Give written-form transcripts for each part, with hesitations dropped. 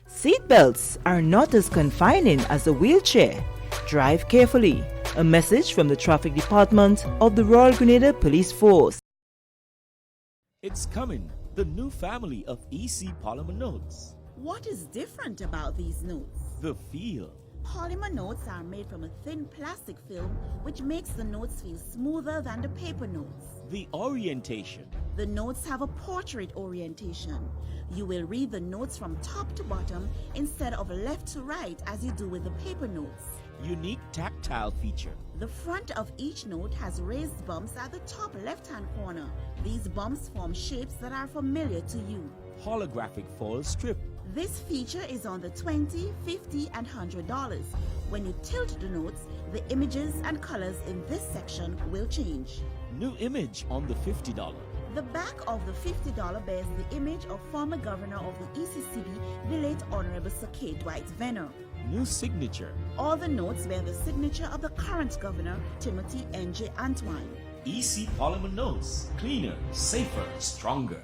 Seatbelts are not as confining as a wheelchair. Drive carefully. A message from the Traffic Department of the Royal Grenada Police Force. It's coming, the new family of EC polymer notes. What is different about these notes? The feel. Polymer notes are made from a thin plastic film which makes the notes feel smoother than the paper notes. The orientation. The notes have a portrait orientation. You will read the notes from top to bottom instead of left to right as you do with the paper notes. Unique tactile feature. The front of each note has raised bumps at the top left-hand corner. These bumps form shapes that are familiar to you. Holographic foil strip. This feature is on the $20, $50, and $100. When you tilt the notes, the images and colors in this section will change. New image on the $50. The back of the $50 bears the image of former governor of the ECCB, the late Honorable Sir K. Dwight Venner. New signature. All the notes bear the signature of the current governor, Timothy N.J. Antoine. EC polymer notes. Cleaner, safer, stronger.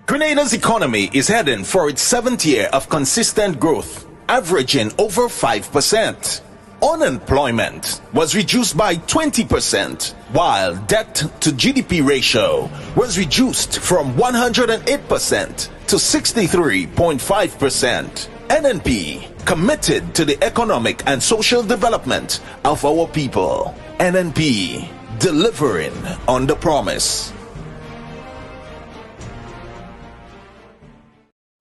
Grenada's economy is heading for its 7th year of consistent growth, averaging over 5%. Unemployment was reduced by 20%, while debt to GDP ratio was reduced from 108% to 63.5%. NNP committed to the economic and social development of our people. NNP delivering on the promise.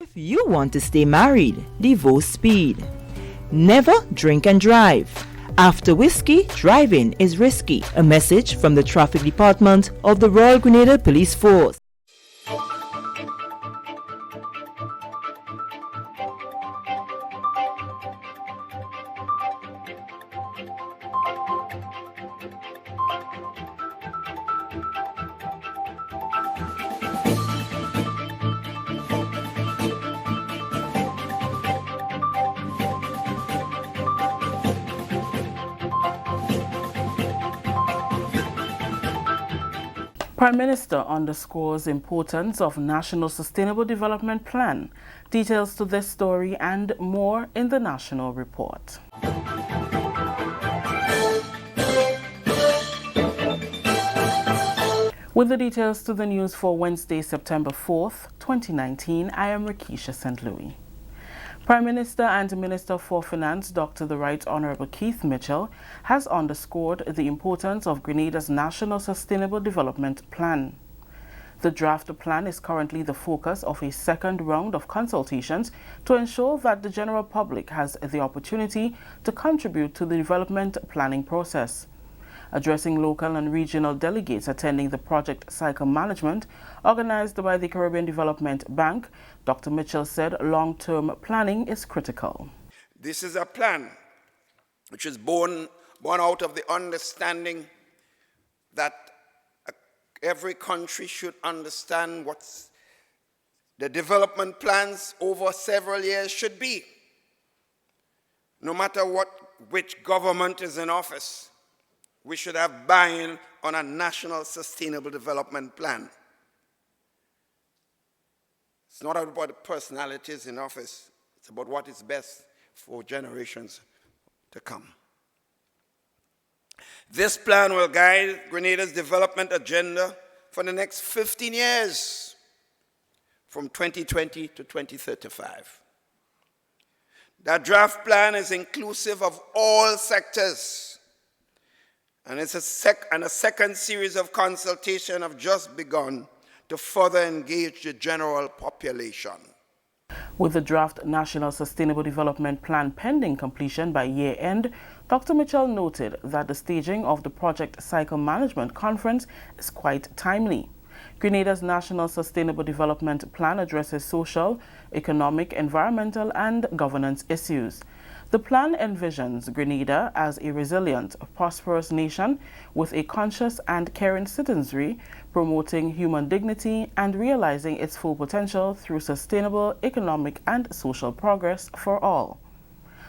If you want to stay married, divorce speed. Never drink and drive. After whiskey, driving is risky. A message from the Traffic Department of the Royal Grenada Police Force. Prime Minister underscores importance of National Sustainable Development Plan. Details to this story and more in the National Report. With the details to the news for Wednesday, September 4th, 2019, I am Rakisha St. Louis. Prime Minister and Minister for Finance, Dr. the Right Honorable Keith Mitchell, has underscored the importance of Grenada's National Sustainable Development Plan. The draft plan is currently the focus of a second round of consultations to ensure that the general public has the opportunity to contribute to the development planning process. Addressing local and regional delegates attending the project cycle management organized by the Caribbean Development Bank, Dr. Mitchell said long-term planning is critical. This is a plan which is born out of the understanding that every country should understand what the development plans over several years should be. No matter which government is in office, we should have buy-in on a national sustainable development plan. It's not about the personalities in office. It's about what is best for generations to come. This plan will guide Grenada's development agenda for the next 15 years, from 2020 to 2035. That draft plan is inclusive of all sectors, and it's a second series of consultation have just begun to further engage the general population. With the draft National Sustainable Development Plan pending completion by year end, Dr. Mitchell noted that the staging of the Project Cycle Management Conference is quite timely. Grenada's National Sustainable Development Plan addresses social, economic, environmental, and governance issues. The plan envisions Grenada as a resilient, prosperous nation with a conscious and caring citizenry, promoting human dignity and realizing its full potential through sustainable economic and social progress for all.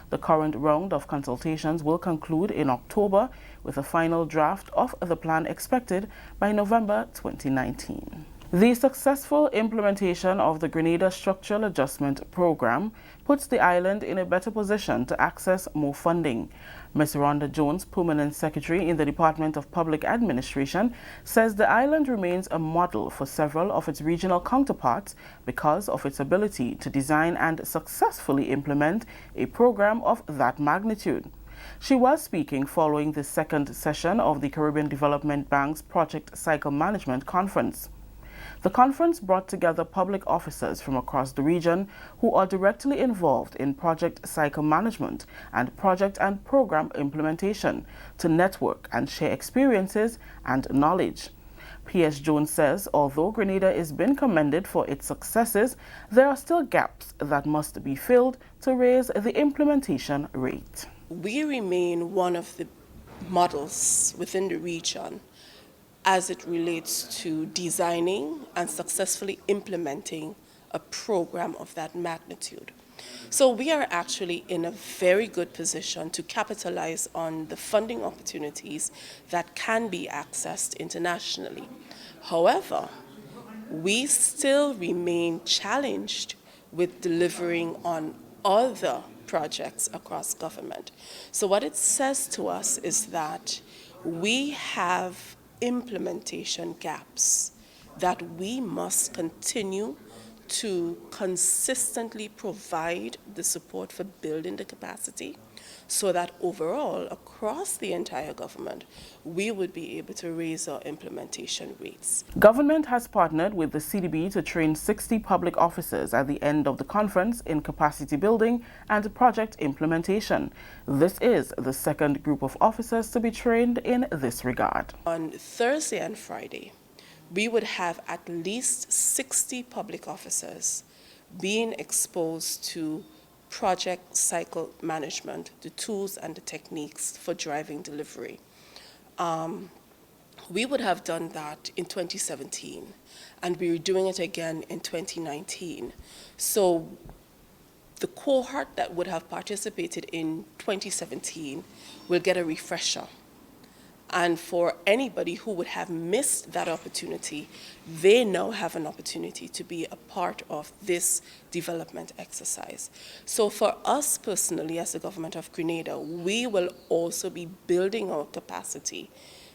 The current round of consultations will conclude in October, with a final draft of the plan expected by November 2019. The successful implementation of the Grenada Structural Adjustment Program puts the island in a better position to access more funding. Ms. Rhonda Jones, Permanent Secretary in the Department of Public Administration, says the island remains a model for several of its regional counterparts because of its ability to design and successfully implement a program of that magnitude. She was speaking following the second session of the Caribbean Development Bank's Project Cycle Management Conference. The conference brought together public officers from across the region who are directly involved in project cycle management and project and program implementation to network and share experiences and knowledge. P.S. Jones says although Grenada is being commended for its successes, there are still gaps that must be filled to raise the implementation rate. We remain one of the models within the region as it relates to designing and successfully implementing a program of that magnitude. So we are actually in a very good position to capitalize on the funding opportunities that can be accessed internationally. However, we still remain challenged with delivering on other projects across government. So what it says to us is that we have implementation gaps that we must continue to consistently provide the support for building the capacity so that overall, across the entire government, we would be able to raise our implementation rates. Government has partnered with the CDB to train 60 public officers at the end of the conference in capacity building and project implementation. This is the second group of officers to be trained in this regard. On Thursday and Friday, we would have at least 60 public officers being exposed to project cycle management, the tools and the techniques for driving delivery. We would have done that in 2017, and we were doing it again in 2019. So the cohort that would have participated in 2017 will get a refresher. And for anybody who would have missed that opportunity, they now have an opportunity to be a part of this development exercise. So for us personally, as the government of Grenada, we will also be building our capacity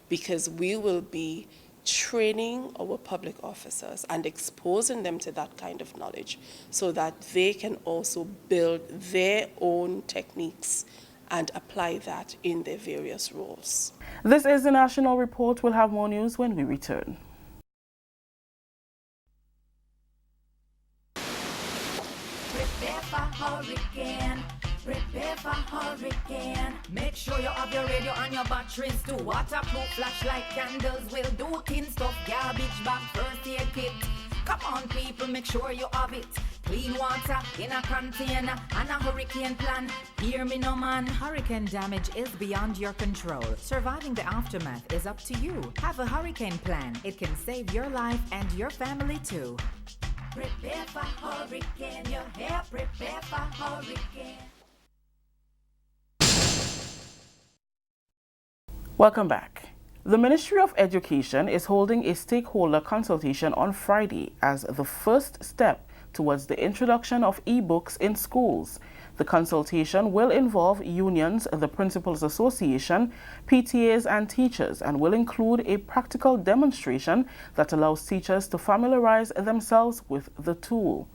because we will be training our public officers and exposing them to that kind of knowledge so that they can also build their own techniques and apply that in their various roles. This is the National Report. We'll have more news when we return. Prepare for hurricane. Prepare for hurricane. Make sure you have your radio and your batteries too. Waterproof flashlight candles will do. Tin stuff, garbage bag, first aid kit. Come on people, make sure you have it. Clean water in a container and a hurricane plan. Hear me no man. Hurricane damage is beyond your control. Surviving the aftermath is up to you. Have a hurricane plan. It can save your life and your family too. Prepare for hurricane. Your hair, prepare for hurricane. Welcome back. The Ministry of Education is holding a stakeholder consultation on Friday as the first step towards the introduction of e-books in schools. The consultation will involve unions, the Principals Association, PTAs and teachers, and will include a practical demonstration that allows teachers to familiarize themselves with the tool.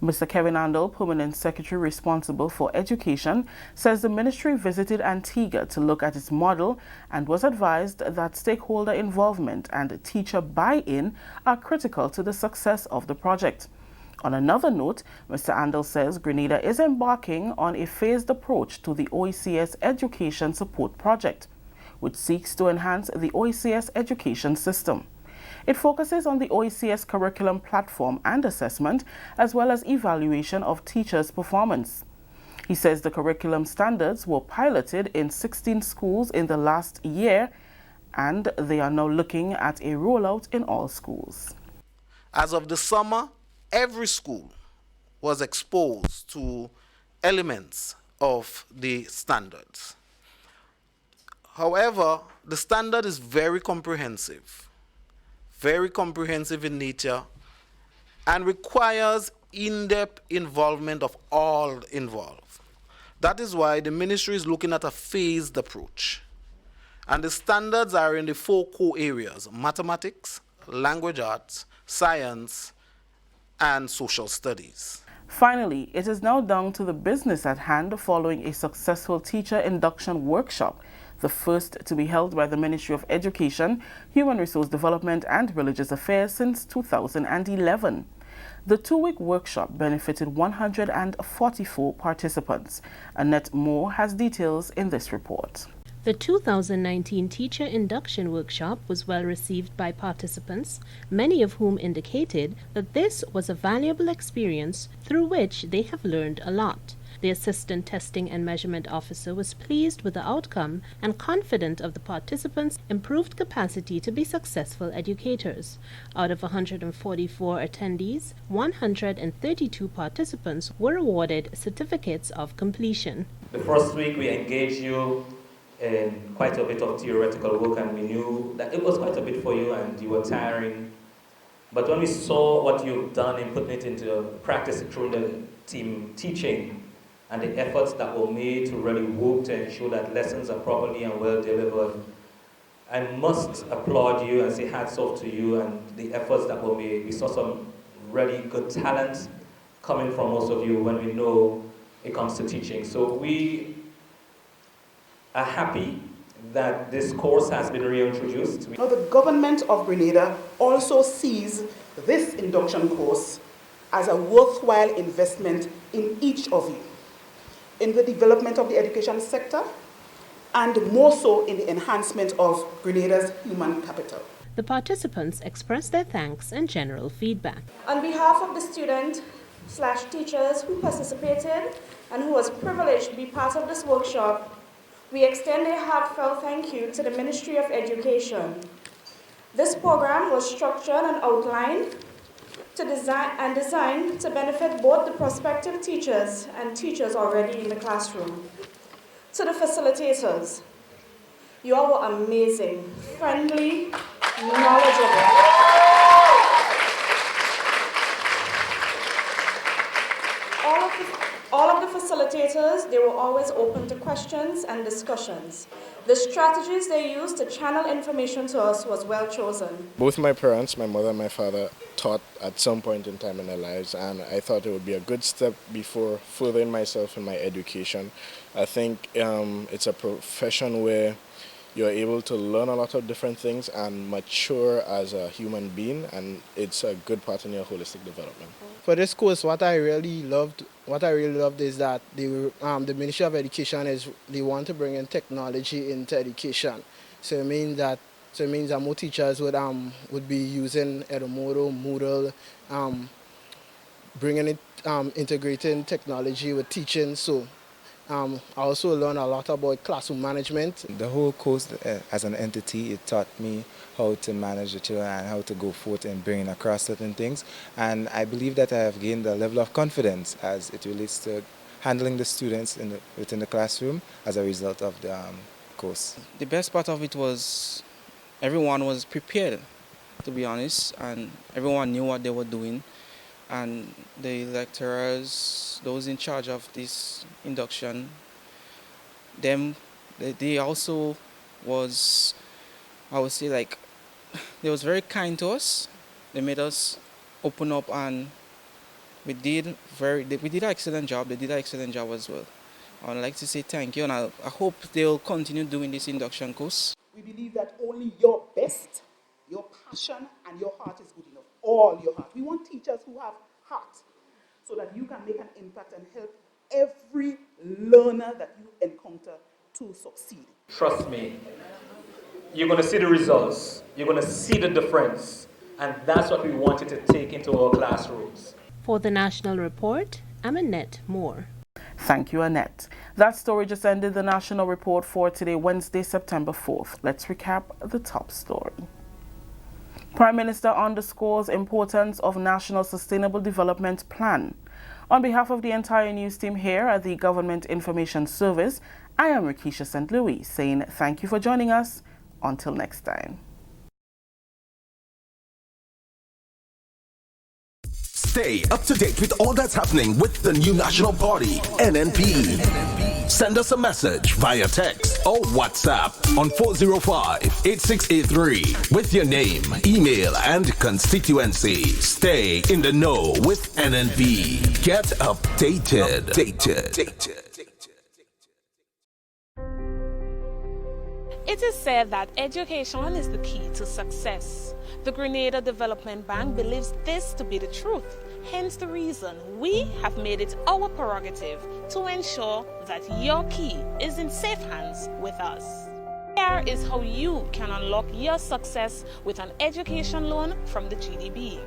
Mr. Kevin Andel, Permanent Secretary responsible for education, says the ministry visited Antigua to look at its model and was advised that stakeholder involvement and teacher buy-in are critical to the success of the project. On another note, Mr. Andel says Grenada is embarking on a phased approach to the OECS Education Support Project, which seeks to enhance the OECS education system. It focuses on the OECS curriculum platform and assessment, as well as evaluation of teachers' performance. He says the curriculum standards were piloted in 16 schools in the last year, and they are now looking at a rollout in all schools. As of the summer, every school was exposed to elements of the standards. However, the standard is very comprehensive. very comprehensive in nature, and requires in-depth involvement of all involved. That is why the ministry is looking at a phased approach. And the standards are in the 4 core areas: mathematics, language arts, science, and social studies. Finally, it is now down to the business at hand following a successful teacher induction workshop, the first to be held by the Ministry of Education, Human Resource Development and Religious Affairs since 2011. The 2-week workshop benefited 144 participants. Annette Moore has details in this report. The 2019 Teacher Induction Workshop was well received by participants, many of whom indicated that this was a valuable experience through which they have learned a lot. The Assistant Testing and Measurement Officer was pleased with the outcome and confident of the participants' improved capacity to be successful educators. Out of 144 attendees, 132 participants were awarded certificates of completion. The first week we engaged you in quite a bit of theoretical work, and we knew that it was quite a bit for you and you were tiring. But when we saw what you've done in putting it into practice through the team teaching and the efforts that were made to really work to ensure that lessons are properly and well delivered, I must applaud you and say hats off to you and the efforts that were made. We saw some really good talent coming from most of you when we know it comes to teaching. So we are happy that this course has been reintroduced. Now, the government of Grenada also sees this induction course as a worthwhile investment in each of you, in the development of the education sector, and more so in the enhancement of Grenada's human capital. The participants expressed their thanks and general feedback. On behalf of the student/teachers who participated and who was privileged to be part of this workshop, we extend a heartfelt thank you to the Ministry of Education. This program was structured and outlined designed to benefit both the prospective teachers and teachers already in the classroom. To the facilitators, you all were amazing, friendly, knowledgeable. All of the facilitators, they were always open to questions and discussions. The strategies they used to channel information to us was well chosen. Both my parents, my mother and my father, taught at some point in time in their lives, and I thought it would be a good step before furthering myself in my education. I think it's a profession where you're able to learn a lot of different things and mature as a human being, and it's a good part in your holistic development. For this course, what I really loved is that the Ministry of Education they want to bring in technology into education. So it means that more teachers would be using Edmodo, Moodle, bringing it integrating technology with teaching. So I also learned a lot about classroom management. The whole course as an entity, it taught me how to manage the children and how to go forth and bring across certain things. And I believe that I have gained a level of confidence as it relates to handling the students within the classroom as a result of the course. The best part of it was everyone was prepared, to be honest, and everyone knew what they were doing. And the lecturers, those in charge of this induction, they also was, I would say, like, they was very kind to us. They made us open up, and we did an excellent job. They did an excellent job as well. I would like to say thank you, and I hope they'll continue doing this induction course. We believe that only your best, your passion, and your heart is good enough. All your heart. We want teachers who have heart so that you can make an impact and help every learner that you encounter to succeed. Trust me, you're going to see the results. You're going to see the difference. And that's what we wanted to take into our classrooms. For the National Report, I'm Annette Moore. Thank you, Annette. That story just ended the National Report for today, Wednesday, September 4th. Let's recap the top story. Prime Minister underscores importance of National Sustainable Development Plan. On behalf of the entire news team here at the Government Information Service, I am Rakisha St. Louis saying thank you for joining us. Until next time. Stay up to date with all that's happening with the new National Party, NNP. Send us a message via text or WhatsApp on 405-8683 with your name, email, and constituency. Stay in the know with NNP. Get updated. It is said that education is the key to success. The Grenada Development Bank believes this to be the truth. Hence the reason we have made it our prerogative to ensure that your key is in safe hands with us. Here is how you can unlock your success with an education loan from the GDB.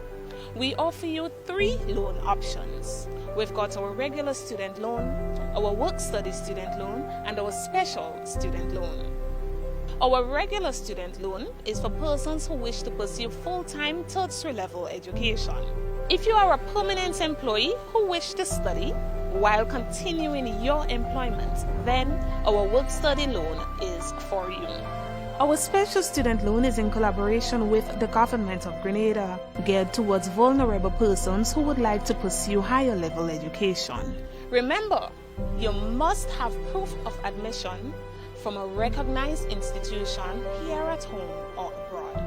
We offer you 3 loan options. We've got our regular student loan, our work-study student loan, and our special student loan. Our regular student loan is for persons who wish to pursue full-time tertiary level education. If you are a permanent employee who wish to study while continuing your employment, then our work-study loan is for you. Our special student loan is in collaboration with the government of Grenada, geared towards vulnerable persons who would like to pursue higher level education. Remember, you must have proof of admission from a recognized institution here at home or abroad.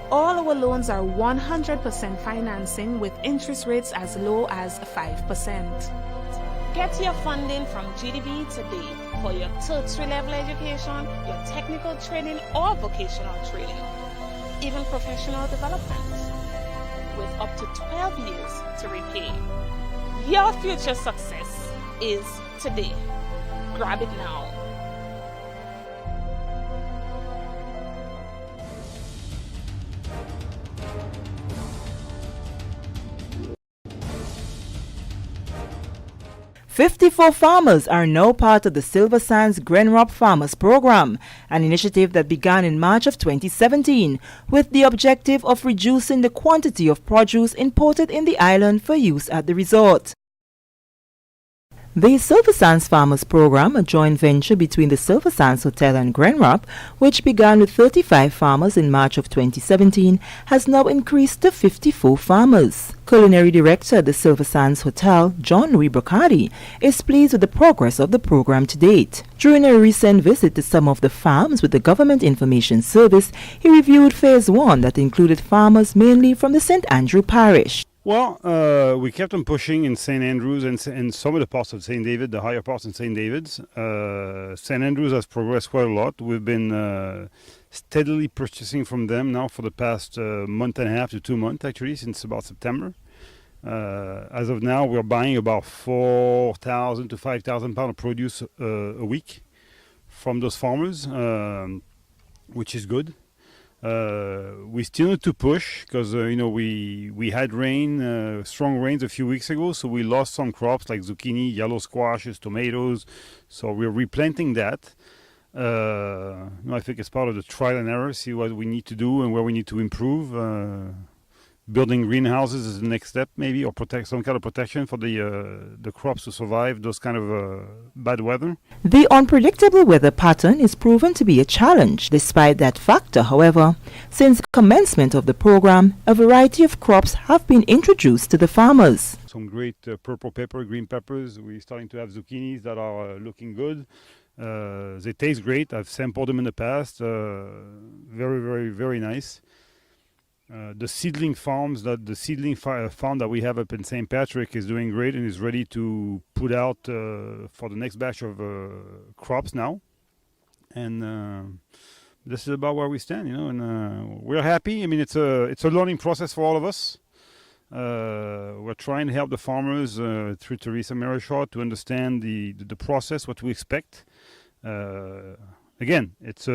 All our loans are 100% financing with interest rates as low as 5%. Get your funding from GDB today for your tertiary level education, your technical training or vocational training, even professional development, with up to 12 years to repay. Your future success is today. Grab it now. "54 farmers are now part of the Silver Sands Grenada Farmers Program, an initiative that began in March of 2017 with the objective of reducing the quantity of produce imported in the island for use at the resort. The Silver Sands Farmers Program, a joint venture between the Silver Sands Hotel and Grenada, which began with 35 farmers in March of 2017, has now increased to 54 farmers. Culinary Director at the Silver Sands Hotel, John Louis Brocardi, is pleased with the progress of the program to date. During a recent visit to some of the farms with the Government Information Service, he reviewed Phase 1 that included farmers mainly from the St. Andrew Parish. Well, we kept on pushing in St. Andrews and some of the parts of St. David, the higher parts in St. David's. St. Andrews has progressed quite a lot. We've been steadily purchasing from them now for the past month and a half to 2 months, actually, since about September. As of now, we're buying about 4,000 to 5,000 pounds of produce a week from those farmers, which is good. We still need to push because we had rain, strong rains a few weeks ago, so we lost some crops like zucchini, yellow squashes, tomatoes. So we're replanting that. I think it's part of the trial and error, see what we need to do and where we need to improve. Building greenhouses is the next step, maybe, or protect some kind of protection for the crops to survive those kind of bad weather. The unpredictable weather pattern is proven to be a challenge. Despite that factor, however, since the commencement of the program, a variety of crops have been introduced to the farmers. Some great purple pepper, green peppers. We're starting to have zucchinis that are looking good. They taste great. I've sampled them in the past. Very, very, very nice. The seedling farm that we have up in St. Patrick is doing great and is ready to put out for the next batch of crops now. And this is about where we stand, and we're happy. I mean, it's a learning process for all of us. We're trying to help the farmers through Teresa Marichard to understand the process, what we expect. Again, it's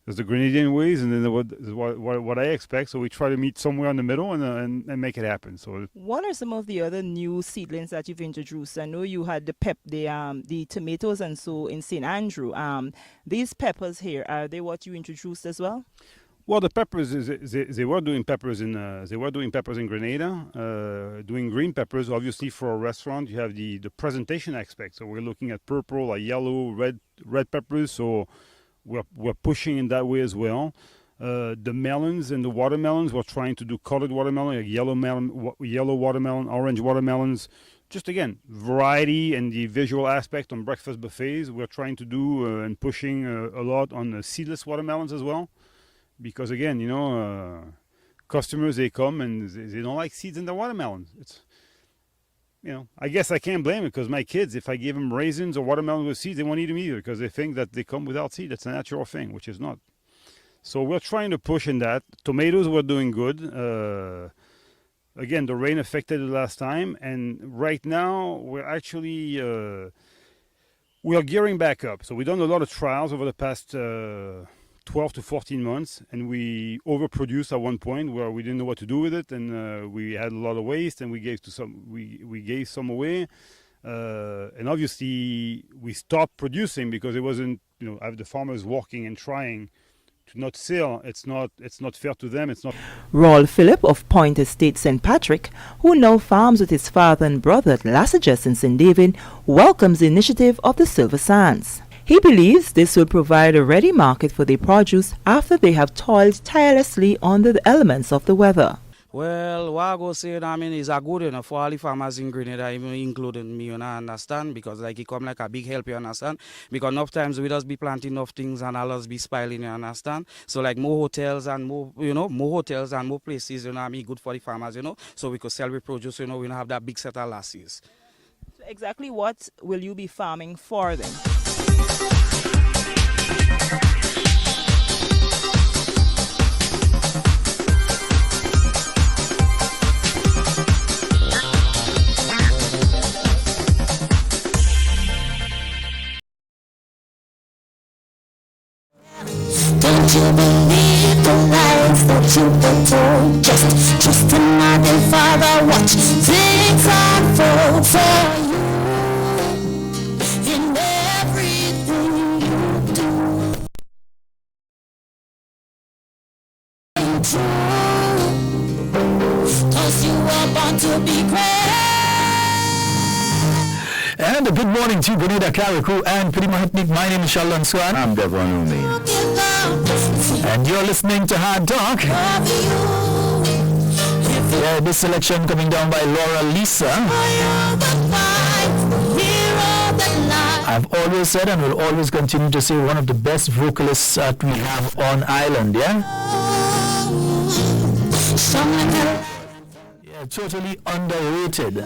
there's the Grenadian ways, and then what I expect. So we try to meet somewhere in the middle and make it happen. So, what are some of the other new seedlings that you've introduced? I know you had the tomatoes, and so in St. Andrew. These peppers here, are they what you introduced as well? Well, the peppers they were doing peppers in Grenada, doing green peppers. Obviously, for a restaurant, you have the presentation aspect. So we're looking at purple, yellow, red peppers. So we're pushing in that way as well. The melons and the watermelons, we're trying to do colored watermelon, like yellow watermelon, orange watermelons. Just again, variety and the visual aspect on breakfast buffets. We're trying to do and pushing a lot on seedless watermelons as well. Because again, customers, they come and they don't like seeds in their watermelons. It's, I guess I can't blame it, because my kids, if I give them raisins or watermelon with seeds, they won't eat them either, because they think that they come without seed. That's a natural thing, which is not. So we're trying to push in that. Tomatoes were doing good. Again, the rain affected it last time, and right now we're actually we are gearing back up. So we've done a lot of trials over the past 12 to 14 months, and we overproduced at one point where we didn't know what to do with it, and we had a lot of waste, and we gave some away, and obviously we stopped producing because it wasn't, have the farmers walking and trying to not sell. It's not fair to them. It's not. Raul Phillip of Point Estate St. Patrick, who now farms with his father and brother at Lassages in St. David, welcomes the initiative of the Silver Sands. He believes this will provide a ready market for their produce after they have toiled tirelessly under the elements of the weather. Well, what I go say, is a good enough for all the farmers in Grenada, even including me, understand? Because it come like a big help, you understand? Because enough times we just be planting enough things and others be spoiling, you understand? So more hotels and more places, good for the farmers, so we could sell the produce, we don't have that big set of losses. So exactly what will you be farming for then? Don't you believe the lies that you've been told? Just trust in Mother Father, watch things unfold for you in everything you do. True, 'cause you were born to be great. And a good morning to Grenada, Carriacou, and Pirimahatnik. My name is Sheldon Scott. I'm Devon Romain. And you're listening to Hard Talk. Yeah, this selection coming down by Laura Lisa. I've always said and will always continue to say one of the best vocalists that we have on island, yeah? Yeah, totally underrated.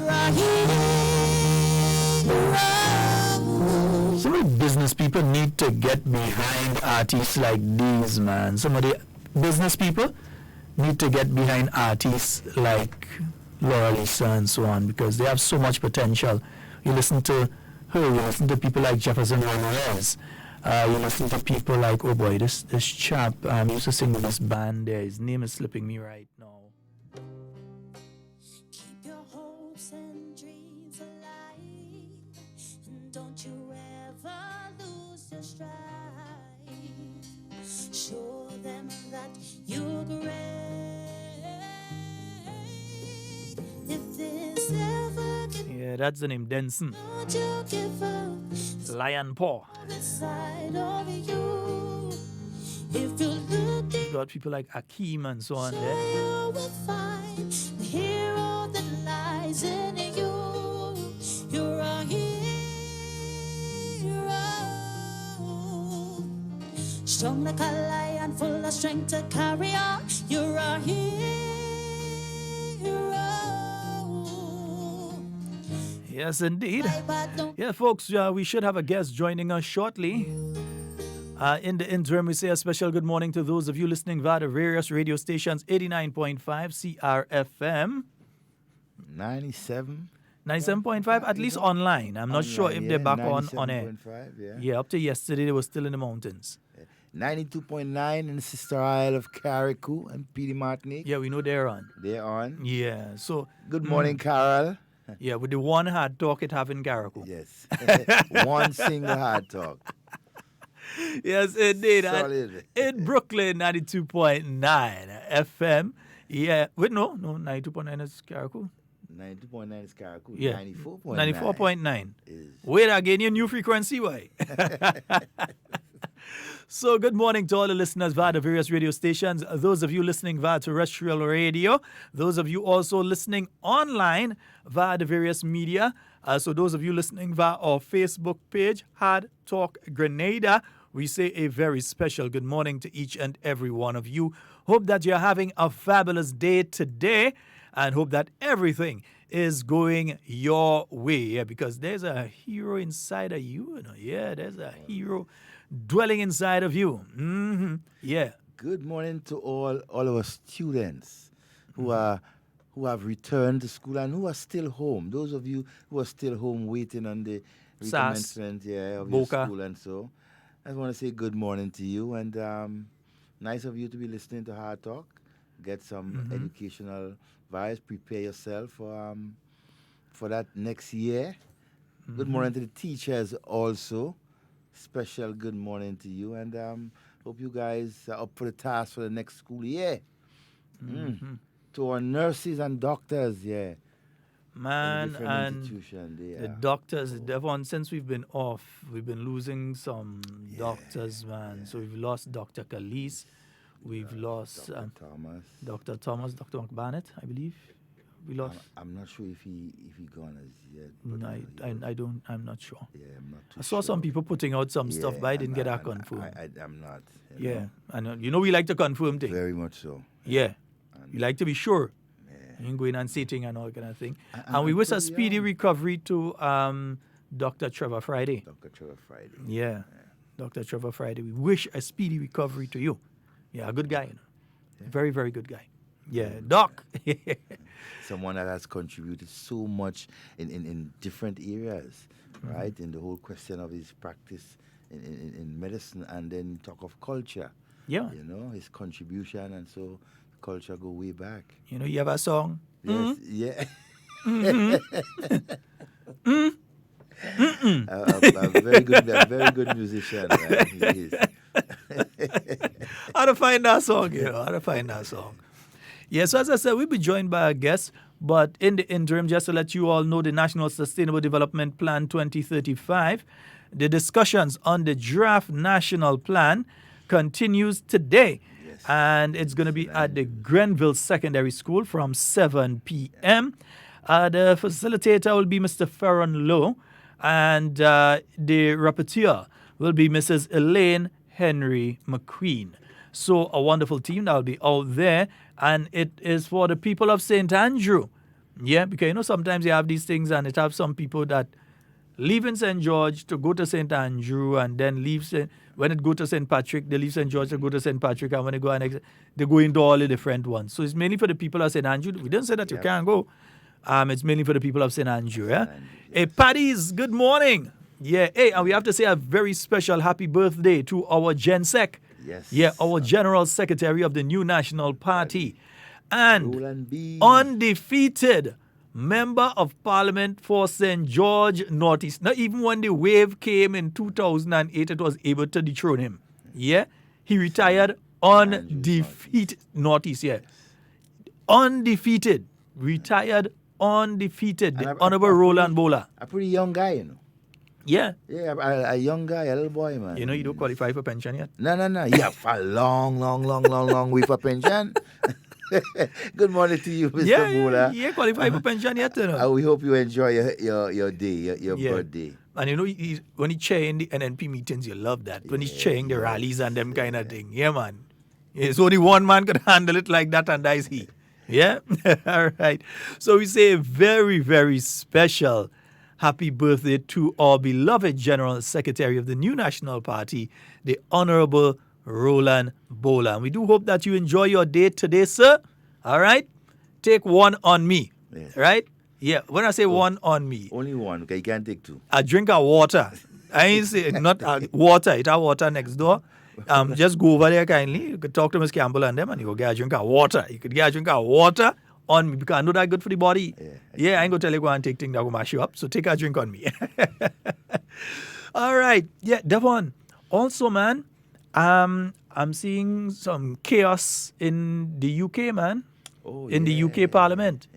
Some of the business people need to get behind artists like these, man. Some of the business people need to get behind artists like Laura Lisa and so on, because they have so much potential. You listen to her, you listen to people like Jefferson Ramirez, you listen to people like, oh boy, this chap used to sing with this band there. His name is slipping me right now. Keep your hopes and dreams alive, and don't you ever lose your stride. Show them that you're great. If this ever can, Yeah, that's the name, Denson. don't you give up. Lion Paw. Beside of you, if you look deep, Got people like Akeem and so on there. you will find the hero that lies in you. You're a hero, strong like a lion, full of strength to carry on. You're a hero. Yes, indeed. Yeah, folks, we should have a guest joining us shortly. In the interim, we say a special good morning to those of you listening via the various radio stations, 89.5 CRFM. 97.5, at least online. I'm not sure if they're back on air. Yeah, up to yesterday, they were still in the mountains. 92.9 in the Sister Isle of Carriacou and Petite Martinique. Yeah, we know they're on. They're on. Yeah, so... Good morning, Carol. Yeah, with the one hard talk it have in Carriacou. Yes. One single hard talk. Yes, indeed. Solid. In Brooklyn, 92.9 FM. Yeah, wait, no, 92.9 is Carriacou. 92.9 is Carriacou. Yeah, 94.9. 94.9. Wait again, your new frequency, why? So good morning to all the listeners via the various radio stations, those of you listening via terrestrial radio, those of you also listening online via the various media. So those of you listening via our Facebook page, Hard Talk Grenada, we say a very special good morning to each and every one of you. Hope that you're having a fabulous day today and hope that everything is going your way. Yeah, because there's a hero inside of you. Yeah, there's a hero dwelling inside of you. Mm-hmm. Yeah. Good morning to all our students who have returned to school and who are still home. Those of you who are still home waiting on the recommencement of your school and so. I want to say good morning to you and nice of you to be listening to Hard Talk. Get some educational vibes. Prepare yourself for that next year. Good morning to the teachers also. Special good morning to you and hope you guys are up for the task for the next school year. To our nurses and doctors, Man, and the doctors, Devon, since we've been off, we've been losing some doctors, man. So we've lost Dr. Khalees, we've lost Dr. Thomas, Dr. McBannett, I believe. We lost. I'm not sure if he gone as yet. No, I'm not sure. Yeah, I'm not too I saw some people putting out some stuff, but I didn't get that confirmed. I'm not. And we like to confirm things. Very much so. Yeah. We like to be sure. You can go in and sitting and all kind of thing. And we wish a speedy recovery to Dr. Trevor Friday. Dr. Trevor Friday. Yeah. Dr. Trevor Friday. We wish a speedy recovery to you. Yeah, a good guy. Very, very good guy. Yeah, Doc. Someone that has contributed so much in different areas, right? In the whole question of his practice in medicine and then talk of culture. Yeah. His contribution and so culture go way back. You have a song? Yes, yeah. A very good musician. Right? He is. How to find that song, Yeah, so as I said, we'll be joined by a guest, but in the interim, just to let you all know, the National Sustainable Development Plan 2035, the discussions on the draft national plan continues today. And it's going to be at the Grenville Secondary School from 7 p.m. The facilitator will be Mr. Ferron Lowe, and the rapporteur will be Mrs. Elaine Henry McQueen. So a wonderful team that will be out there, and it is for the people of St. Andrew. Yeah, because sometimes you have these things and it have some people that leave in St. George to go to St. Andrew and then leave when it go to St. Patrick, they leave St. George to go to St. Patrick, and when they go they go into all the different ones. So it's mainly for the people of St. Andrew. We didn't say that you can't go. It's mainly for the people of St. Andrew. Yeah. Hey, Paddy's, good morning. Yeah. Hey, and we have to say a very special happy birthday to our GenSec. Yes. Yeah, our General Secretary of the new National Party. And undefeated Member of Parliament for St. George Northeast. Not even when the wave came in 2008, it was able to dethrone him. Yeah? He retired undefeated. Northeast, yeah. Undefeated. Retired undefeated. The Honorable Roland Bola. A pretty young guy, Yeah. Yeah, a young guy, a little boy, man. You don't qualify for pension yet? No. Yeah, for a long way for pension. Good morning to you, Mr. Bola. Yeah, qualify for pension yet. We hope you enjoy your day, your birthday. And when he chair in the NNP meetings, you love that. When he's chairing the rallies and them kind of thing. Yeah, man. It's only one man could handle it like that, and that is he. Yeah? All right. So we say a very, very special happy birthday to our beloved General Secretary of the new National Party, the Honorable Roland Bola. And we do hope that you enjoy your day today, sir. All right? Take one on me. Yes. Right? Yeah. When I say one on me. Only one. Okay, you can't take two. A drink of water. I ain't say not water. It have water next door. Just go over there kindly. You could talk to Ms. Campbell and them and you go get a drink of water. You could get a drink of water on me because I know that's good for the body. Yeah, I ain't going to tell you go and take things that will mash you up. So take a drink on me. All right. Yeah, Devon. Also, man, I'm seeing some chaos in the UK, man. In the UK Parliament.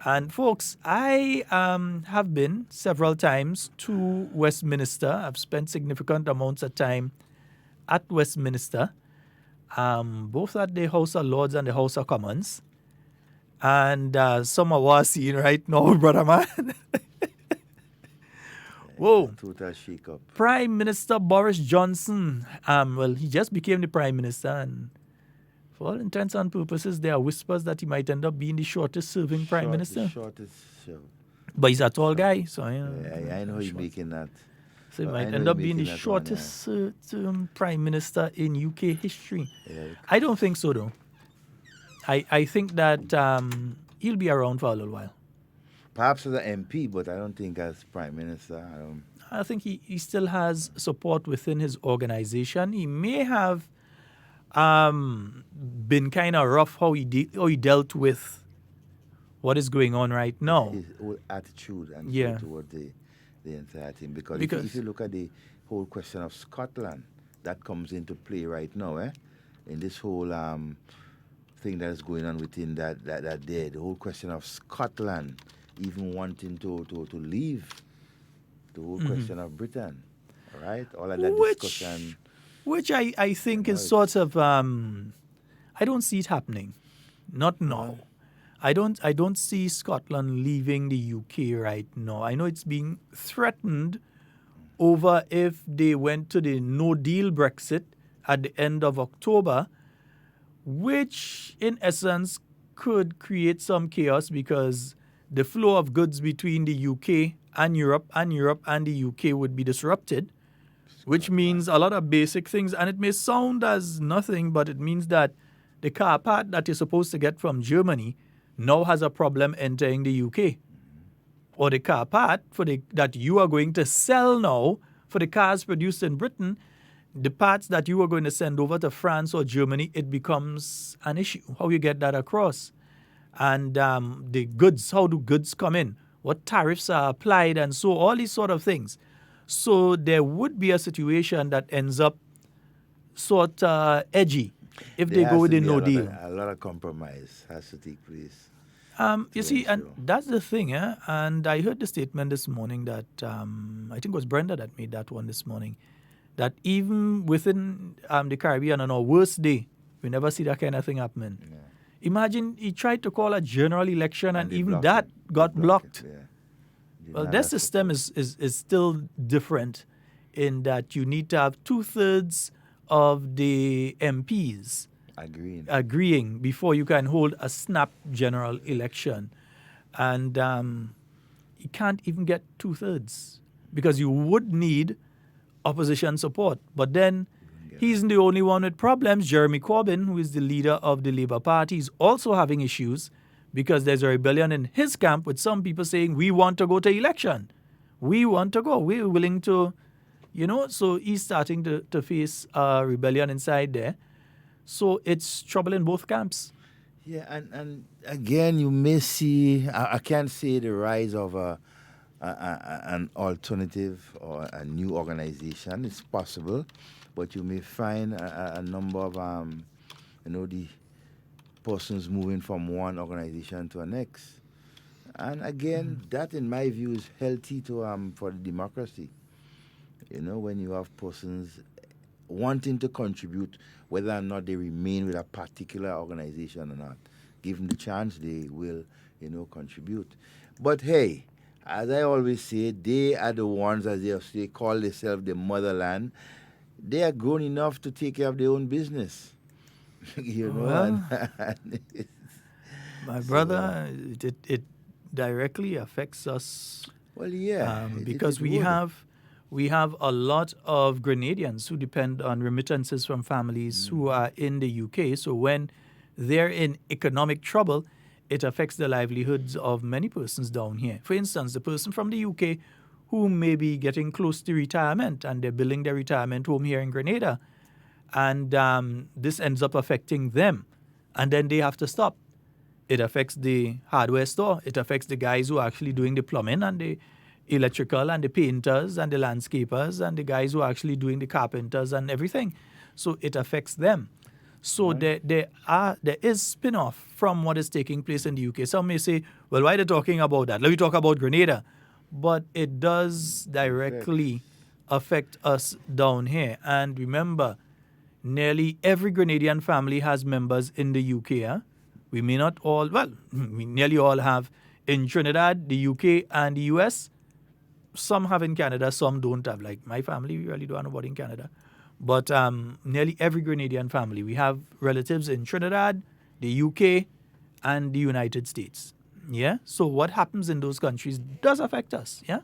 And folks, I have been several times to Westminster. I've spent significant amounts of time at Westminster, both at the House of Lords and the House of Commons. And some of us seeing right now, brother man. Whoa. Total shake-up. Prime Minister Boris Johnson, he just became the Prime Minister, and for all intents and purposes, there are whispers that he might end up being the shortest serving Prime Minister. The shortest, sure. But he's a tall guy, so I know he's making that. So he might end up being the shortest Prime Minister in UK history. Yeah. I don't think so, though. I think that he'll be around for a little while. Perhaps as an MP, but I don't think as Prime Minister. I think he still has support within his organization. He may have been kind of rough how he dealt with what is going on right now. His whole attitude and toward the entire thing. Because if you look at the whole question of Scotland, that comes into play right now, in this whole thing that is going on within that day. The whole question of Scotland even wanting to leave, the whole question of Britain, right? All of that discussion. Which I think is sort of, I don't see it happening. Not now. I don't see Scotland leaving the UK right now. I know it's being threatened over if they went to the no-deal Brexit at the end of October, which in essence could create some chaos because the flow of goods between the UK and Europe and the UK would be disrupted, which means a lot of basic things. And it may sound as nothing, but it means that the car part that you're supposed to get from Germany now has a problem entering the UK. Or the car part that you are going to sell now for the cars produced in Britain, the parts that you are going to send over to France or Germany, it becomes an issue. How you get that across? And the goods, how do goods come in? What tariffs are applied, and so all these sort of things. So there would be a situation that ends up sort of edgy if they go with the no deal. A lot of compromise has to take place. You see, and that's the thing, and I heard the statement this morning that, I think it was Brenda that made that one this morning, that even within the Caribbean on our worst day, we never see that kind of thing happening. Yeah. Imagine he tried to call a general election and even that got blocked. Yeah. Well, their system is still different in that you need to have 2/3 of the MPs agreeing before you can hold a snap general election. And you can't even get 2/3 because you would need opposition support. But then he's the only one with problems. Jeremy Corbyn, who is the leader of the Labour Party, is also having issues because there's a rebellion in his camp with some people saying, we want to go to election. We want to go. We're willing to, so he's starting to face a rebellion inside there. So it's trouble in both camps. Yeah, and again, you may see, I can't say the rise of an alternative or a new organization. It's possible. But you may find a number of, the persons moving from one organization to the next. And again, that in my view is healthy for the democracy. When you have persons wanting to contribute, whether or not they remain with a particular organization or not. Given the chance, they will, contribute. But hey, as I always say, they are the ones, as they call themselves the motherland. They are grown enough to take care of their own business. Well, my brother, it directly affects us. Well, yeah. Because we have a lot of Grenadians who depend on remittances from families who are in the UK. So when they're in economic trouble, it affects the livelihoods of many persons down here. For instance, the person from the UK who may be getting close to retirement and they're building their retirement home here in Grenada. And this ends up affecting them. And then they have to stop. It affects the hardware store. It affects the guys who are actually doing the plumbing and the electrical and the painters and the landscapers and the guys who are actually doing the carpenters and everything. So it affects them. So there is spin-off from what is taking place in the UK. Some may say, well, why are they talking about that? Let me talk about Grenada. But it does directly affect us down here. And remember, nearly every Grenadian family has members in the UK. Huh? We may not all, well, we nearly all have in Trinidad, the UK, and the US. Some have in Canada, some don't have. Like my family, we really don't have nobody in Canada. But nearly every Grenadian family, we have relatives in Trinidad, the UK, and the United States. Yeah? So what happens in those countries does affect us. Yeah?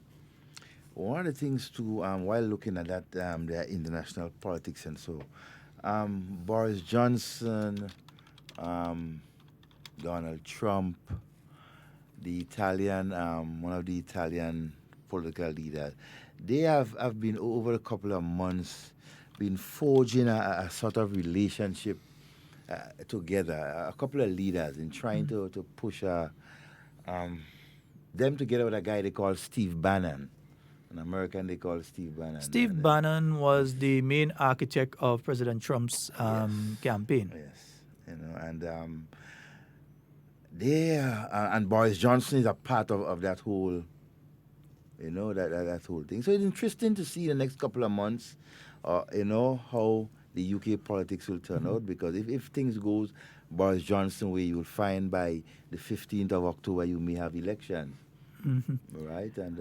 One of the things too, while looking at that, their international politics and so, Boris Johnson, Donald Trump, the Italian, one of the Italian political leaders, they have been over a couple of months been forging a sort of relationship together, a couple of leaders in trying to push them together with a guy they call Steve Bannon. An American they call Steve Bannon. Steve Bannon was the main architect of President Trump's campaign. Yes, you know, and they and Boris Johnson is a part of that whole, you know, that whole thing. So it's interesting to see the next couple of months, you know, how the UK politics will turn out, because if things goes Boris Johnson way, you will find by the 15th of October you may have elections. Right, and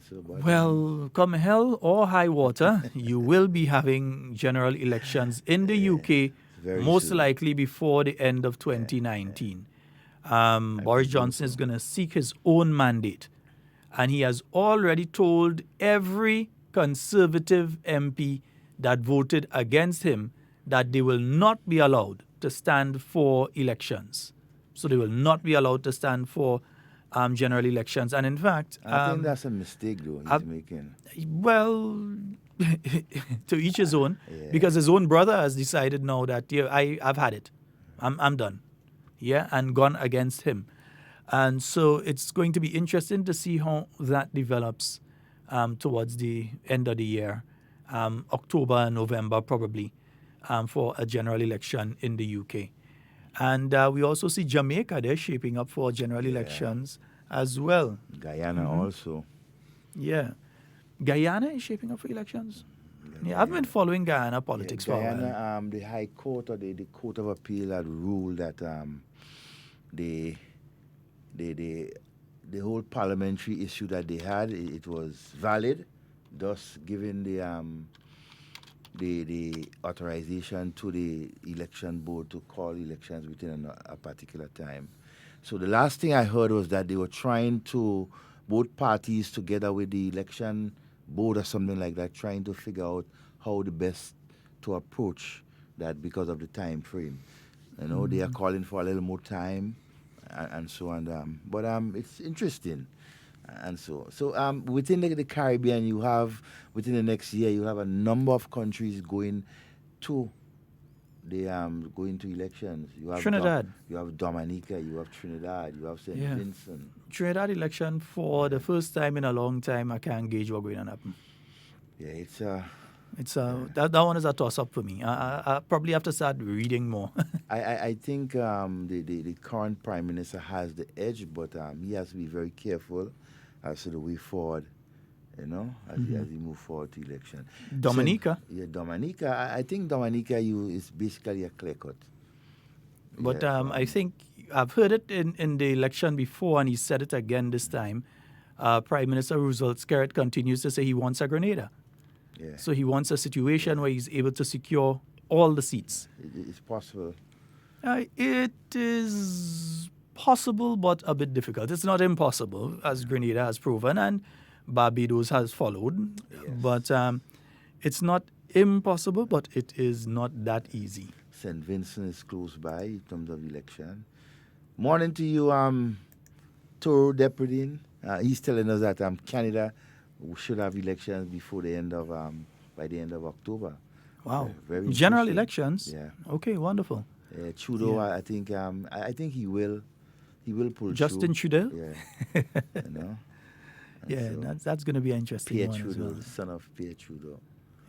so. But, well, come hell or high water, you will be having general elections in the UK, most soon. likely before the end of 2019. Boris Johnson is going to seek his own mandate, and he has already told every Conservative MP that voted against him that they will not be allowed to stand for elections. So they will not be allowed to stand for general elections. And in fact, I think that's a mistake, though, he's making. Well, to each his own, because his own brother has decided now that I've had it. I'm done. Yeah, and gone against him. And so it's going to be interesting to see how that develops towards the end of the year, October, November probably, for a general election in the UK. And we also see Jamaica, they're shaping up for general elections as well. Guyana also. Yeah. Guyana is shaping up for elections? Yeah, I've been following Guyana politics for a while. Guyana, the High Court or the Court of Appeal had ruled that the whole parliamentary issue that they had, it was valid, thus giving the authorization to the election board to call elections within a particular time. So the last thing I heard was that they were trying to, both parties together with the election board or something like that, trying to figure out how the best to approach that because of the time frame. You know, they are calling for a little more time and so on. But it's interesting. And so within the Caribbean, you have, within the next year, you have a number of countries going to elections. You have Trinidad. You have Dominica, you have Trinidad, you have St. Vincent. Trinidad election for the first time in a long time, I can't gauge what's going to happen. Yeah, that one is a toss-up for me. I probably have to start reading more. I think the current Prime Minister has the edge, but he has to be very careful as to the way forward, you know, as he move forward to election. Dominica? So, Dominica. I think Dominica is basically a clear cut. But I think I've heard it in the election before, and he said it again this time. Prime Minister Roosevelt Skerritt continues to say he wants a Grenada. Yeah. So he wants a situation where he's able to secure all the seats. It's possible. It is possible, but a bit difficult. It's not impossible, as Grenada has proven, and Barbados has followed. Yes. But it's not impossible, but it is not that easy. St. Vincent is close by in terms of election. Morning to you, Toro Deputy. He's telling us that Canada should have elections before the end of by the end of October. Wow! Very general elections. Yeah. Okay, wonderful. Trudeau, I think he will pull Justin Trudeau. Yeah. You know. Yeah, so that's going to be an interesting. Pierre one Trudeau, as well. the son of Pierre Trudeau.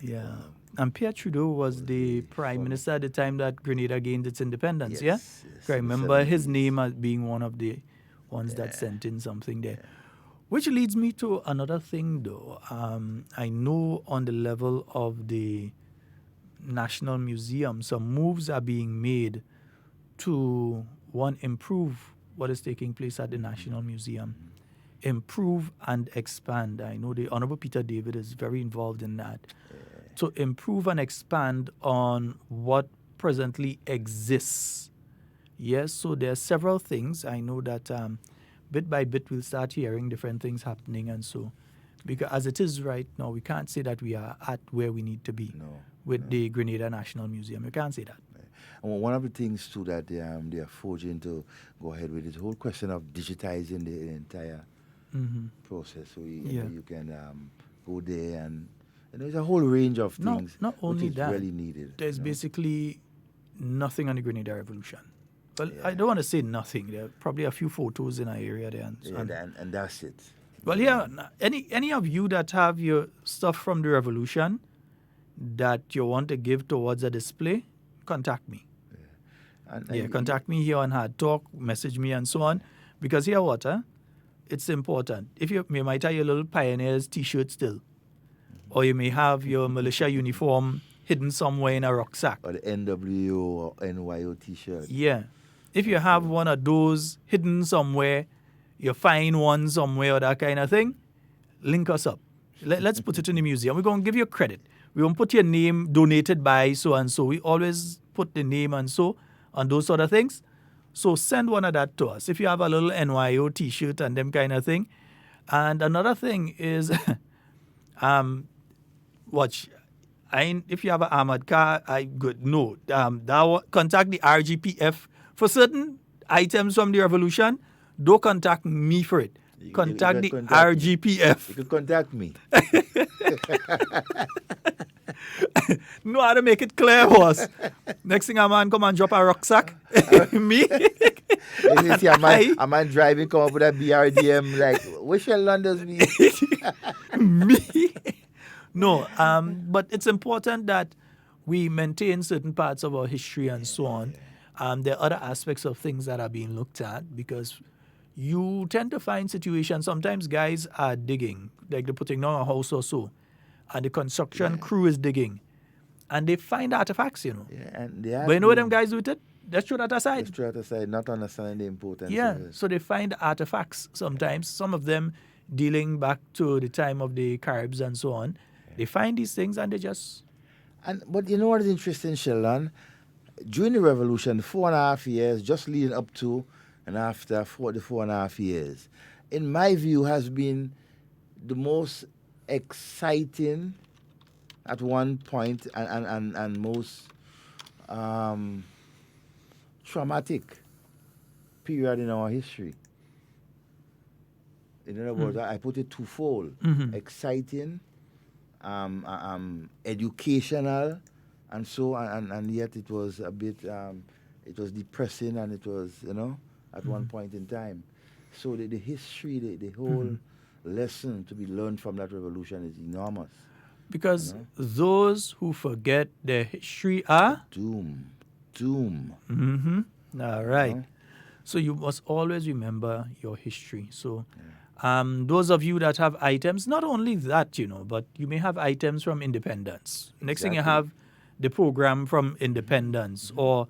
Yeah, and Pierre Trudeau was the prime minister at the time that Grenada gained its independence. Yes, I remember his name as being one of the ones that sent in something there. Which leads me to another thing, though. I know on the level of the National Museum, some moves are being made to, one, improve what is taking place at the National Museum, improve and expand. I know the Honorable Peter David is very involved in that. To improve and expand on what presently exists. Yes, so there are several things. I know that bit by bit we'll start hearing different things happening, and so, because as it is right now, we can't say that we are at where we need to be with the Grenada National Museum. We can't say that. And one of the things too that they are forging to go ahead with is the whole question of digitizing the entire process. So you can go there, and there's a whole range of things. Not only which is that, really needed. there's basically nothing on the Grenada Revolution. Well, I don't want to say nothing. There are probably a few photos in our area there. And that's it. Well, yeah, any of you that have your stuff from the Revolution that you want to give towards a display, contact me. Contact me here on Hard Talk, message me and so on. Because here what, it's important. If you might have your little Pioneers t-shirt still, or you may have your militia uniform hidden somewhere in a rucksack. Or the NWO or NYO t-shirt. Yeah. If you have one of those hidden somewhere, you find one somewhere or that kind of thing, link us up. Let's put it in the museum. We're going to give you credit. We won't put your name donated by so and so. We always put the name and so on those sort of things. So send one of that to us. If you have a little NYO t-shirt and them kind of thing. And another thing is, if you have an armored car, contact the RGPF for certain items from the Revolution. Don't contact me for it. Contact the RGPF. You can contact me. Know how to make it clear, boss. Next thing, a man come and drop a rucksack. Me? You see a man driving, come up with a BRDM, like, which Sheldon does me? Me? No, but it's important that we maintain certain parts of our history and so on. There are other aspects of things that are being looked at, because you tend to find situations, sometimes guys are digging, like they're putting down a house or so, and the construction crew is digging, and they find artifacts, Yeah, and they but you know what them guys do with it? Let's throw that aside. Let's throw that aside, not understanding the importance Yeah, of it. so they find artifacts sometimes, some of them dealing back to the time of the Caribs and so on. They find these things and they just... But you know what is interesting, Sheldon? During the Revolution, 4.5 years, just leading up to and after 4.5 years, in my view, has been the most exciting at one point and most traumatic period in our history. In other words, I put it twofold. Exciting, educational, and so and yet it was a bit it was depressing, and it was, at one point in time. So the history, the whole lesson to be learned from that revolution is enormous. Because those who forget their history are doomed. All right. So you must always remember your history. So those of you that have items, not only that, but you may have items from independence. Next thing you have the program from independence, or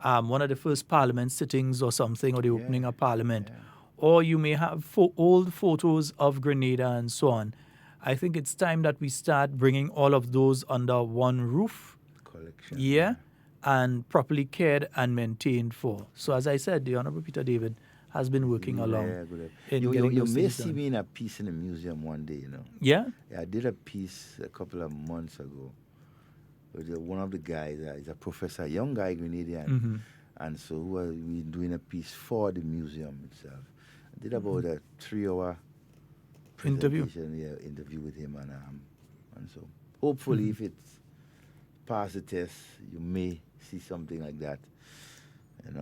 one of the first parliament sittings or something, or the opening of parliament. Or you may have old photos of Grenada and so on. I think it's time that we start bringing all of those under one roof. Collection. Yeah, and properly cared and maintained for. So as I said, the Honorable Peter David has been working along. You may see me in a piece in the museum one day, Yeah? I did a piece a couple of months ago with one of the guys. He's a professor, a young guy, Grenadian. And so we doing a piece for the museum itself. I did about a 3-hour interview with him, and so hopefully if it's pass the test, you may see something like that.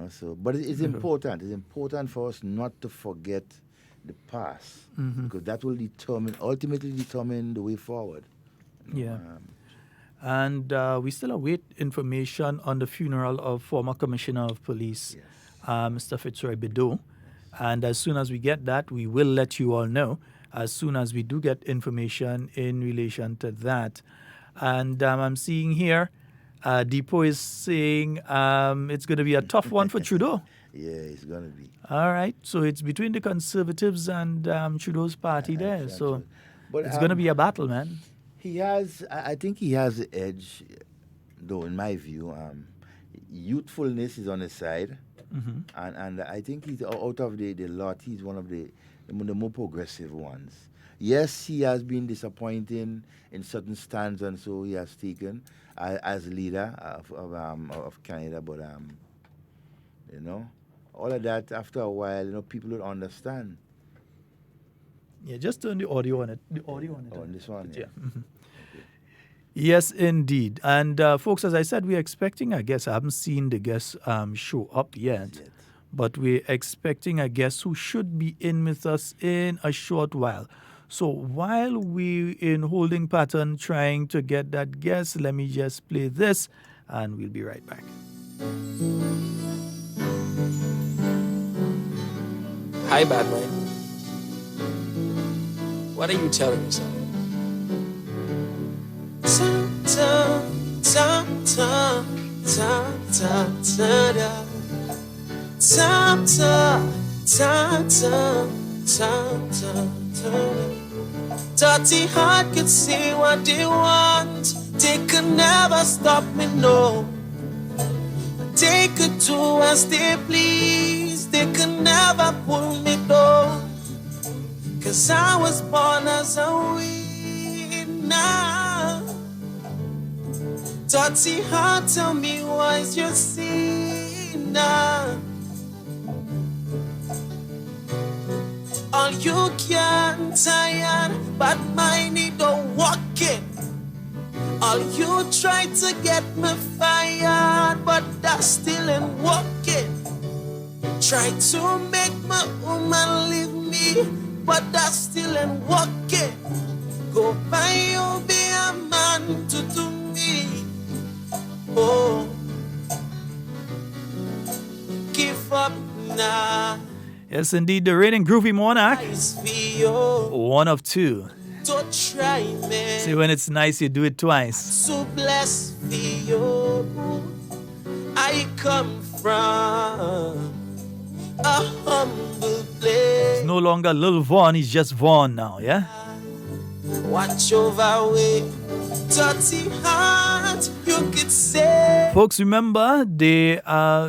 So but it's important. It's important for us not to forget the past, because that will ultimately determine the way forward. And we still await information on the funeral of former Commissioner of Police, Mr. Fitzroy Bideau. And as soon as we get that, we will let you all know as soon as we do get information in relation to that. And I'm seeing here Depot is saying it's going to be a tough one for Trudeau. Yeah, it's going to be. All right. So it's between the Conservatives and Trudeau's party there. So But, it's going to be a battle, man. I think he has the edge, though, in my view. Youthfulness is on his side. Mhm. And I think he's out of the lot, he's one of the more progressive ones. Yes, he has been disappointing in certain stands, and so he has taken as leader of Canada. But all of that after a while, people don't understand. Yeah, just turn the audio on it. The audio on it. On this one, yeah. Mhm. Yes, indeed. And folks, as I said, we're expecting a guest. I haven't seen the guest show up yet, but we're expecting a guest who should be in with us in a short while. So while we're in holding pattern trying to get that guest, let me just play this and we'll be right back. Hi, Batman. What are you telling me, son? Dirty heart could say what they want. They could never stop me, no. They could do as they please. They could never pull me down. 'Cause I was born as a winner. Dirty heart, tell me why is your sin now? All you can tired, but mine need don't walk it. All you try to get me fired, but that still ain't working. Try to make my woman leave me, but that still ain't working. Go buy you be a man to do me. Oh, give up now. Yes, indeed, the reigning groovy monarch. One of two. Don't try me. See, when it's nice, you do it twice. So blessed be you. I come from a humble place. It's no longer Lil Vaughn, he's just Vaughn now, yeah? Watch over way. Dirty heart, you could say. Folks, remember the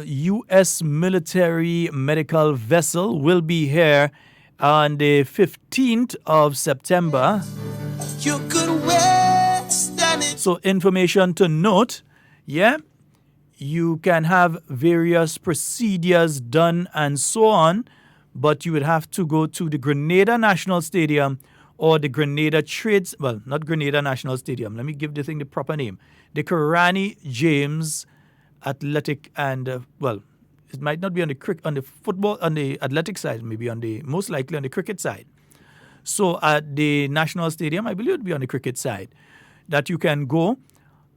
U.S. military medical vessel will be here on the 15th of September. You could withstand it. So information to note, yeah? You can have various procedures done and so on, but you would have to go to the Grenada National Stadium or the Grenada Trades, well, not Grenada National Stadium. Let me give the thing the proper name. The Karani James Athletic and, it might not be on the football, on the athletic side, maybe most likely on the cricket side. So at the National Stadium, I believe it would be on the cricket side, that you can go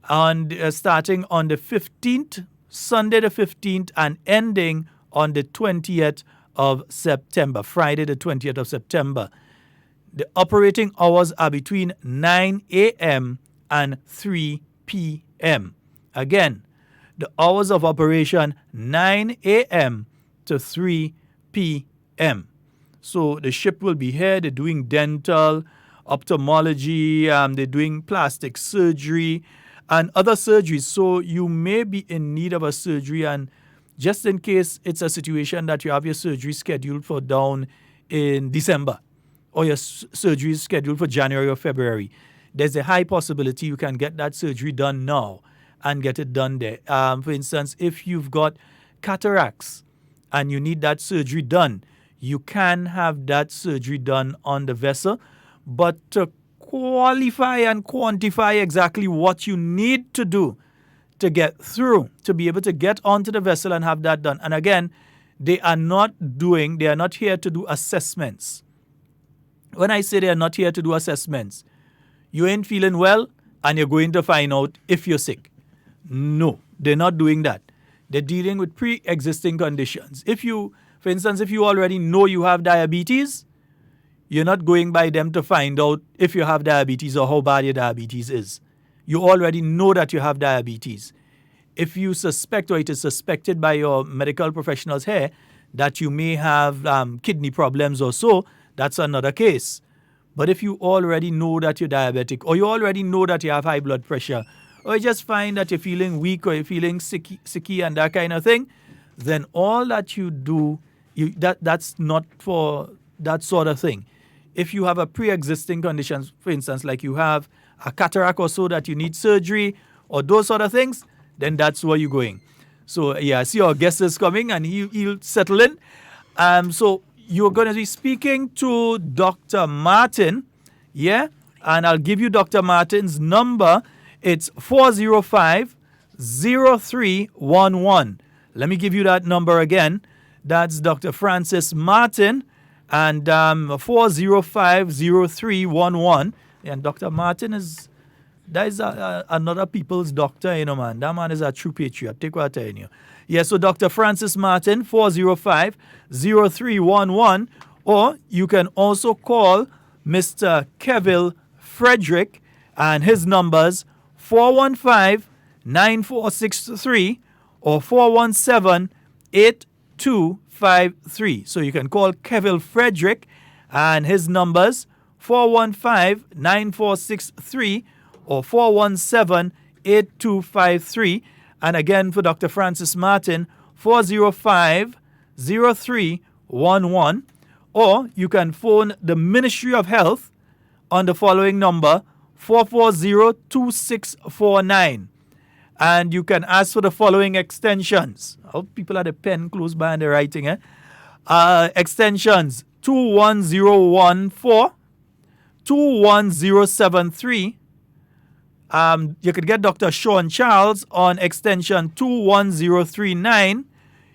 on starting on the 15th, Sunday the 15th, and ending on the 20th of September, Friday the 20th of September. The operating hours are between 9 a.m. and 3 p.m. Again, the hours of operation, 9 a.m. to 3 p.m. So the ship will be here. They're doing dental, ophthalmology, they're doing plastic surgery and other surgeries. So you may be in need of a surgery, and just in case it's a situation that you have your surgery scheduled for down in December, or your surgery is scheduled for January or February, there's a high possibility you can get that surgery done now and get it done there. For instance, if you've got cataracts and you need that surgery done, you can have that surgery done on the vessel. But to qualify and quantify exactly what you need to do to get through, to be able to get onto the vessel and have that done. And again, they are not here to do assessments. When I say they are not here to do assessments, you ain't feeling well and you're going to find out if you're sick. No, they're not doing that. They're dealing with pre-existing conditions. For instance, if you already know you have diabetes, you're not going by them to find out if you have diabetes or how bad your diabetes is. You already know that you have diabetes. if you suspect or it is suspected by your medical professionals here that you may have kidney problems or so, that's another case. But if you already know that you're diabetic, or you already know that you have high blood pressure, or you just find that you're feeling weak or you're feeling sicky and that kind of thing, then all that you do, that's not for that sort of thing. If you have a pre-existing condition, for instance, like you have a cataract or so that you need surgery or those sort of things, then that's where you're going. So, yeah, I see our guest is coming and he'll settle in. So you're going to be speaking to Dr. Martin, yeah? And I'll give you Dr. Martin's number. It's 405-0311. Let me give you that number again. That's Dr. Francis Martin and 405-0311. And Dr. Martin is another people's doctor, you know, man. That man is a true patriot. Take what I'm telling you. Yeah, so Dr. Francis Martin, 405-0311. Or you can also call Mr. Kevil Frederick and his numbers 415-9463 or 417-8253. So you can call Kevil Frederick and his numbers 415-9463 or 417-8253. And again for Dr. Francis Martin, 405-0311. Or you can phone the Ministry of Health on the following number, 440-2649. And you can ask for the following extensions. I hope people have the pen close by and they're writing, extensions 21014, 21073. You could get Dr. Sean Charles on extension 21039.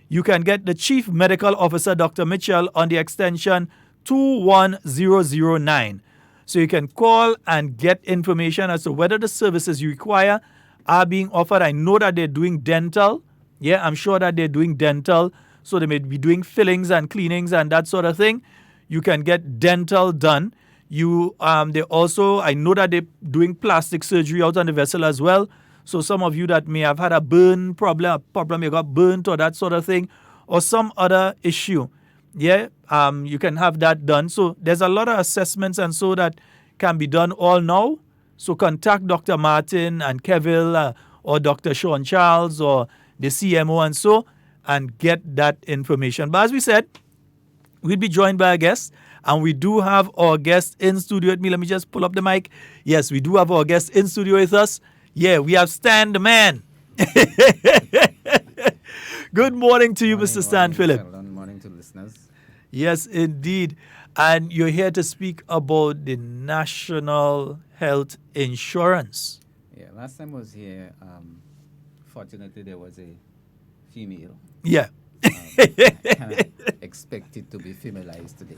You can get the Chief Medical Officer, Dr. Mitchell, on the extension 21009. So you can call and get information as to whether the services you require are being offered. I know that they're doing dental. Yeah, I'm sure that they're doing dental. So they may be doing fillings and cleanings and that sort of thing. You can get dental done. They also, I know that they're doing plastic surgery out on the vessel as well. So some of you that may have had a burn problem, you got burnt or that sort of thing, or some other issue, yeah, you can have that done. So there's a lot of assessments and so that can be done all now. So contact Dr. Martin and Kevil or Dr. Sean Charles or the CMO and so, and get that information. But as we said, we'll be joined by a guest. And we do have our guest in studio with me. Let me just pull up the mic. Yes, we do have our guest in studio with us. Yeah, we have Stan the man. Good morning to you, Mr. Stan Phillip. Good morning to listeners. Yes, indeed. And you're here to speak about the National Health Insurance. Yeah, last time I was here, fortunately there was a female. Yeah. I kind of expected to be feminized today.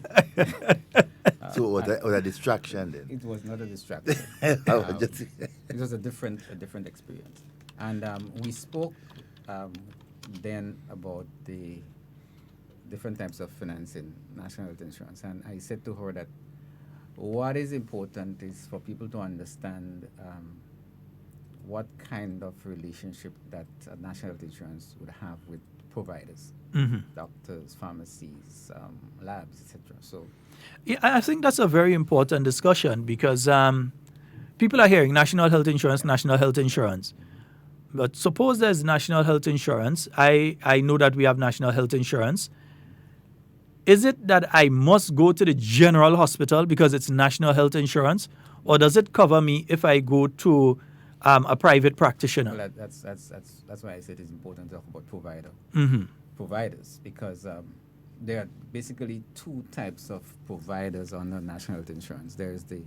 So was a distraction then? It was not a distraction. It was a different experience. And we spoke then about the different types of financing, national health insurance. And I said to her that what is important is for people to understand what kind of relationship that national health insurance would have with providers, doctors, pharmacies, labs, etc. So, yeah, I think that's a very important discussion because people are hearing national health insurance, national health insurance. But suppose there's national health insurance. I know that we have national health insurance. Is it that I must go to the general hospital because it's national health insurance, or does it cover me if I go to a private practitioner? Well, that's why I said it's important to talk about providers, because there are basically two types of providers under national health insurance. There is the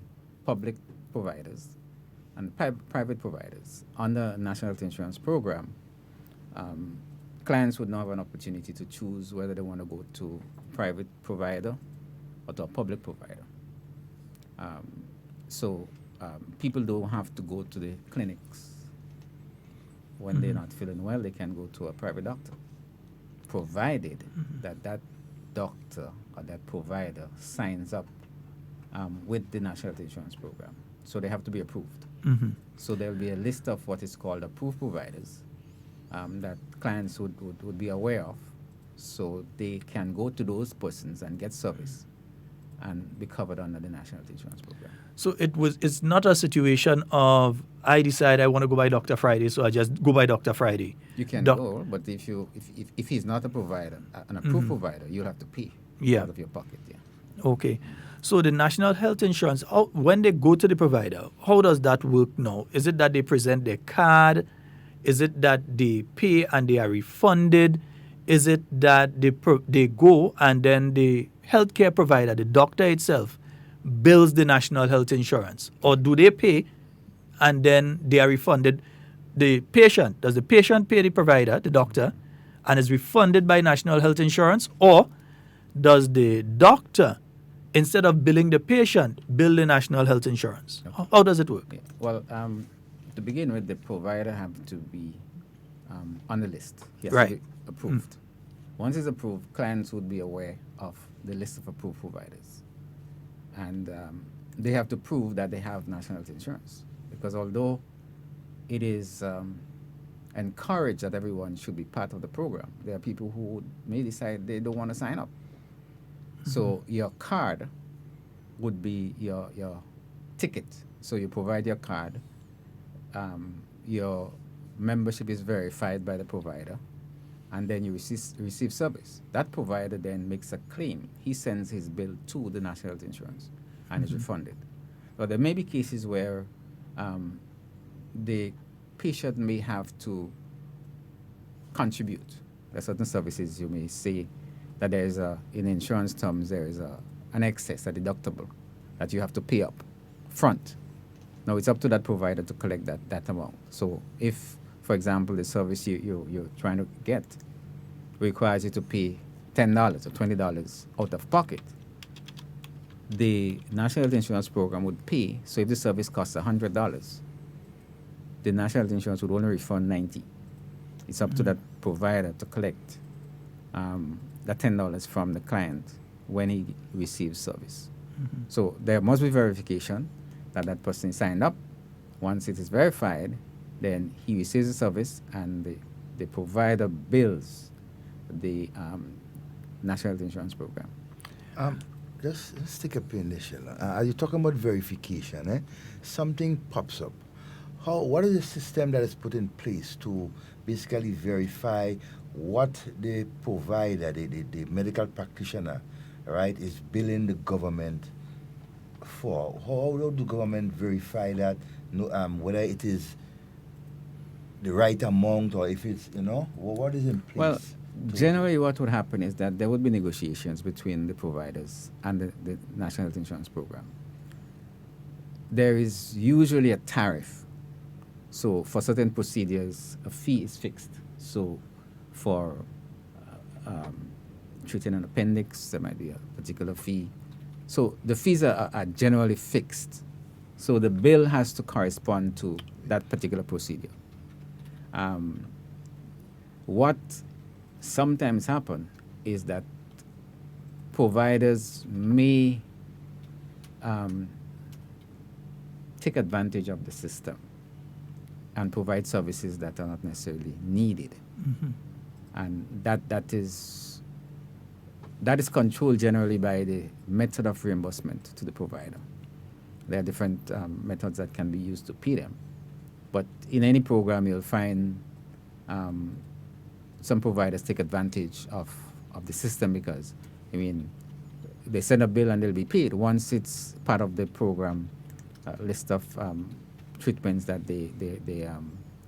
public providers and private providers. Under national health insurance program, clients would now have an opportunity to choose whether they want to go to a private provider or to a public provider. People don't have to go to the clinics. When they're not feeling well, they can go to a private doctor, provided that doctor or that provider signs up with the National Health Insurance Program. So they have to be approved. So there will be a list of what is called approved providers, that clients would be aware of, so they can go to those persons and get service and be covered under the National Health Insurance Program. So it's not a situation of I decide I want to go by Dr. Friday, so I just go by Dr. Friday. You can go, but if he's not a provider, an approved provider, you'll have to pay out of your pocket. Yeah. Okay. So the National Health Insurance, when they go to the provider, how does that work now? Is it that they present their card? Is it that they pay and they are refunded? Is it that they go and then the healthcare provider, the doctor itself, bills the National Health Insurance? Or do they pay and then they are refunded? The patient, does the patient pay the provider, the doctor, and is refunded by National Health Insurance? Or does the doctor, instead of billing the patient, bill the National Health Insurance? Okay. How does it work? Okay. Well, to begin with, the provider have to be on the list. He has to be approved. Once it's approved, clients would be aware of the list of approved providers. And they have to prove that they have National Health Insurance. Because although it is encouraged that everyone should be part of the program, there are people who may decide they don't want to sign up. So your card would be your ticket. So you provide your card. Your membership is verified by the provider, and then you receive service. That provider then makes a claim. He sends his bill to the National Health Insurance and is refunded. But there may be cases where the patient may have to contribute. There are certain services you may say that there is in insurance terms, there is an excess, a deductible that you have to pay up front. Now it's up to that provider to collect that amount. So if, for example, the service you're trying to get requires you to pay $10 or $20 out of pocket, the National Health Insurance Program would pay. So if the service costs $100, the National Health Insurance would only refund $90. It's up to that provider to collect that $10 from the client when he receives service. So there must be verification that that person is signed up. Once it is verified, then he receives the service and the provider bills the National Health Insurance Program. Let's take a pin there, Sheldon. Are you talking about verification? Something pops up. What is the system that is put in place to basically verify what the provider, the medical practitioner, right, is billing the government for? How do the government verify that, whether it is the right amount or if it's, what is in place? Well, generally what would happen is that there would be negotiations between the providers and the National Health Insurance Program. There is usually a tariff. So for certain procedures, a fee is fixed. So for treating an appendix, there might be a particular fee. So the fees are generally fixed. So the bill has to correspond to that particular procedure. What sometimes happens is that providers may take advantage of the system and provide services that are not necessarily needed. And that is controlled generally by the method of reimbursement to the provider. There are different methods that can be used to pay them. But in any program, you'll find some providers take advantage of the system because, they send a bill and they'll be paid. Once it's part of the program list of treatments that they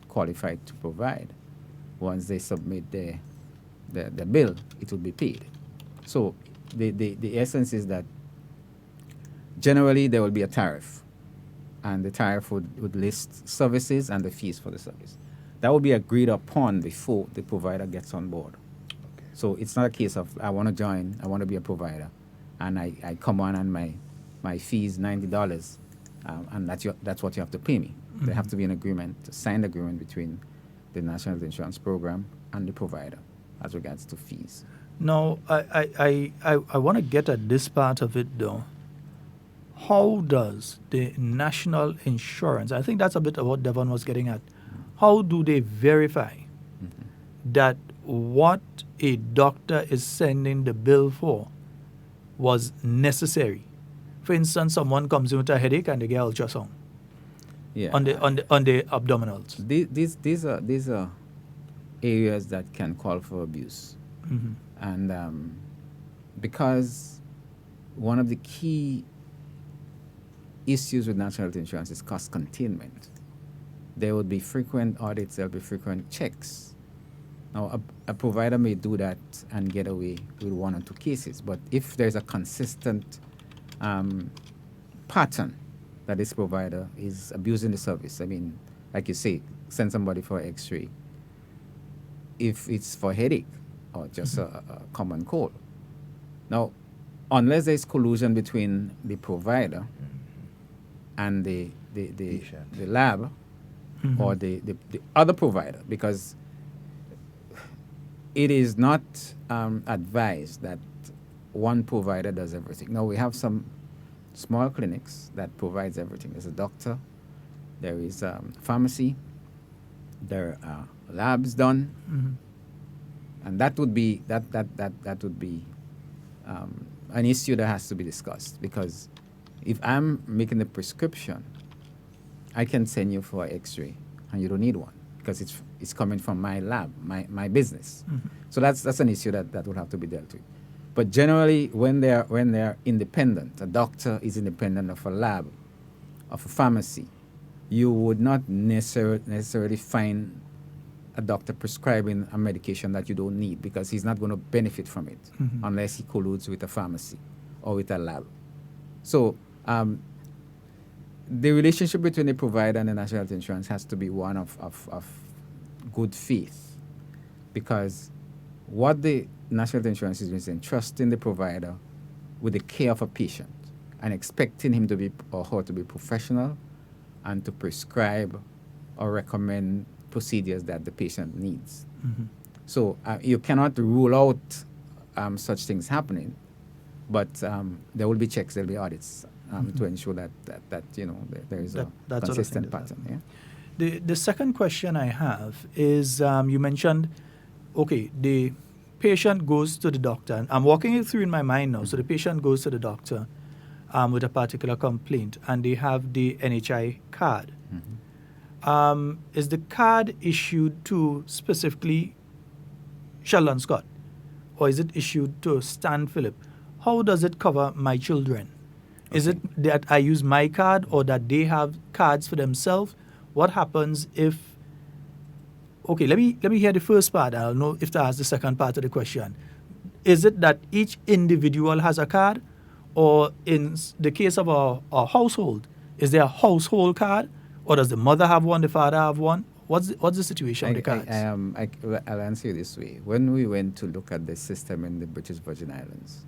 qualified to provide, once they submit the bill, it will be paid. So the essence is that generally there will be a tariff, and the tariff would list services and the fees for the service. That will be agreed upon before the provider gets on board. Okay. So it's not a case of I want to join, I want to be a provider, and I come on and my fee is $90, and that's what you have to pay me. There have to be an agreement, a signed agreement between the National Health Insurance Program and the provider as regards to fees. Now, I want to get at this part of it, though. How does the National Insurance, I think that's a bit of what Devon was getting at, how do they verify that what a doctor is sending the bill for was necessary. For instance, someone comes in with a headache and they get ultrasound on the abdominals. These are areas that can call for abuse, and because one of the key issues with national health insurance is cost containment. There would be frequent audits, there will be frequent checks. Now, a provider may do that and get away with 1 or 2 cases, but if there's a consistent pattern that this provider is abusing the service, I mean, like you say, send somebody for X-ray, if it's for headache or just a common cold. Now, unless there's collusion between the provider and the lab or the other provider, because it is not advised that one provider does everything. Now, we have some small clinics that provides everything. There's a doctor, there is pharmacy, there are labs done, and that would be an issue that has to be discussed, because if I'm making the prescription, I can send you for an X-ray, and you don't need one because it's coming from my lab, my business. So that's an issue that would have to be dealt with. But generally, when they're independent, a doctor is independent of a lab, of a pharmacy, you would not necessarily find a doctor prescribing a medication that you don't need, because he's not going to benefit from it unless he colludes with a pharmacy or with a lab. So the relationship between the provider and the national health insurance has to be one of good faith, because what the national health insurance is doing is entrusting the provider with the care of a patient and expecting him to be or her to be professional and to prescribe or recommend procedures that the patient needs. So you cannot rule out such things happening, but there will be checks, there will be audits to ensure that there is a consistent pattern. Yeah? The second question I have is, you mentioned, okay, the patient goes to the doctor, and I'm walking it through in my mind now. So the patient goes to the doctor with a particular complaint, and they have the NHI card. Is the card issued to specifically Sheldon Scott, or is it issued to Stan Phillip? How does it cover my children? Is it that I use my card, or that they have cards for themselves? What happens if... Okay, let me hear the first part. I'll know if to ask the second part of the question. Is it that each individual has a card, or in the case of a household, is there a household card, or does the mother have one, the father have one? What's the situation with the cards? I'll answer you this way. When we went to look at the system in the British Virgin Islands,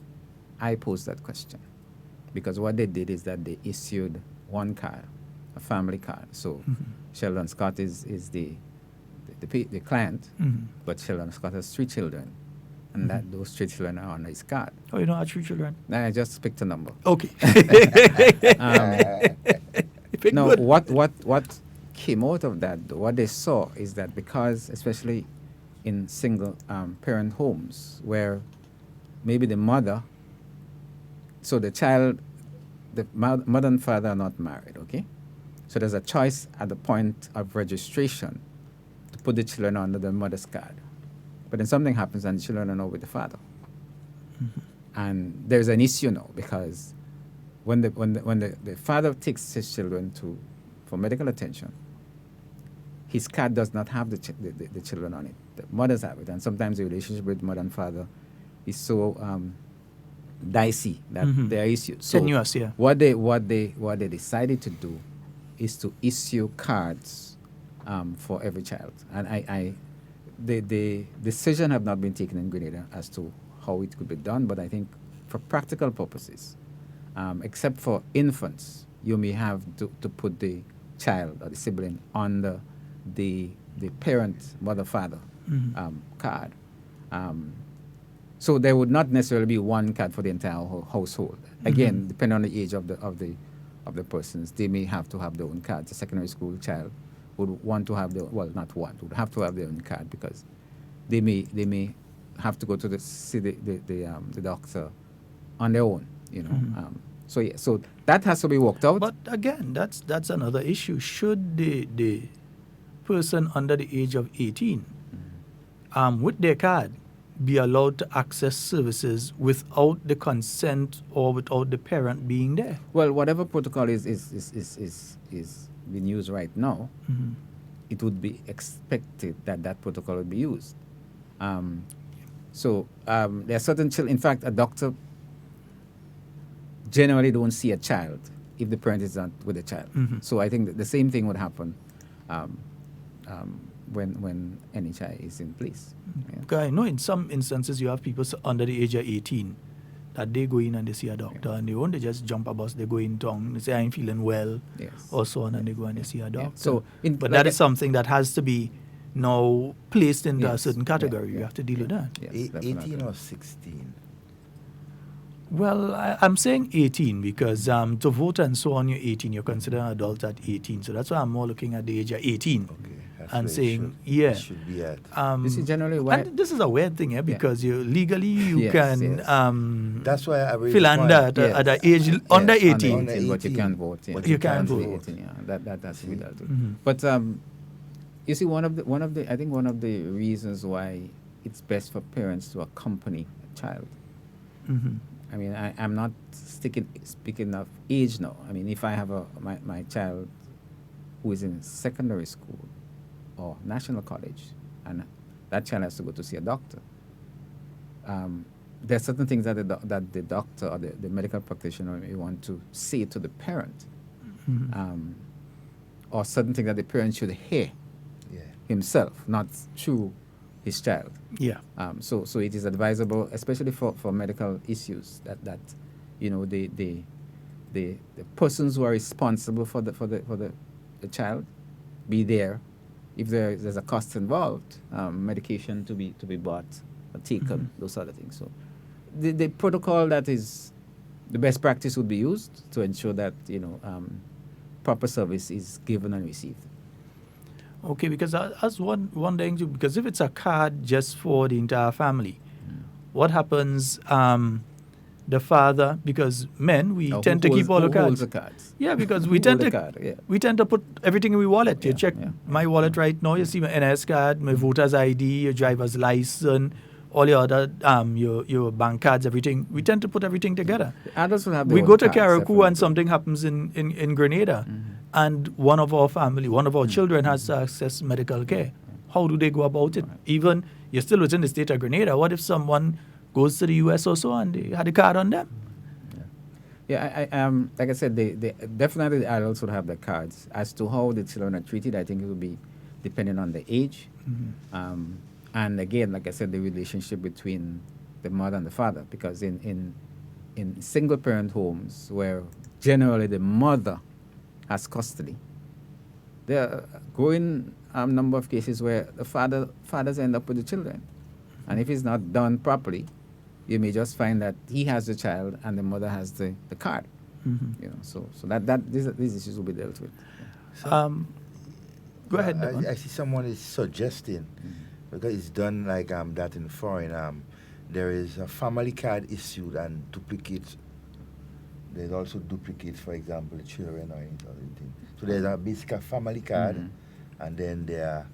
I posed that question, because what they did is that they issued one card, a family card. So Sheldon Scott is the client, but Sheldon Scott has 3 children, and that those 3 children are on his card. Oh, you don't have 3 children? No, I just picked a number. Okay. No, what came out of that, what they saw is that, because especially in single parent homes where maybe the mother, so the child, the mother and father are not married, okay? So there's a choice at the point of registration to put the children under the mother's card. But then something happens and the children are now with the father. And there's an issue now, because when the father takes his children for medical attention, his card does not have the children on it. The mothers have it, and sometimes the relationship with mother and father is so dicey that there are issues. So tenuous, yeah. What they decided to do is to issue cards for every child, and the decision have not been taken in Grenada as to how it could be done, but I think for practical purposes, except for infants, you may have to put the child or the sibling on the parent, mother, father card. So there would not necessarily be one card for the entire household. Again, depending on the age of the persons, they may have to have their own cards. A secondary school child would want to have would have to have their own card, because they may have to go to see the doctor on their own, you know. So that has to be worked out. But again, that's another issue. Should the person under the age of 18 with their card be allowed to access services without the consent or without the parent being there? Well, whatever protocol is being used right now, it would be expected that protocol would be used. So there are certain children. In fact, a doctor generally don't see a child if the parent is not with the child. So I think that the same thing would happen when NHI is in place. Because I know in some instances you have people under the age of 18 that they go in and they see a doctor and they won't just jump a bus, they go in town, they say I'm feeling well or so on, and they go and they see a doctor. So but that is something that has to be now placed into a certain category. You have to deal with that. 18 or 16? Well, I'm saying 18 because to vote and so on, you're 18. You're considered an adult at 18. So that's why I'm more looking at the age of 18 and saying, it should be at. You see, generally, why and this is a weird thing, because you legally you can that's why I really philander at the age under 18. But you can't vote. But you can't vote. 18, that has to be dealt with. But you see, one of the reasons why it's best for parents to accompany a child. I mean, I'm not speaking of age now. I mean, if I have my child who is in secondary school or national college, and that child has to go to see a doctor, there are certain things that the doctor or the medical practitioner may want to say to the parent, or certain things that the parent should hear himself, not through his child. So it is advisable, especially for medical issues, that you know the persons who are responsible for the child be there. If there's a cost involved, medication to be bought or taken, those sort of things. So the protocol that is the best practice would be used to ensure that proper service is given and received. Okay, because I was wondering, because if it's a card just for the entire family, what happens, the father, because men, we tend to keep all the cards. Holds the cards? Yeah, because we tend to put everything in my wallet. You check my wallet right now, you see my NS card, my voter's ID, your driver's license, all your other, your bank cards, everything. We tend to put everything together. Adults will have we go to Carriacou and something happens in Grenada, and one of our children has to access medical care. How do they go about it? Even you're still within the state of Grenada. What if someone goes to the US or so and they had a card on them? I like I said, they definitely the adults would have their cards. As to how the children are treated, I think it will be depending on the age. And again, like I said, the relationship between the mother and the father, because in single-parent homes where generally the mother has custody, there are a growing number of cases where the fathers end up with the children, and if it's not done properly, you may just find that he has the child and the mother has the card. So these issues will be dealt with. Go ahead. I see someone is suggesting. Because it's done like that in foreign. There is a family card issued and duplicates. There's also duplicates, for example, children or anything. So there's a basic family card, and then there are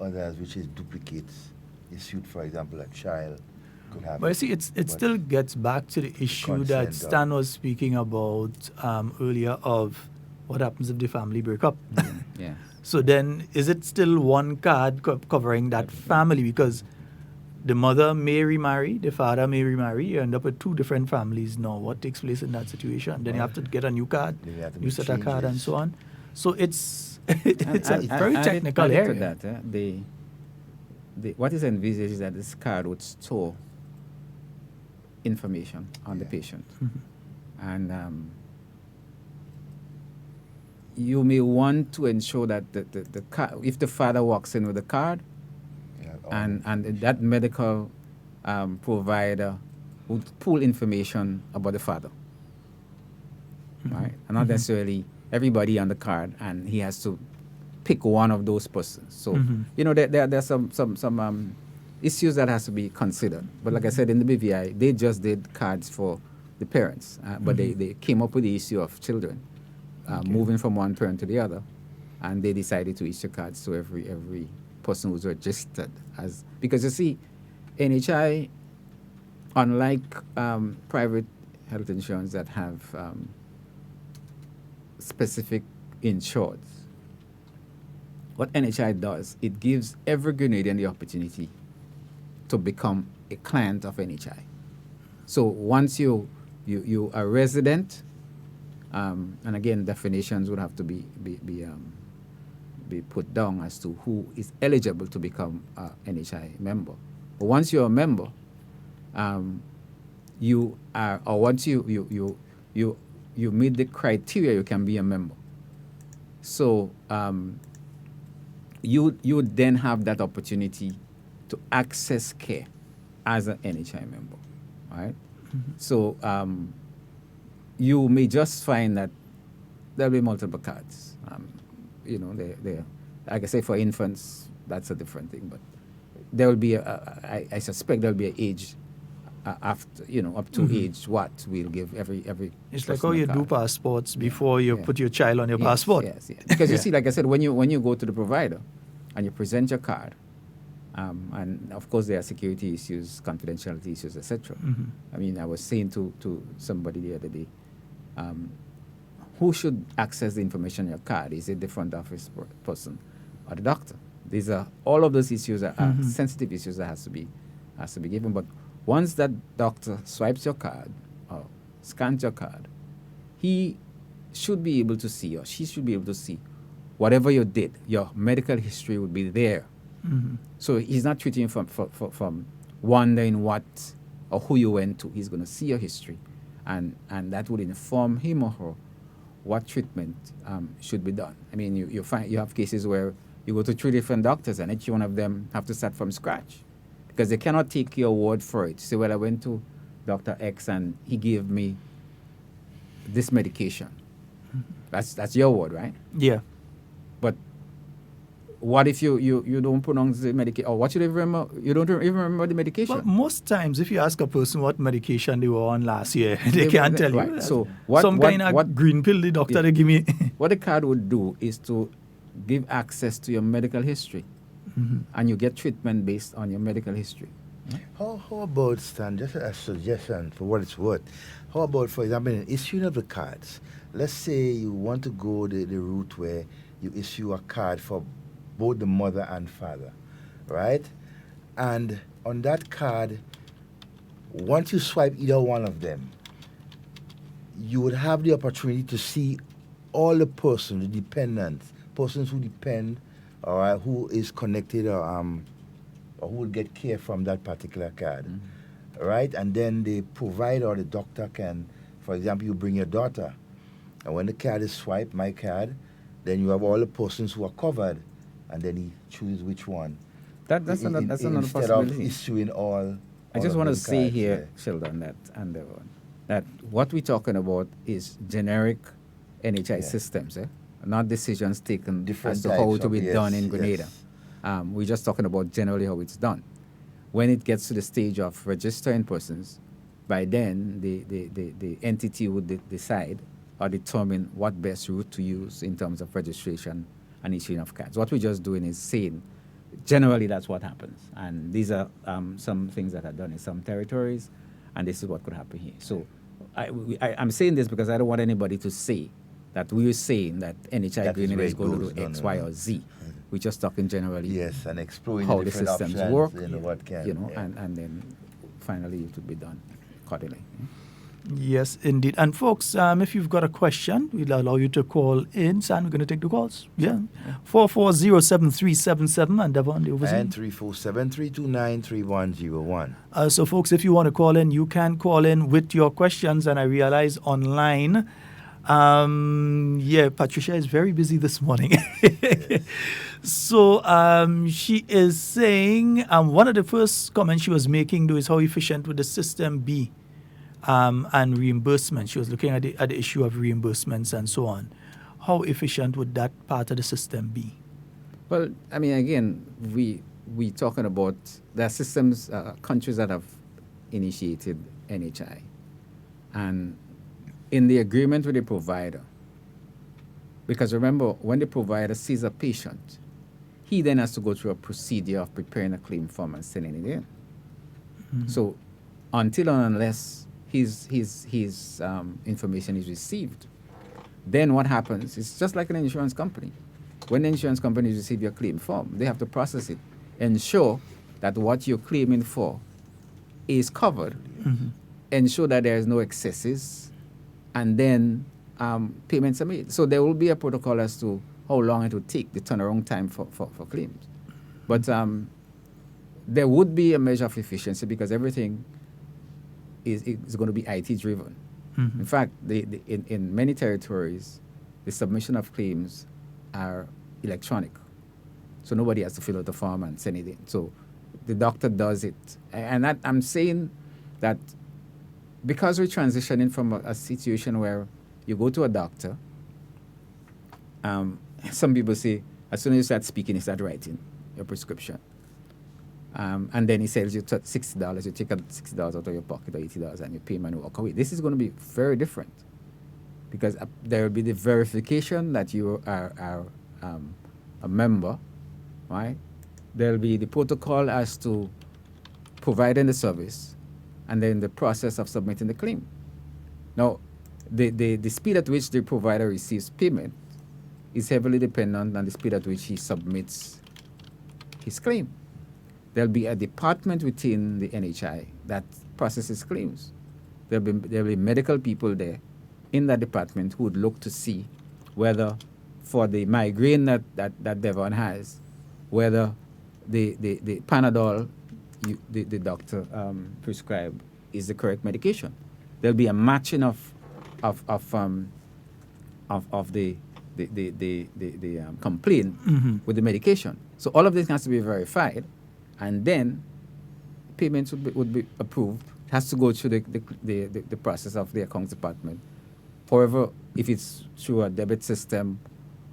others which is duplicates issued, for example, a child could have. But you see, it still gets back to the issue that Stan was speaking about earlier of what happens if the family break up. So then, is it still one card covering that family? Because the mother may remarry, the father may remarry. You end up with two different families now. What takes place in that situation? Then you have to get a new card, new set of card, and so on. So it's a very technical area. What is envisaged is that this card would store information on the patient, and you may want to ensure that the card, if the father walks in with the card, and that medical provider would pull information about the father, right? And not necessarily everybody on the card, and he has to pick one of those persons. So there's some issues that has to be considered. But like I said, in the BVI, they just did cards for the parents, but they came up with the issue of children moving from one parent to the other, and they decided to issue cards to every person who's registered as, because you see, NHI, unlike private health insurance that have specific insureds, what NHI does, it gives every Grenadian the opportunity to become a client of NHI. So once you are resident, and again, definitions would have to be put down as to who is eligible to become an NHI member. But once you're a member, you are, or once you meet the criteria, you can be a member. So you then have that opportunity to access care as an NHI member, right? So you may just find that there'll be multiple cards. You know, they like I say, for infants, that's a different thing. But there will be, I suspect there'll be an age after, you know, up to age what we'll give every. It's like how you do passports before you put your child on your passport. Yes. Because you see, like I said, when you go to the provider and you present your card, and of course there are security issues, confidentiality issues, etc. I mean, I was saying to somebody the other day, who should access the information on your card? Is it the front office person or the doctor? These are all of those issues are sensitive issues that has to be given. But once that doctor swipes your card or scans your card, he should be able to see, or she should be able to see, whatever you did, your medical history would be there. So he's not treating you from wondering what or who you went to. He's going to see your history, and that would inform him or her what treatment should be done. I mean, you have cases where you go to 3 different doctors, and each one of them have to start from scratch because they cannot take your word for it. Say, well, I went to Dr. X and he gave me this medication. That's your word, right? Yeah. But what if you don't pronounce the medication, or what you don't remember? You don't even remember the medication. But most times, if you ask a person what medication they were on last year, they can't tell right. you. So some kind of green pill the doctor they give me. What the card would do is to give access to your medical history, and you get treatment based on your medical history. How about, Stan, just a suggestion for what it's worth. How about, for example, in issuing of the cards, let's say you want to go the route where you issue a card for both the mother and father, right? And on that card, once you swipe either one of them, you would have the opportunity to see all the persons, the dependents, persons who depend, or who is connected, or who will get care from that particular card, right? And then the provider or the doctor can, for example, you bring your daughter, and when the card is swiped, my card, then you have all the persons who are covered, and then he chooses which one. That's another instead possibility. Of issuing all. I just want to say cards, here, Sheldon, that what we're talking about is generic NHI systems, not decisions taken as to how to be done in Grenada. We're just talking about generally how it's done. When it gets to the stage of registering persons, by then the entity would decide or determine what best route to use in terms of registration and issuing of cards. What we're just doing is saying, generally that's what happens. And these are some things that are done in some territories, and this is what could happen here. So I'm saying this because I don't want anybody to say that we're saying that NHI Grenada is going to do X, Y, or Z. We're just talking generally. Yes, and exploring how the the different systems options, work, what can, and then finally it will be done accordingly. Yes, indeed. And folks, if you've got a question, we'll allow you to call in. Sam, we're going to take the calls. Yeah. 440-7377 and Devon, the overseas. And 347-329-3101. So, folks, if you want to call in, you can call in with your questions. And I realize online, Patricia is very busy this morning. So she is saying one of the first comments she was making, though, is how efficient would the system be and reimbursement. She was looking at the issue of reimbursements and so on. How efficient would that part of the system be? Well, I mean, again, we're talking about there are systems, countries that have initiated NHI. And in the agreement with the provider, because remember, when the provider sees a patient, he then has to go through a procedure of preparing a claim form and sending it in. So until and unless his information is received, then what happens? It's just like an insurance company. When the insurance companies receive your claim form, they have to process it, ensure that what you're claiming for is covered, ensure that there is no excesses, and then payments are made. So there will be a protocol as to how long it will take, the turnaround time for claims. But there would be a measure of efficiency because everything is going to be IT driven. In fact, in many territories, the submission of claims are electronic. So nobody has to fill out the form and send it in. So the doctor does it. And I'm saying that because we're transitioning from a situation where you go to a doctor, some people say, as soon as you start speaking, you start writing your prescription. And then he sells you $60. You take $60 out of your pocket or $80 and you pay him and walk away. This is going to be very different because there will be the verification that you are a member, right? There will be the protocol as to providing the service and then the process of submitting the claim. Now, the speed at which the provider receives payment is heavily dependent on the speed at which he submits his claim. There'll be a department within the NHI that processes claims. There'll be medical people there in that department who would look to see whether for the migraine that Devon has, whether the Panadol the doctor prescribed is the correct medication. There'll be a matching of the complaint with the medication. So all of this has to be verified, and then payments would be approved. It has to go through the process of the accounts department. However, if it's through a debit system,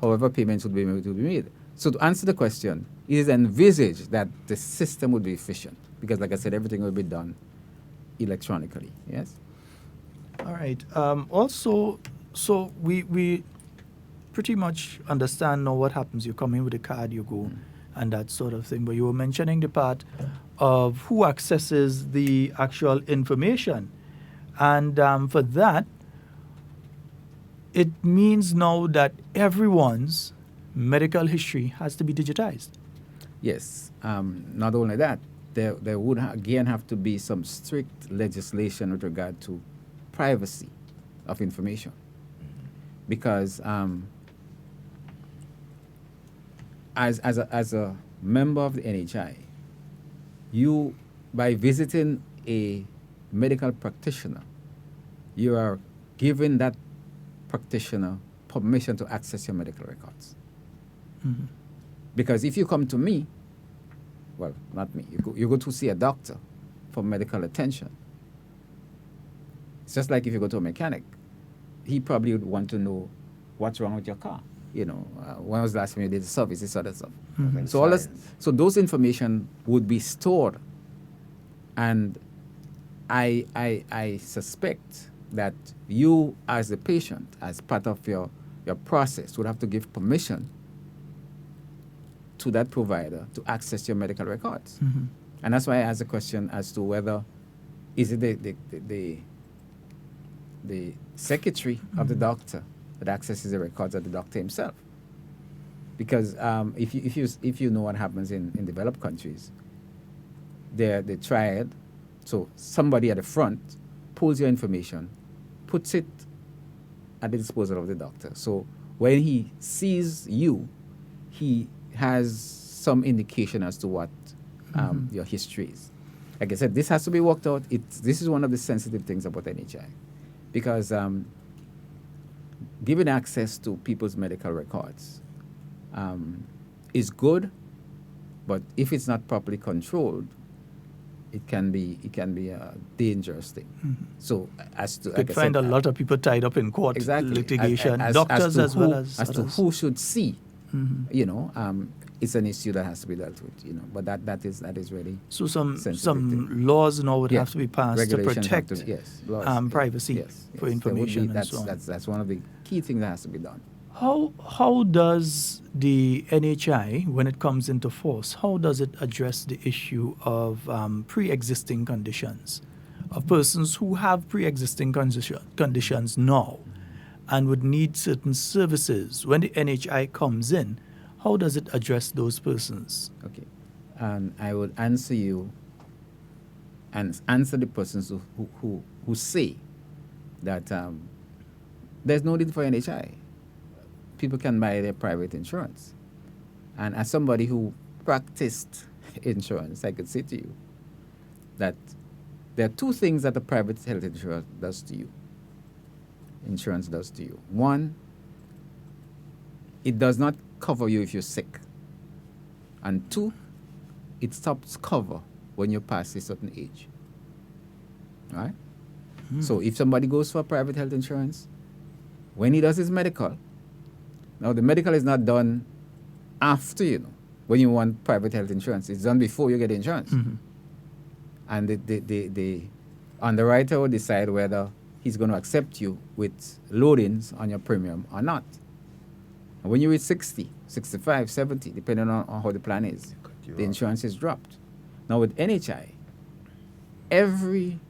however payments would be made. So to answer the question, it is envisaged that the system would be efficient because, like I said, everything will be done electronically. Yes. All right. Also, so we pretty much understand now what happens. You come in with a card, you go, and that sort of thing. But you were mentioning the part of who accesses the actual information, and for that, it means now that everyone's medical history has to be digitized. Yes. Not only that, there would again have to be some strict legislation with regard to privacy of information, because as a member of the NHI, you, by visiting a medical practitioner, you are giving that practitioner permission to access your medical records. Because if you come to me, well, not me, you go to see a doctor for medical attention. It's just like if you go to a mechanic, he probably would want to know what's wrong with your car. You know, when was the last time you did the service, this sort of stuff. So those information would be stored, and I suspect that you, as the patient, as part of your process, would have to give permission to that provider to access your medical records. And that's why I asked the question as to whether is it the secretary of the doctor that accesses the records of the doctor himself. Because if you know what happens in developed countries, they try it. So somebody at the front pulls your information, puts it at the disposal of the doctor. So when he sees you, he has some indication as to what your history is. Like I said, this has to be worked out. This is one of the sensitive things about NHI, because giving access to people's medical records is good, but if it's not properly controlled, it can be a dangerous thing. So as to, you could find a lot of people tied up in court litigation, doctors as well as to who should see You know, it's an issue that has to be dealt with. You know, but that is really So some thing. laws now would Yeah. have to be passed to Regulations have protect yes, laws, privacy yes, for there would information be, and so on. that's one of the key things that has to be done. How does the NHI, when it comes into force, how does it address the issue of pre-existing conditions, of persons who have pre-existing conditions now and would need certain services? When the NHI comes in, how does it address those persons? Okay, I would answer you and answer the persons who say that there's no need for NHI. People can buy their private insurance. And as somebody who practiced insurance, I could say to you that there are two things that a private health insurance does to you. Insurance does to you. One, it does not cover you if you're sick. And two, it stops cover when you pass a certain age. Right? So if somebody goes for private health insurance, when he does his medical, now the medical is not done after, you know, when you want private health insurance. It's done before you get insurance. And the underwriter will decide whether he's going to accept you with loadings on your premium or not. And when you reach 60, 65, 70, depending on how the plan is, the insurance is dropped. Now with NHI, every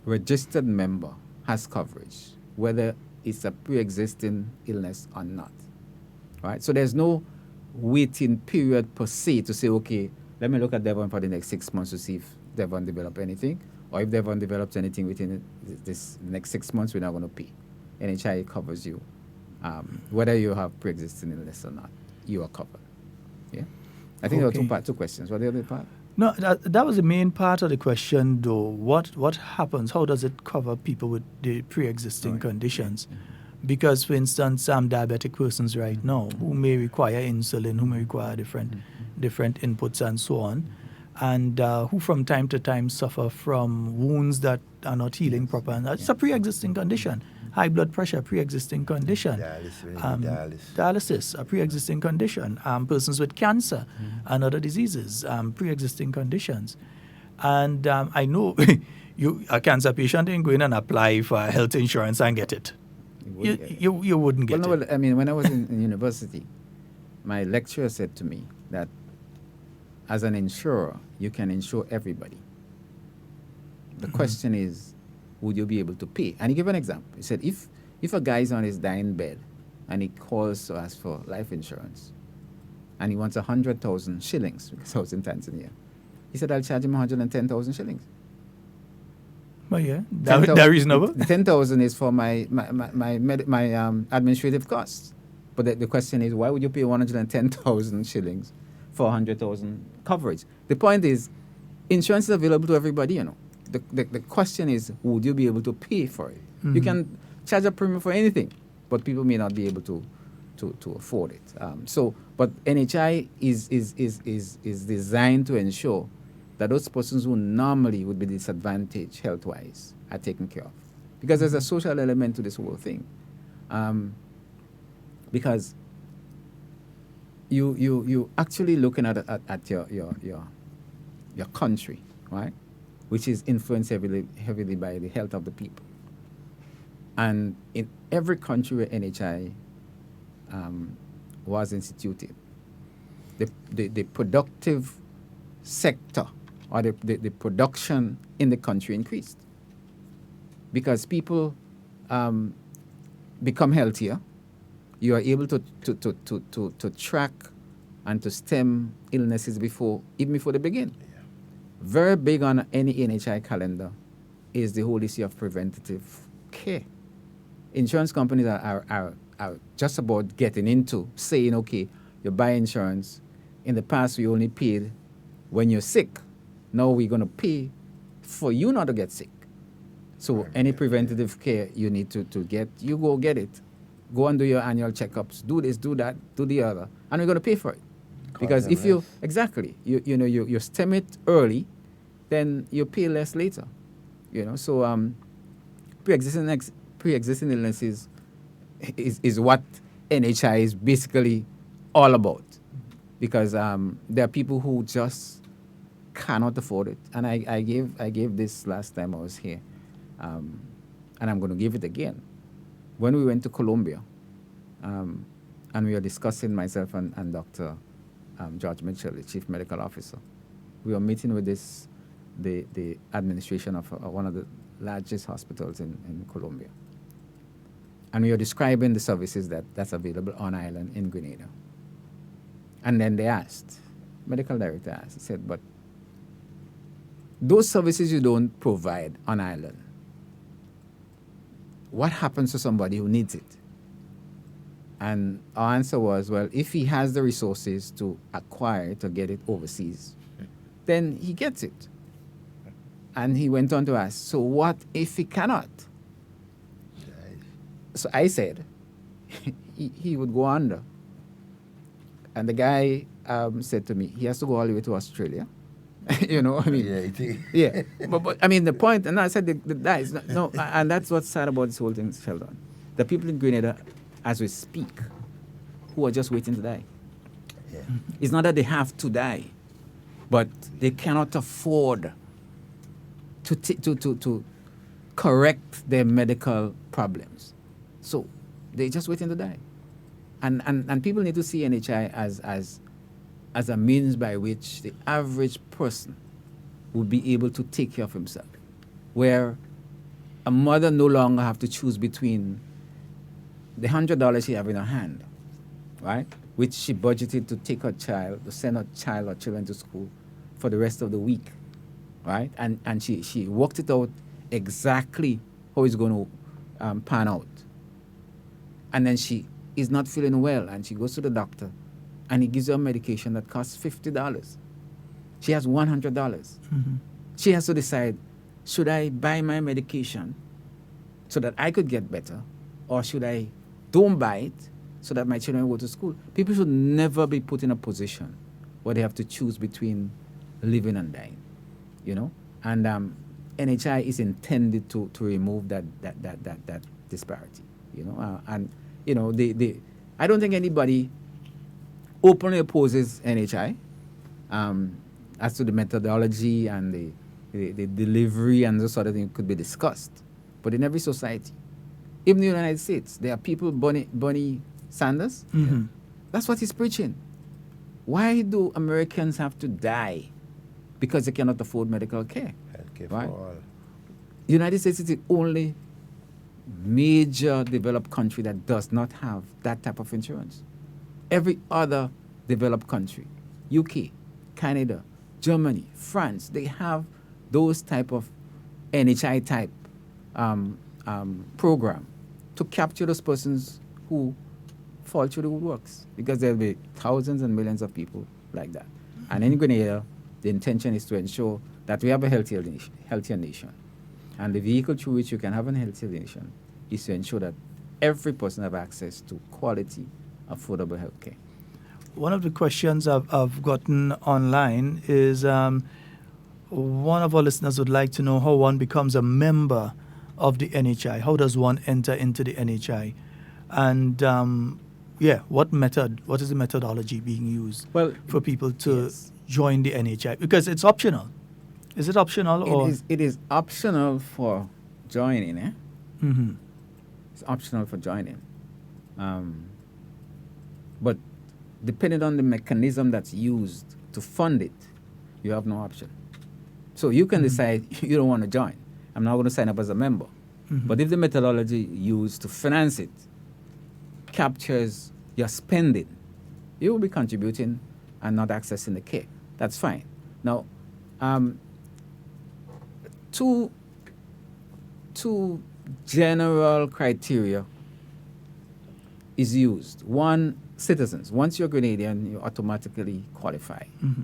registered member has coverage, whether it's a pre-existing illness or not. Right? So there's no waiting period per se to say, okay, let me look at Devon for the next 6 months to see if Devon developed anything, or if Devon develops anything within this next 6 months, we're not going to pay. NHI covers you. Whether you have pre-existing illness or not, you are covered. Yeah? I think there were two questions. What the other part? No, that was the main part of the question, though. What happens? How does it cover people with the pre-existing conditions? Because, for instance, diabetic persons right now who may require insulin, who may require different inputs and so on, and who from time to time suffer from wounds that are not healing proper. And that's a pre-existing condition. High blood pressure, pre-existing condition. Dialysis, a pre-existing condition. Persons with cancer and other diseases, pre-existing conditions. And I know a cancer patient ain't going and apply for health insurance and get it. You wouldn't get it. I mean, when I was in university, my lecturer said to me that as an insurer, you can insure everybody. The question is, would you be able to pay? And he gave an example. He said, if a guy is on his dying bed and he calls to ask for life insurance and he wants 100,000 shillings, because I was in Tanzania, he said, I'll charge him 110,000 shillings. Well, yeah, that's reasonable. 10,000 is for my administrative costs. But the question is, why would you pay 110,000 shillings for 100,000 coverage? The point is, insurance is available to everybody, you know. The question is, would you be able to pay for it? You can charge a premium for anything, but people may not be able to afford it. But NHI is designed to ensure that those persons who normally would be disadvantaged health-wise are taken care of. Because there's a social element to this whole thing. Because you actually looking at your country, right? Which is influenced heavily by the health of the people. And in every country where NHI was instituted, the productive sector or the production in the country increased. Because people become healthier, you are able to track and to stem illnesses even before they begin. Very big on any NHI calendar is the whole issue of preventative care. Insurance companies are just about getting into saying, okay, you buy insurance. In the past, we only paid when you're sick. Now we're going to pay for you not to get sick. So any preventative care you need to get, you go get it. Go and do your annual checkups. Do this, do that, do the other. And we're going to pay for it. Because if you, you stem it early, then you pay less later. Pre-existing illnesses is what NHI is basically all about. Because there are people who just cannot afford it. And I gave this last time I was here. And I'm going to give it again. When we went to Colombia, and we were discussing, myself and Dr. George Mitchell, the Chief Medical Officer, we were meeting with the administration of one of the largest hospitals in Colombia. And we were describing the services that's available on island in Grenada. And then they asked, medical director asked, he said, but those services you don't provide on island, what happens to somebody who needs it? And our answer was, well, if he has the resources to acquire it or get it overseas, then he gets it. And he went on to ask, so what if he cannot? So I said, he would go under. And the guy said to me, he has to go all the way to Australia. You know, I mean, yeah. But I mean, the point, and I said, that is not, no, and that's what's sad about this whole thing, Sheldon. The people in Grenada, as we speak, who are just waiting to die. Yeah. It's not that they have to die, but they cannot afford to correct their medical problems. So they're just waiting to die. And people need to see NHI as a means by which the average person will be able to take care of himself, where a mother no longer have to choose between the $100 she have in her hand, right, which she budgeted to take her child, to send her child or children to school for the rest of the week, right, and she worked it out exactly how it's going to pan out, and then she is not feeling well, and she goes to the doctor, and he gives her a medication that costs $50. She has $100. Mm-hmm. She has to decide, should I buy my medication so that I could get better, or should I don't buy it so that my children go to school? People should never be put in a position where they have to choose between living and dying, you know? And NHI is intended to remove that disparity, you know? And you know, I don't think anybody openly opposes NHI as to the methodology and the delivery and those sort of things could be discussed. But in every society, even in the United States, there are people, Bernie Sanders, that's what he's preaching. Why do Americans have to die because they cannot afford medical care? Healthcare right? for all. The United States is the only major developed country that does not have that type of insurance. Every other developed country, UK, Canada, Germany, France, they have those type of NHI type program to capture those persons who fall through the woodworks, because there will be thousands and millions of people like that. And in Grenada, the intention is to ensure that we have a healthier nation. And the vehicle through which you can have a healthier nation is to ensure that every person have access to quality, affordable health care. One of the questions I've gotten online is one of our listeners would like to know how one becomes a member of the NHI. How does one enter into the NHI? And what is the methodology being used for people to join the NHI? Because it's optional. Is it optional? It is optional for joining, eh? Mm-hmm. It's optional for joining. But depending on the mechanism that's used to fund it, you have no option. So you can decide you don't want to join. I'm not going to sign up as a member. Mm-hmm. But if the methodology used to finance it captures your spending, you will be contributing and not accessing the care. That's fine. Now, two general criteria is used. One, citizens. Once you're Grenadian, you automatically qualify. Mm-hmm.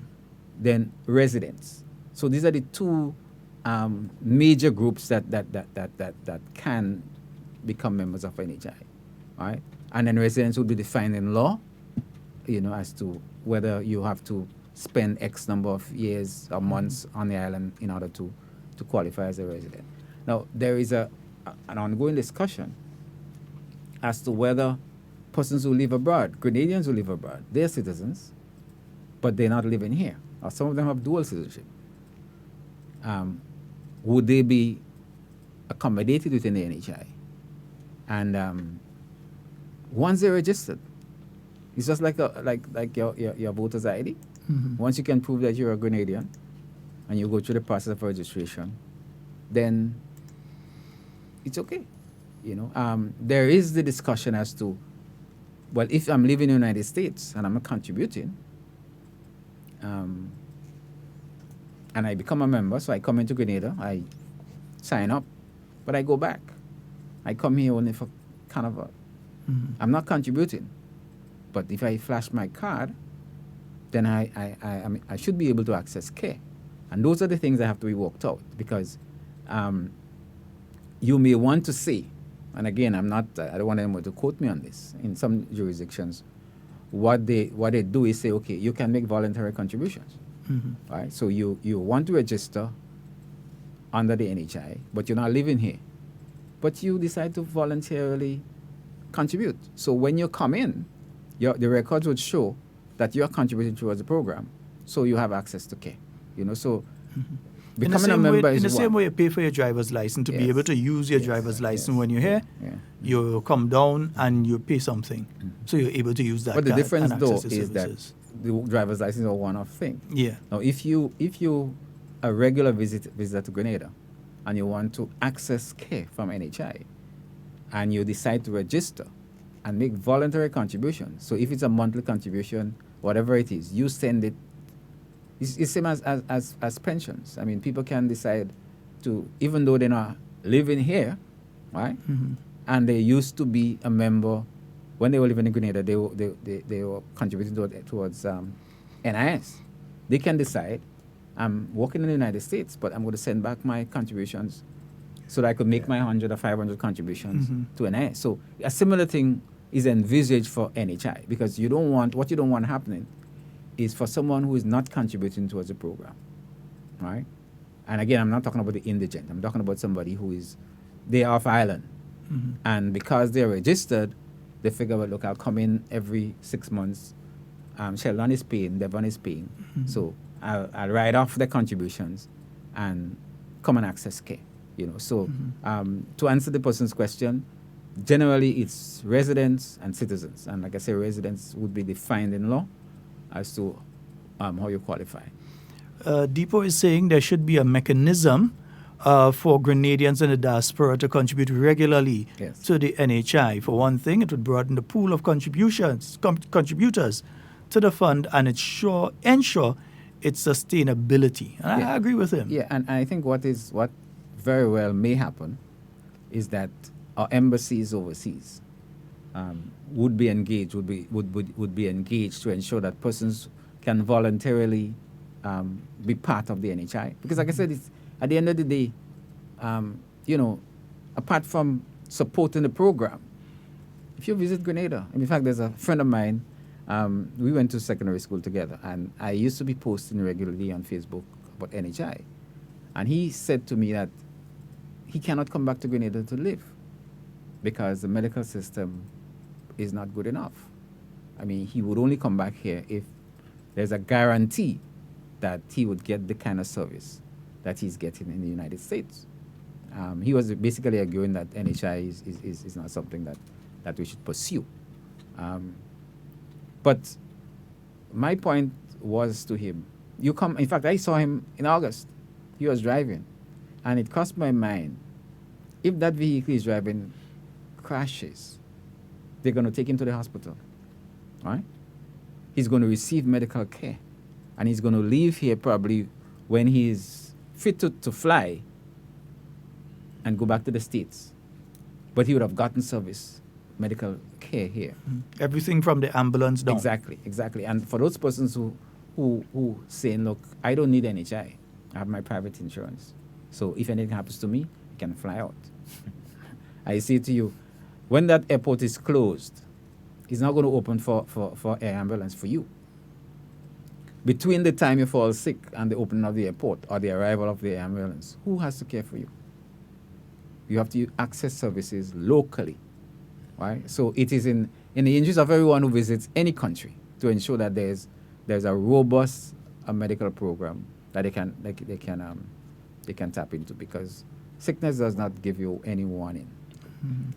Then residents. So these are the two major groups that can become members of NHI, right? And then residents would be defined in law, you know, as to whether you have to spend X number of years or months on the island in order to qualify as a resident. Now, there is an ongoing discussion as to whether persons who live abroad, Grenadians who live abroad, they're citizens, but they're not living here. Or some of them have dual citizenship. Would they be accommodated within the NHI? And once they're registered, it's just like your voter's ID. Mhm. Once you can prove that you're a Grenadian and you go through the process of registration, then it's okay. There is the discussion as to, well, if I'm living in the United States and I'm not contributing, and I become a member, so I come into Grenada, I sign up, but I go back. I come here only for carnival. Mhm. I'm not contributing, but if I flash my card, then I should be able to access care. And those are the things that have to be worked out, because you may want to say, and again, I don't want anyone to quote me on this, in some jurisdictions, what they do is say, okay, you can make voluntary contributions. Mhm. Right? So you want to register under the NHI, but you're not living here. But you decide to voluntarily contribute. So when you come in, the records would show that you're contributing towards the program, so you have access to care. So becoming a member is in the one. same way you pay for your driver's license to be able to use your driver's license when you're here. You come down and you pay something, so you're able to use that. But the card difference, and though, access the is that services. the driver's license is a one-off thing. Yeah. Now, if you a regular visitor to Grenada, and you want to access care from NHI, and you decide to register and make voluntary contributions. So if it's a monthly contribution, whatever it is, you send it. It's same as pensions. I mean, people can decide to, even though they're not living here, right? Mhm. And they used to be a member when they were living in Grenada. They were contributing towards NIS. They can decide, I'm working in the United States, but I'm going to send back my contributions so that I could make my 100 or 500 contributions to NIS. So a similar thing is envisaged for NHI, because what you don't want happening is for someone who is not contributing towards the program, right? And again, I'm not talking about the indigent. I'm talking about somebody they're off island. Mhm. And because they're registered, they figure, well, look, I'll come in every 6 months. Sheldon is paying, Devon is paying. Mhm. So I'll write off the contributions and come and access care. So to answer the person's question, generally it's residents and citizens. And like I say, residents would be defined in law as to how you qualify. Deepo is saying there should be a mechanism for Grenadians in the diaspora to contribute regularly to the NHI. For one thing, it would broaden the pool of contributors to the fund, and ensure its sustainability. And I agree with him. Yeah, and I think what very well may happen is that our embassies overseas would be engaged to ensure that persons can voluntarily be part of the NHI. Because like I said, at the end of the day, apart from supporting the program, if you visit Grenada, and in fact, there's a friend of mine, we went to secondary school together, and I used to be posting regularly on Facebook about NHI. And he said to me that he cannot come back to Grenada to live because the medical system is not good enough. I mean, he would only come back here if there's a guarantee that he would get the kind of service that he's getting in the United States. He was basically arguing that NHI is not something that we should pursue. But my point was to him, in fact, I saw him in August. He was driving, and it crossed my mind, if that vehicle he's driving crashes, they're going to take him to the hospital, right? He's going to receive medical care, and he's going to leave here probably when he's fit to fly and go back to the States. But he would have gotten medical care here. Everything from the ambulance down. Exactly. And for those persons who saying, look, I don't need NHI. I have my private insurance. So if anything happens to me, I can fly out. I say to you, when that airport is closed, it's not going to open for air ambulance for you. Between the time you fall sick and the opening of the airport or the arrival of the ambulance, who has to care for you? You have to access services locally, right? So it is in in the interest of everyone who visits any country, to ensure that there's a robust medical program that they can tap into, because sickness does not give you any warning.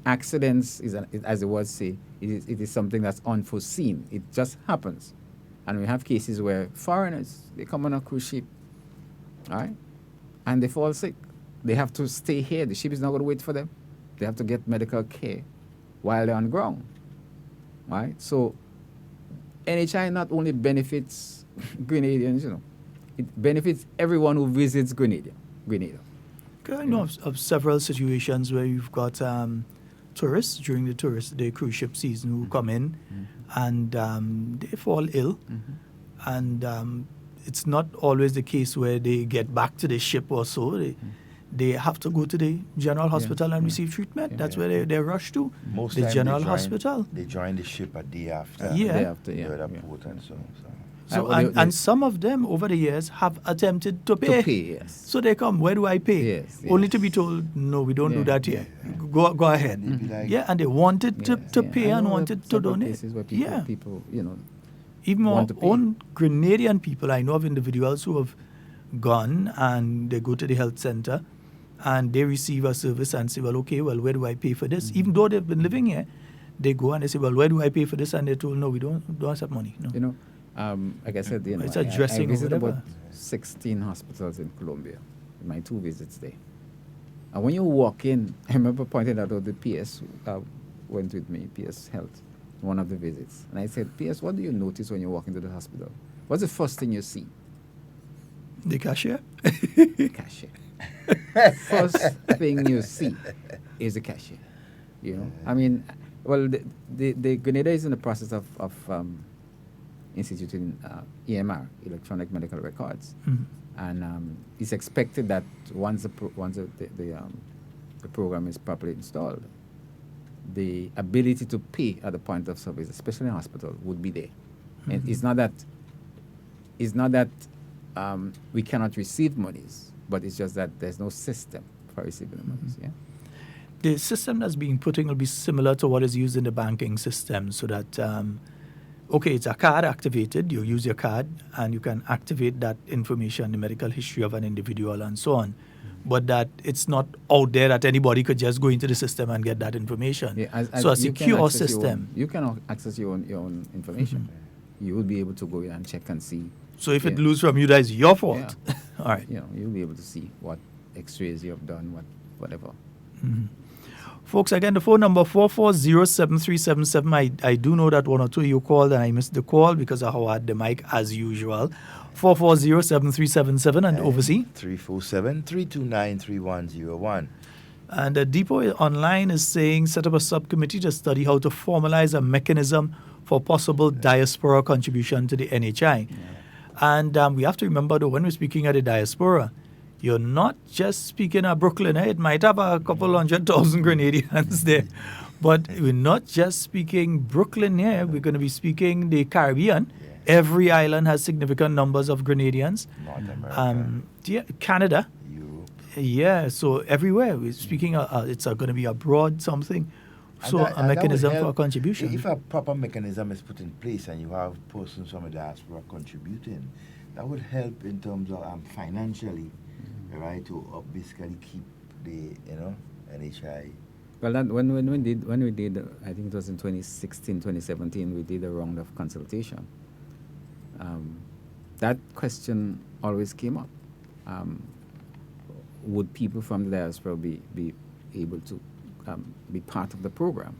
Accidents as the words say, it is something that's unforeseen. It just happens, and we have cases where foreigners, they come on a cruise ship, all right, and they fall sick. They have to stay here. The ship is not going to wait for them. They have to get medical care while they're on ground, right? So NHI not only benefits Grenadians, it benefits everyone who visits Grenada. I know of several situations where you've got tourists during the cruise ship season who come in and they fall ill, and it's not always the case where they get back to the ship or so. They have to go to the general hospital and receive treatment. That's where they're rushed to. Most the time general they hospital. They join the ship a day after. Yeah. Port and so. So and some of them over the years have attempted to pay. Yes. So they come, where do I pay? Yes, Only to be told, no, we don't do that here. Go ahead. Like, and they wanted to pay and wanted to donate. Where people, even our own Grenadian people, I know of individuals who have gone and they go to the health center and they receive a service and say, well, where do I pay for this? Even though they've been living here, they go and they say, well, where do I pay for this? And they're told, no, we don't accept money. No. Like I said, it's addressing I visited about 16 hospitals in Colombia in my 2 visits there. And when you walk in, I remember pointing out the PS went with me, PS Health, one of the visits. And I said, PS, what do you notice when you walk into the hospital? What's the first thing you see? The cashier. Cashier. First thing you see is the cashier. I mean, well, the Grenada is in the process of instituting EMR, electronic medical records, and it's expected that once the program is properly installed, the ability to pay at the point of service, especially in hospital, would be there. And it's not that we cannot receive monies, but it's just that there's no system for receiving the monies. Yeah. The system that's being put in will be similar to what is used in the banking system, so that it's a card activated. You use your card and you can activate that information, the medical history of an individual and so on. But that it's not out there that anybody could just go into the system and get that information. Yeah, so a secure system. You can access your own information. You will be able to go in and check and see. So if it lose from you, that's your fault. Yeah. All right. You'll be able to see what X-rays you have done, whatever. Folks, again, the phone number 440-7377. I do know that one or two of you called and I missed the call because of how I had the mic as usual. 440-7377 and overseas 347-329-3101. And the Depot Online is saying set up a subcommittee to study how to formalize a mechanism for possible diaspora contribution to the NHI. And we have to remember, though, when we're speaking of the diaspora, you're not just speaking of Brooklyn. It might have a couple 100,000 Grenadians there. But we're not just speaking Brooklyn here. We're going to be speaking the Caribbean. Every island has significant numbers of Grenadians. North America. Canada. Europe. Yeah, so everywhere. We're speaking, it's going to be a broad something. So a mechanism for a contribution. If a proper mechanism is put in place and you have persons from the diaspora contributing, that would help in terms of financially, right, to basically keep the NHI. Well, that when we did, I think it was in 2016, 2017, we did a round of consultation. That question always came up. Would people from the diaspora be able to be part of the program?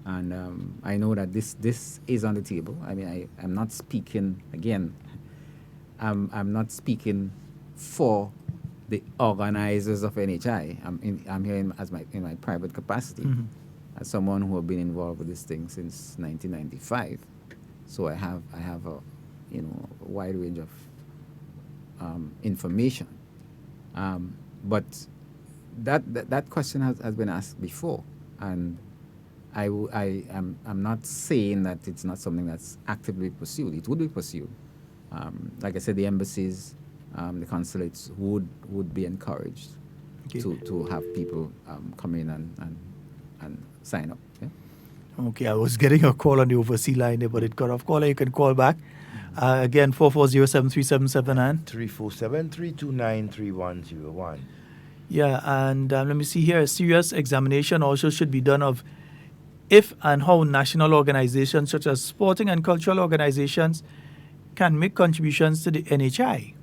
And I know that this is on the table. I mean, I'm not speaking, again, I'm not speaking for the organizers of NHI. I'm here in my private capacity, as someone who have been involved with this thing since 1995. So I have a wide range of information. But that question has been asked before, and I'm not saying that it's not something that's actively pursued. It would be pursued. Like I said, the embassies, the consulates would be encouraged to have people come in and sign up. Yeah? Okay, I was getting a call on the overseas line there, but it cut off. Caller, you can call back. Again, 440-73779. 347-329-3101. Yeah, and let me see here. A serious examination also should be done of if and how national organizations such as sporting and cultural organizations can make contributions to the NHI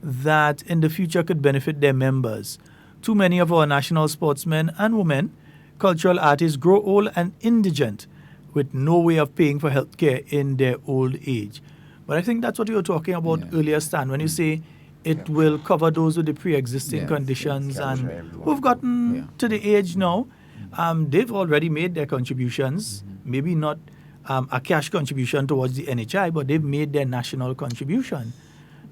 that in the future could benefit their members. Too many of our national sportsmen and women, cultural artists, grow old and indigent with no way of paying for health care in their old age. But I think that's what you were talking about earlier, Stan, when you say it will cover those with the pre-existing conditions and who've gotten to the age now. They've already made their contributions, maybe not a cash contribution towards the NHI, but they've made their national contribution,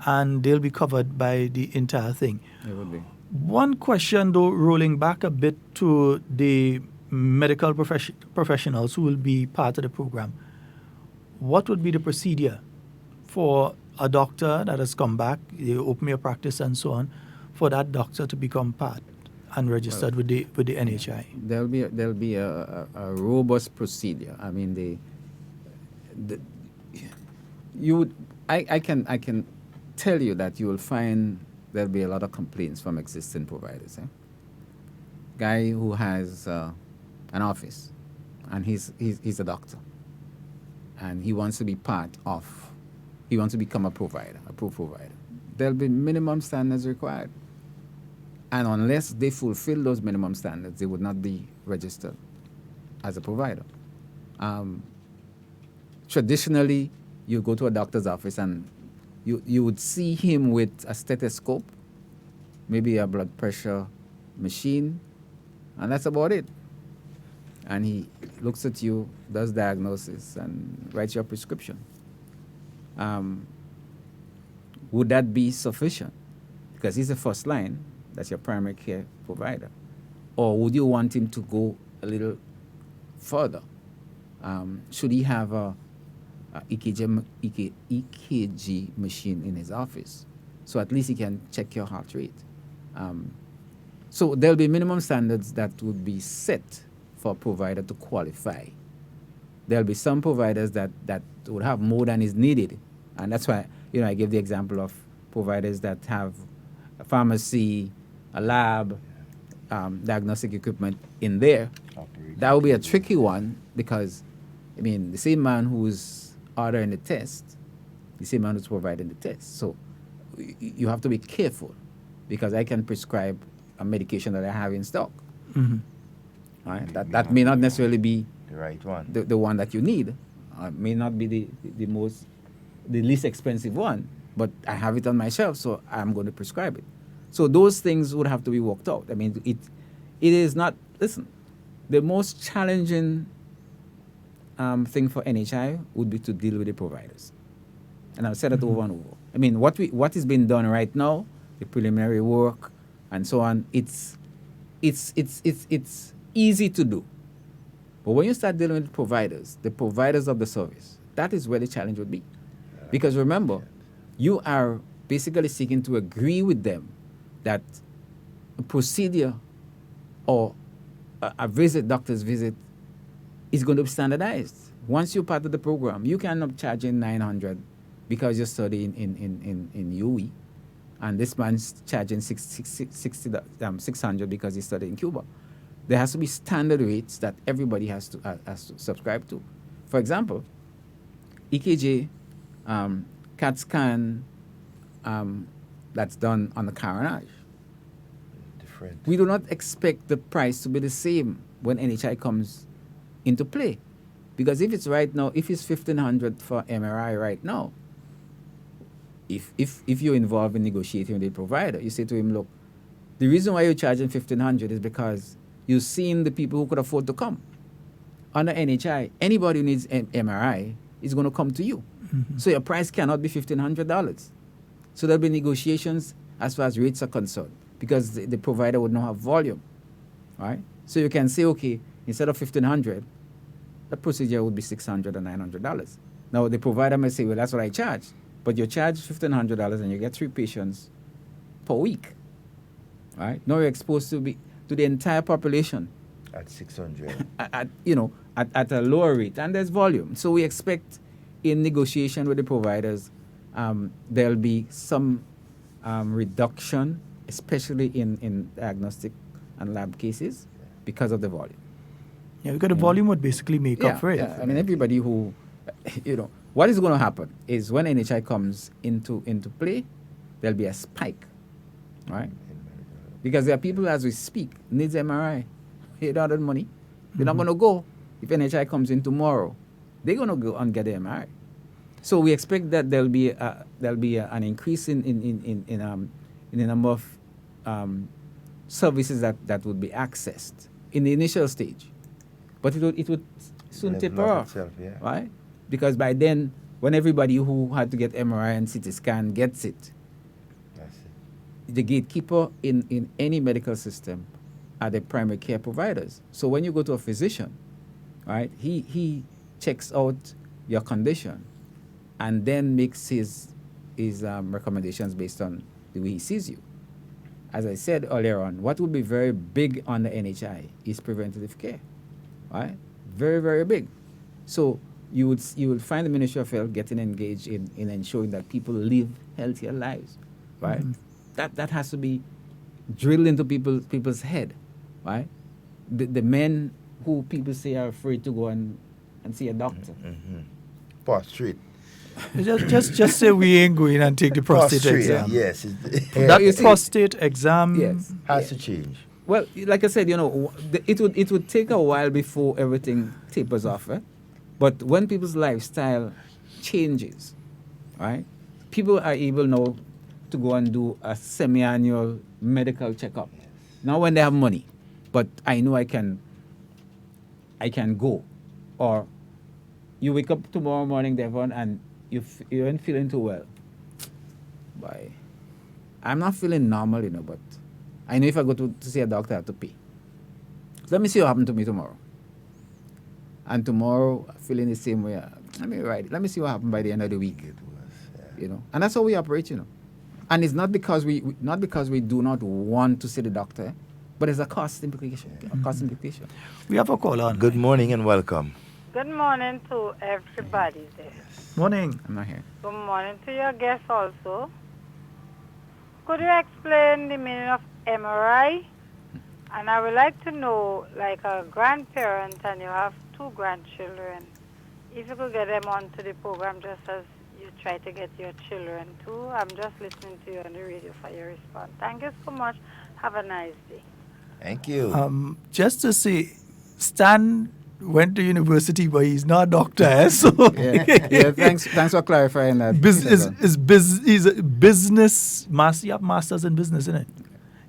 and they'll be covered by the entire thing. It would be. One question, though, rolling back a bit to the medical professionals who will be part of the program, what would be the procedure for a doctor that has come back, they open your practice and so on, for that doctor to become part and registered with the NHI? There'll be a robust procedure. I mean, I can tell you that you will find there'll be a lot of complaints from existing providers. Guy who has an office, and he's a doctor, and he wants to be he wants to become a provider, a pro provider. There'll be minimum standards required. And unless they fulfill those minimum standards, they would not be registered as a provider. Traditionally, you go to a doctor's office and you would see him with a stethoscope, maybe a blood pressure machine, and that's about it. And he looks at you, does diagnosis, and writes your prescription. Would that be sufficient? Because he's the first line. That's your primary care provider. Or would you want him to go a little further? Should he have a EKG machine in his office? So at least he can check your heart rate. So there'll be minimum standards that would be set for a provider to qualify. There'll be some providers that would have more than is needed. And that's why, I gave the example of providers that have a pharmacy, a lab, diagnostic equipment in there. That would be a tricky one because, the same man who's ordering the test, the same man who's providing the test. So you have to be careful because I can prescribe a medication that I have in stock. Mm-hmm. Right? That may not necessarily be the right one. The one that you need. May not be the least expensive one, but I have it on my shelf, so I'm going to prescribe it. So those things would have to be worked out. It is not, listen, the most challenging thing for NHI would be to deal with the providers. And I've said it over and over. What is being done right now, the preliminary work and so on, it's easy to do. But when you start dealing with the providers of the service, that is where the challenge would be. Because remember, you are basically seeking to agree with them that a procedure or a doctor's visit is going to be standardized. Once you're part of the program, you can end up charging $900 because you study in UE, and this man's charging $600 because he studied in Cuba. There has to be standard rates that everybody has to subscribe to. For example, EKG, CAT scan, that's done on the coronage. Different. We do not expect the price to be the same when NHI comes into play. Because if it's right now, if it's $1,500 for MRI right now, if you're involved in negotiating with the provider, you say to him, look, the reason why you're charging $1,500 is because you've seen the people who could afford to come. Under NHI, anybody who needs MRI is going to come to you. Mm-hmm. So your price cannot be $1,500. So there'll be negotiations as far as rates are concerned because the provider would not have volume, right? So you can say, okay, instead of $1,500, the procedure would be $600 or $900. Now the provider may say, well, that's what I charge, but you charge $1,500 and you get 3 patients per week, right? Now you're exposed to the entire population at $600. At at a lower rate, and there's volume. So we expect in negotiation with the providers, there'll be some reduction, especially in diagnostic and lab cases, because of the volume. Yeah, because the volume would basically make up for it. Yeah, I mean, everybody who, what is going to happen is when NHI comes into play, there'll be a spike, right? Because there are people, as we speak, needs MRI. They don't have money. They're not going to go. If NHI comes in tomorrow, they're going to go and get the MRI. So we expect that there'll be an increase in the number of services that would be accessed in the initial stage. But it would soon taper off, right? Because by then, when everybody who had to get MRI and CT scan gets it, the gatekeeper in any medical system are the primary care providers. So when you go to a physician, right, he checks out your condition and then makes his recommendations based on the way he sees you. As I said earlier on, what would be very big on the NHI is preventative care, right? Very, very big. So you would find the Ministry of Health getting engaged in ensuring that people live healthier lives, right? That has to be drilled into people's head, right? The men who people say are afraid to go and see a doctor. Prostrate. Just say we ain't going and take the prostate exam. Yes. That prostate exam has to change. Well, like I said, it would take a while before everything tapers off, eh? But when people's lifestyle changes, right, people are able now to go and do a semi-annual medical checkup. Not when they have money, but I know I can go. Or you wake up tomorrow morning, Devon, and you ain't feeling too well. Bye. I'm not feeling normal, but I know if I go to see a doctor, I have to pay. Let me see what happens to me tomorrow. And tomorrow, feeling the same way. Let me see what happens by the end of the week. And that's how we operate, And it's not because we do not want to see the doctor, but it's a cost implication. We have a call on. Good morning and welcome. Good morning to everybody there. Morning. I'm not here. Good morning to your guests also. Could you explain the meaning of MRI? And I would like to know, like a grandparent and you have 2 grandchildren, if you could get them onto the program just as you try to get your children too. I'm just listening to you on the radio for your response. Thank you so much. Have a nice day. Thank you. Just to say, Stan went to university, but he's not a doctor. So thanks for clarifying that. He's a business master. You have masters in business, isn't it?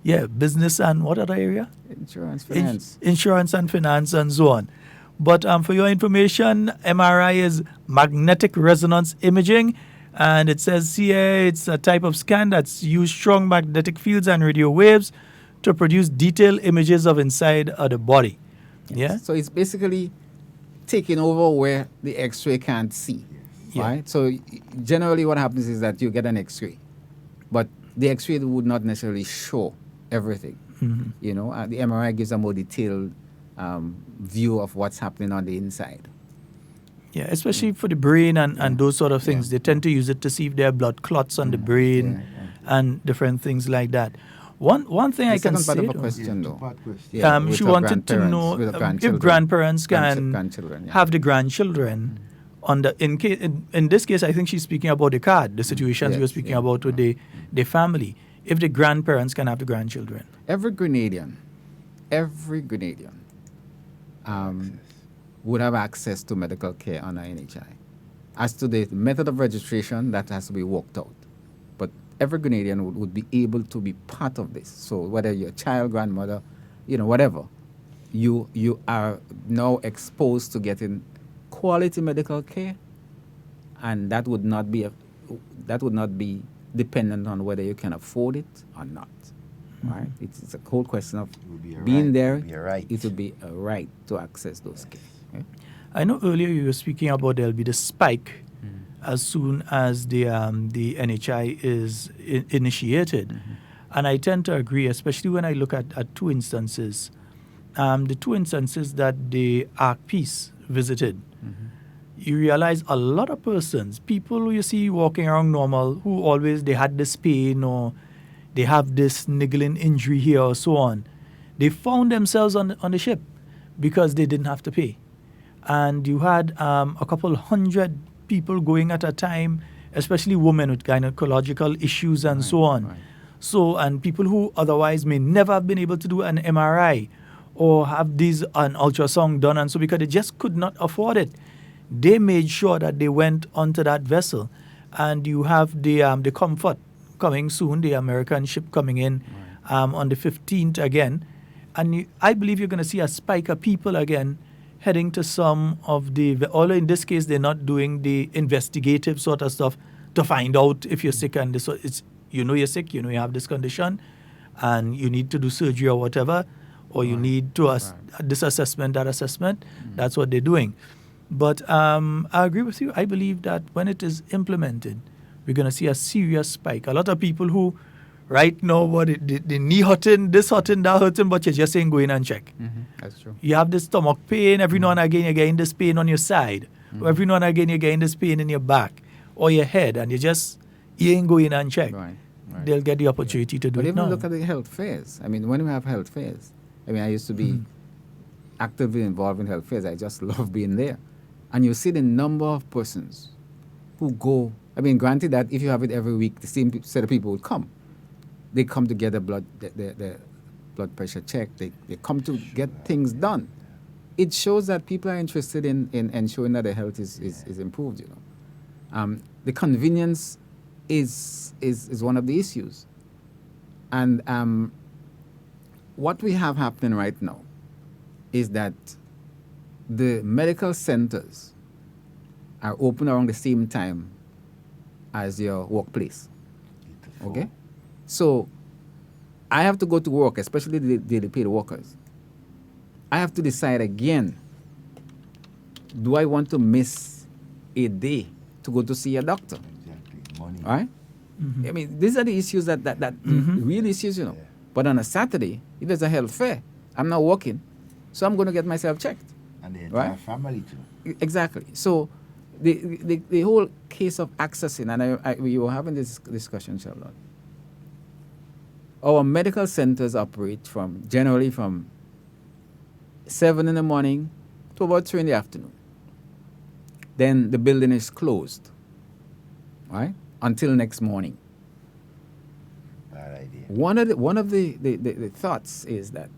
Yeah, business and what other area? Insurance, finance. Insurance and finance and so on. But for your information, MRI is magnetic resonance imaging, and it says here it's a type of scan that's used strong magnetic fields and radio waves to produce detailed images of inside of the body. Yes. Yeah. So it's basically taking over where the X-ray can't see, right? So generally, what happens is that you get an X-ray, but the X-ray would not necessarily show everything. The MRI gives a more detailed view of what's happening on the inside. Yeah, especially for the brain and those sort of things. They tend to use it to see if there are blood clots on the brain and different things like that. One thing I can say, part of a question, though. She wanted to know if grandparents can have the grandchildren. In this case, I think she's speaking about the card, the situations we were speaking about with the family. If the grandparents can have the grandchildren. Every Grenadian would have access to medical care under NHI. As to the method of registration, that has to be worked out. But every Grenadian would be able to be part of this. So whether you're a child, grandmother, whatever, you are now exposed to getting quality medical care, and that would not be dependent on whether you can afford it or not. Right? It's a whole question of being there. It would be a right to access those care. Okay? I know earlier you were speaking about there'll be the spike as soon as the NHI is initiated. And I tend to agree, especially when I look at 2 instances. The 2 instances that the ARC piece visited, you realize a lot of persons, people who you see walking around normal, who always they had this pain or they have this niggling injury here or so on, they found themselves on the ship because they didn't have to pay. And you had a couple hundred people going at a time, especially women with gynecological issues and so on. So, and people who otherwise may never have been able to do an MRI or have an ultrasound done, and so because they just could not afford it, they made sure that they went onto that vessel. And you have the Comfort coming soon, the American ship coming in on the 15th again. And I believe you're going to see a spike of people again heading to some of although in this case they're not doing the investigative sort of stuff to find out if you're sick, and it's you're sick, you have this condition and you need to do surgery or whatever, or you need to this assessment, that assessment. That's what they're doing. But I agree with you. I believe that when it is implemented, we're going to see a serious spike. A lot of people who right now, the knee hurting, this hurting, that hurting, but you're just saying go in and check. That's true. You have this stomach pain. Every now and again, you're getting this pain on your side. Or every now and again, you're getting this pain in your back or your head, and you ain't go in and check. They'll get the opportunity to do but it even now. look at the health fairs. I mean, when we have health fairs, I used to be actively involved in health fairs. I just love being there. And you see the number of persons who go. I mean, granted that if you have it every week, the same set of people would come. They come to get the blood pressure checked. They come to get things done. It shows that people are interested in ensuring that their health is improved. The convenience is one of the issues. And what we have happening right now is that the medical centers are open around the same time as your workplace. Okay? So I have to go to work, especially the daily paid workers. I have to decide again, do I want to miss a day to go to see a doctor? Money. All right? I mean, these are the issues that real issues, But on a Saturday, if there's a health fair, I'm not working, so I'm going to get myself checked. And the entire family too. Exactly. So the whole case of accessing, and we were having this discussion, Sheldon. Our medical centers operate generally from 7 in the morning to about 3 in the afternoon. Then the building is closed, right, until next morning. Bad idea. One of the thoughts is that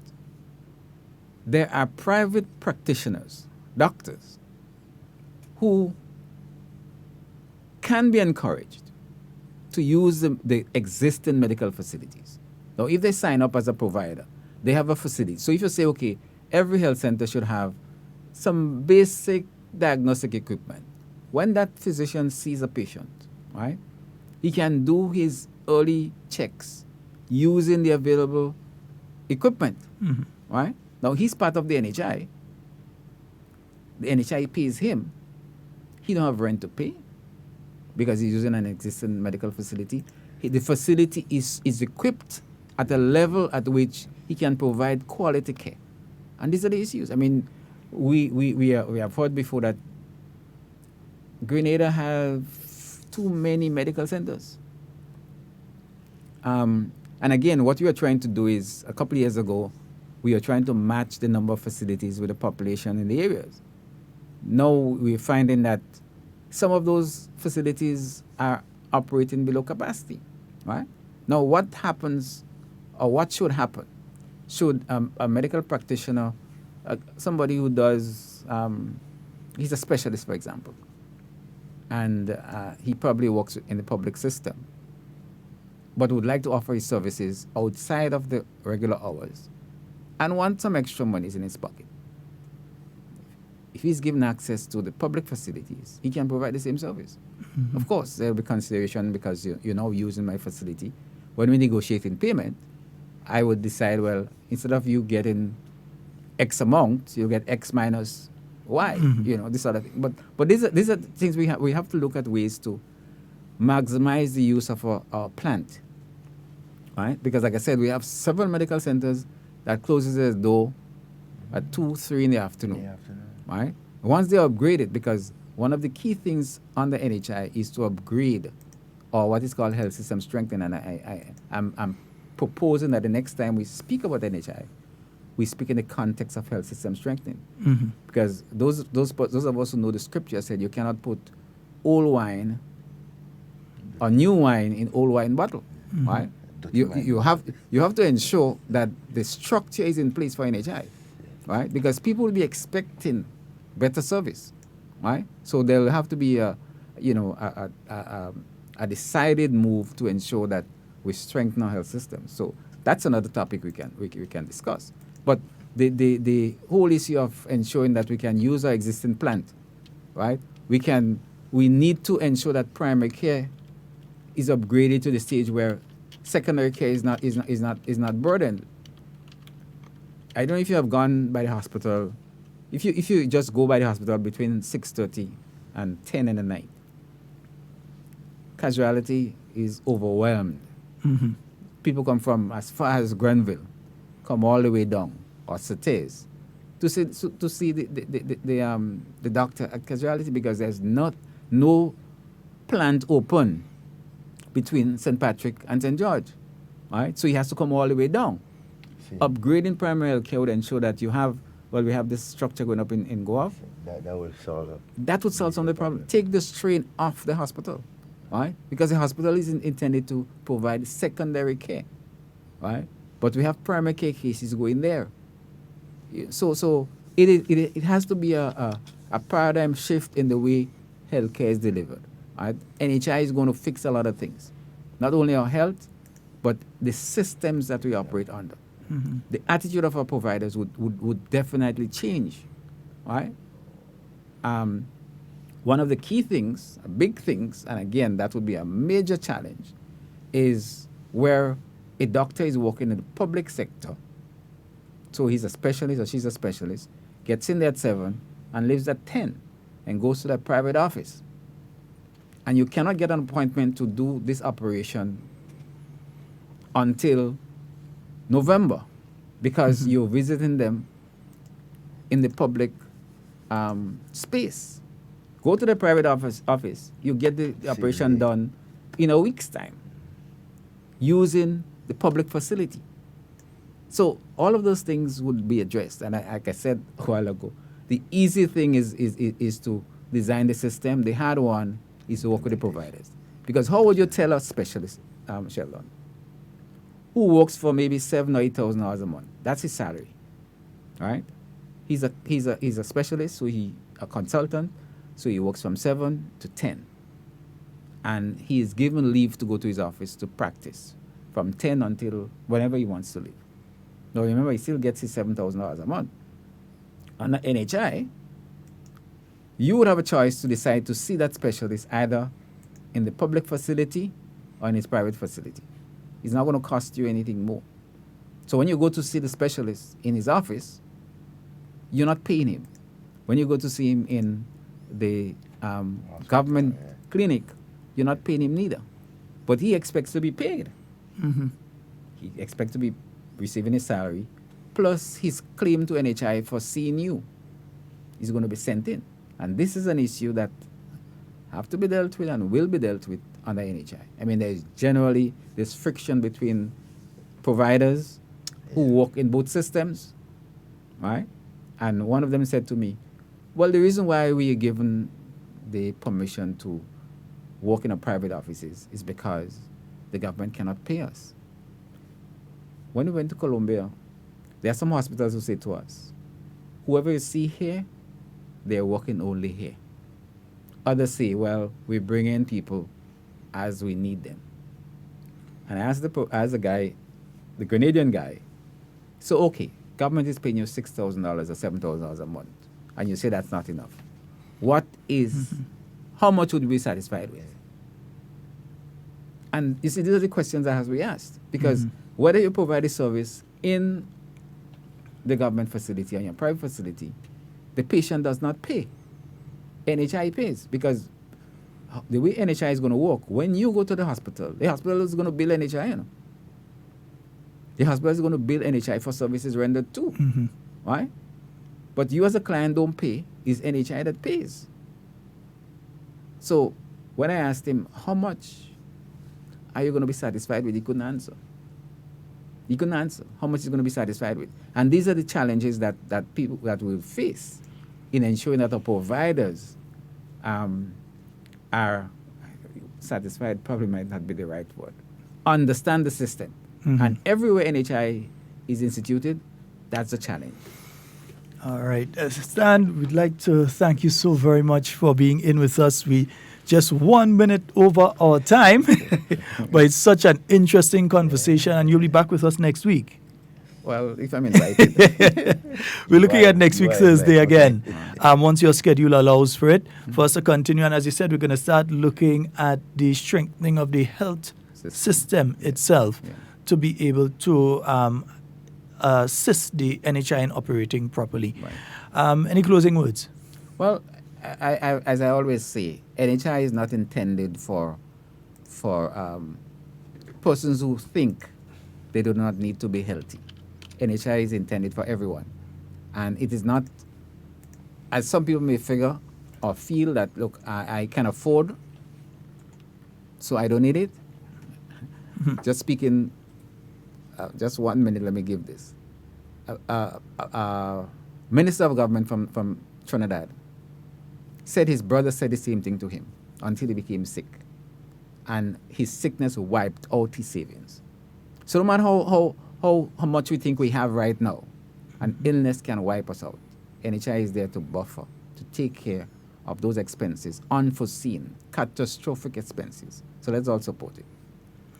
there are private practitioners, doctors, who can be encouraged to use the existing medical facilities. Now, if they sign up as a provider, they have a facility. So if you say, okay, every health center should have some basic diagnostic equipment. When that physician sees a patient, right, he can do his early checks using the available equipment, right? Now, he's part of the NHI. The NHI pays him. He don't have rent to pay because he's using an existing medical facility. The facility is equipped at a level at which he can provide quality care. And these are the issues. I mean, we have heard before that Grenada have too many medical centers. And again, what we are trying to do is, a couple of years ago, we are trying to match the number of facilities with the population in the areas. Now we're finding that some of those facilities are operating below capacity, right? Now what happens, or what should happen? Should a medical practitioner, somebody who does, he's a specialist, for example, and he probably works in the public system, but would like to offer his services outside of the regular hours and want some extra monies in his pocket. If he's given access to the public facilities, he can provide the same service. Of course, there will be consideration because you're now using my facility. When we negotiate in payment, I would decide, well, instead of you getting X amount, you'll get X minus Y, this sort of thing. But these are things we have to look at ways to maximize the use of our plant, right? Because like I said, we have several medical centers that closes their door at 2, 3 in the afternoon. Right? Once they upgrade it, because one of the key things on the NHI is to upgrade, or what is called health system strengthening. And I'm proposing that the next time we speak about NHI, we speak in the context of health system strengthening. Mm-hmm. Because those of us who know the scripture said you cannot put old wine or new wine in old wine bottle, Mhm. right? You have to ensure that the structure is in place for NHI, right? Because people will be expecting better service, right? So there will have to be a decided move to ensure that we strengthen our health system. So that's another topic we can discuss. But the whole issue of ensuring that we can use our existing plant, right? We need to ensure that primary care is upgraded to the stage where secondary care is not burdened. I don't know if you have gone by the hospital. If you just go by the hospital between 6:30 and 10 in the night, casualty is overwhelmed. Mhm. People come from as far as Grenville, come all the way down, or Sates, to see the doctor at casualty, because there's no plant open between St. Patrick and St. George, right? So he has to come all the way down. Upgrading primary health care would ensure that we have this structure going up in Goaf. That will solve it. That would solve some of the problem. Take the strain off the hospital, right? Because the hospital is intended to provide secondary care, right? But we have primary care cases going there. So it has to be a paradigm shift in the way healthcare is delivered. Right? NHI is going to fix a lot of things, not only our health, but the systems that we operate under. Mhm. The attitude of our providers would definitely change, right? One of the key things, big things, and again, that would be a major challenge, is where a doctor is working in the public sector. So he's a specialist or she's a specialist, gets in there at 7 and leaves at 10 and goes to the private office. And you cannot get an appointment to do this operation until November, because you're visiting them in the public space. Go to the private office, you get the operation done in a week's time using the public facility. So all of those things would be addressed. And like I said a while ago, the easy thing is to design the system. The hard one is to work with the providers. Because how would you tell a specialist, Sheldon, who works for maybe $7,000 or $8,000 a month? That's his salary, right? He's a specialist, so a consultant, so he works from 7 to 10. And he is given leave to go to his office to practice from 10 until whenever he wants to leave. Now remember, he still gets his $7,000 a month. On the NHI, you would have a choice to decide to see that specialist either in the public facility or in his private facility. It's not going to cost you anything more. So when you go to see the specialist in his office, you're not paying him. When you go to see him in the government clinic, you're not paying him neither. But he expects to be paid. Mm-hmm. He expects to be receiving his salary, plus his claim to NHI for seeing you is going to be sent in. And this is an issue that have to be dealt with and will be dealt with under NHI. I mean, there's generally this friction between providers who work in both systems, right? And one of them said to me, well, the reason why we are given the permission to work in a private offices is because the government cannot pay us. When we went to Colombia, there are some hospitals who say to us, whoever you see here, they're working only here. Others say, well, we bring in people as we need them. And I asked the guy, the Grenadian guy, so okay, government is paying you $6,000 or $7,000 a month, and you say that's not enough. What is, how much would we be satisfied with? And you see, these are the questions that has to be asked. Because whether you provide a service in the government facility or your private facility, the patient does not pay. NHI pays, because the way NHI is going to work, when you go to the hospital is going to bill NHI, you know. The hospital is going to bill NHI for services rendered too, right? but you as a client don't pay, it's NHI that pays. So when I asked him, how much are you going to be satisfied with, he couldn't answer. He couldn't answer how much he's going to be satisfied with. And these are the challenges that people that will face in ensuring that our providers are satisfied, probably might not be the right word, understand the system. And everywhere NHI is instituted, that's a challenge. All right. Stan, we'd like to thank you so very much for being in with us. We just 1 minute over our time, but it's such an interesting conversation, and you'll be back with us next week. Well, if I'm invited. We're looking at next week, Thursday again, once your schedule allows for it, for us to continue. And as you said, we're going to start looking at the strengthening of the health system itself to be able to assist the NHI in operating properly. Any closing words? Well, as I always say, NHI is not intended for persons who think they do not need to be healthy. NHI is intended for everyone. And it is not, as some people may figure or feel that, look, I can afford, so I don't need it. Just speaking, just 1 minute, let me give this. Minister of Government from Trinidad said his brother said the same thing to him until he became sick. And his sickness wiped out his savings. So no matter how much we think we have right now, an illness can wipe us out. NHI is there to buffer, to take care of those expenses, unforeseen, catastrophic expenses. So let's all support it.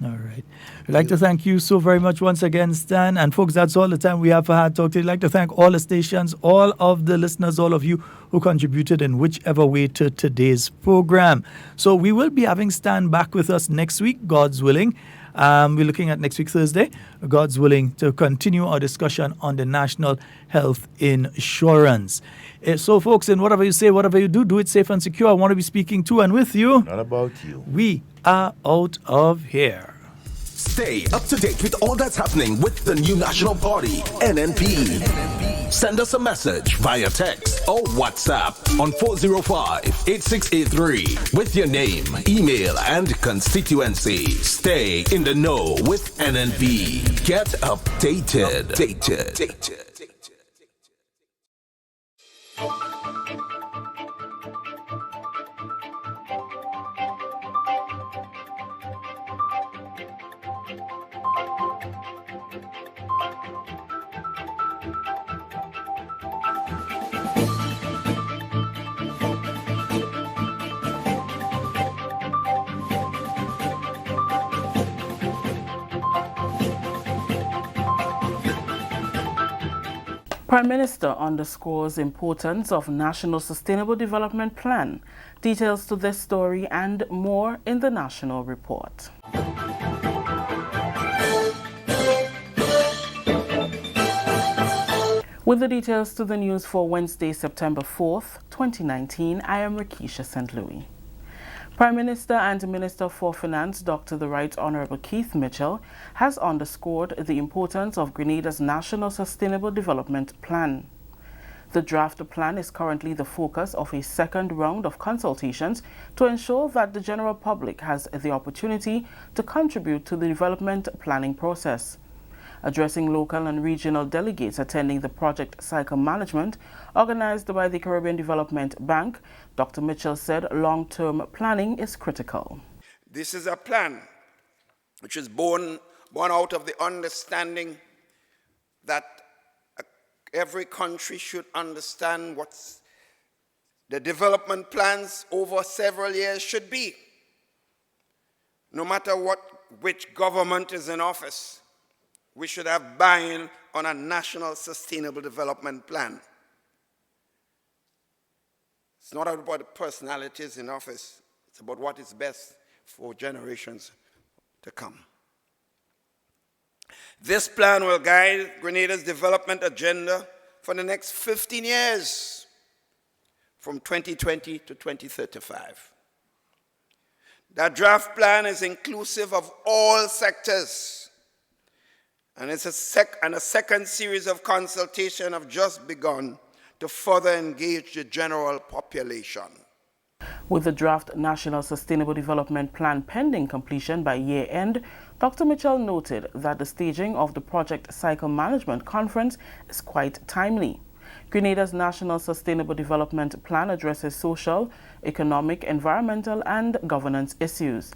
All right. We'd like to thank you so very much once again, Stan. And folks, that's all the time we have for Hard Talk. We'd like to thank all the stations, all of the listeners, all of you who contributed in whichever way to today's program. So we will be having Stan back with us next week, God's willing. We're looking at next week, Thursday, God's willing, to continue our discussion on the National Health Insurance. So, folks, in whatever you say, whatever you do, do it safe and secure. I want to be speaking to and with you. Not about you. We are out of here. Stay up to date with all that's happening with the new National Party, NNP. Send us a message via text or WhatsApp on 405-8683 with your name, email, and constituency. Stay in the know with NNP. Get updated. Prime Minister underscores importance of National Sustainable Development Plan. Details to this story and more in the National Report. With the details to the news for Wednesday, September 4th, 2019, I am Rakisha St. Louis. Prime Minister and Minister for Finance, Dr. the Right Honorable Keith Mitchell, has underscored the importance of Grenada's National Sustainable Development Plan. The draft plan is currently the focus of a second round of consultations to ensure that the general public has the opportunity to contribute to the development planning process. Addressing local and regional delegates attending the project cycle management organized by the Caribbean Development Bank, Dr. Mitchell said long-term planning is critical. This is a plan which is born out of the understanding that every country should understand what the development plans over several years should be. No matter which government is in office, we should have buy-in on a national sustainable development plan. It's not about the personalities in office. It's about what is best for generations to come. This plan will guide Grenada's development agenda for the next 15 years, from 2020 to 2035. That draft plan is inclusive of all sectors. And it's a second series of consultation have just begun to further engage the general population. With the draft National Sustainable Development Plan pending completion by year end, Dr. Mitchell noted that the staging of the Project Cycle Management Conference is quite timely. Grenada's National Sustainable Development Plan addresses social, economic, environmental, and governance issues.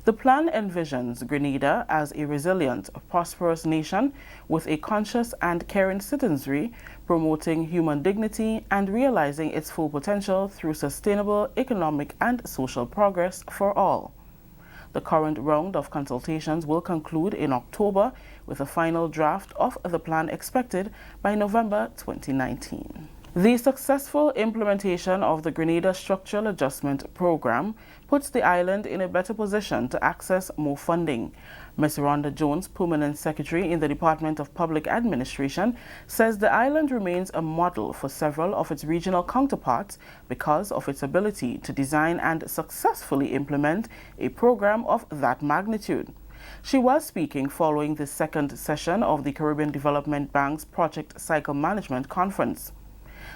The plan envisions Grenada as a resilient, prosperous nation with a conscious and caring citizenry, promoting human dignity and realizing its full potential through sustainable economic and social progress for all. The current round of consultations will conclude in October, with a final draft of the plan expected by November 2019. The successful implementation of the Grenada Structural Adjustment Program puts the island in a better position to access more funding. Ms. Rhonda Jones, Permanent Secretary in the Department of Public Administration, says the island remains a model for several of its regional counterparts because of its ability to design and successfully implement a program of that magnitude. She was speaking following the second session of the Caribbean Development Bank's Project Cycle Management Conference.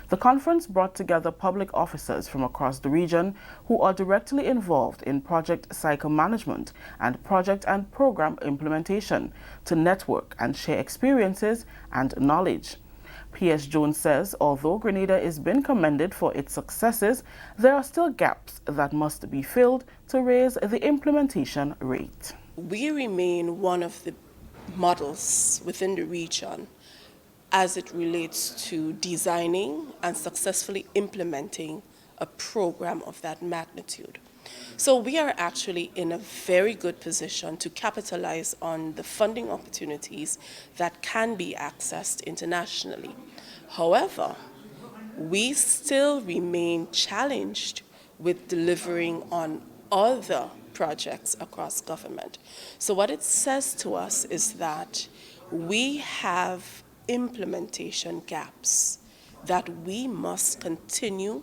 The conference brought together public officers from across the region who are directly involved in project cycle management and project and program implementation to network and share experiences and knowledge. P.S. Jones says although Grenada is being commended for its successes, there are still gaps that must be filled to raise the implementation rate. We remain one of the models within the region as it relates to designing and successfully implementing a program of that magnitude. So we are actually in a very good position to capitalize on the funding opportunities that can be accessed internationally. However, we still remain challenged with delivering on other projects across government. So what it says to us is that we have implementation gaps that we must continue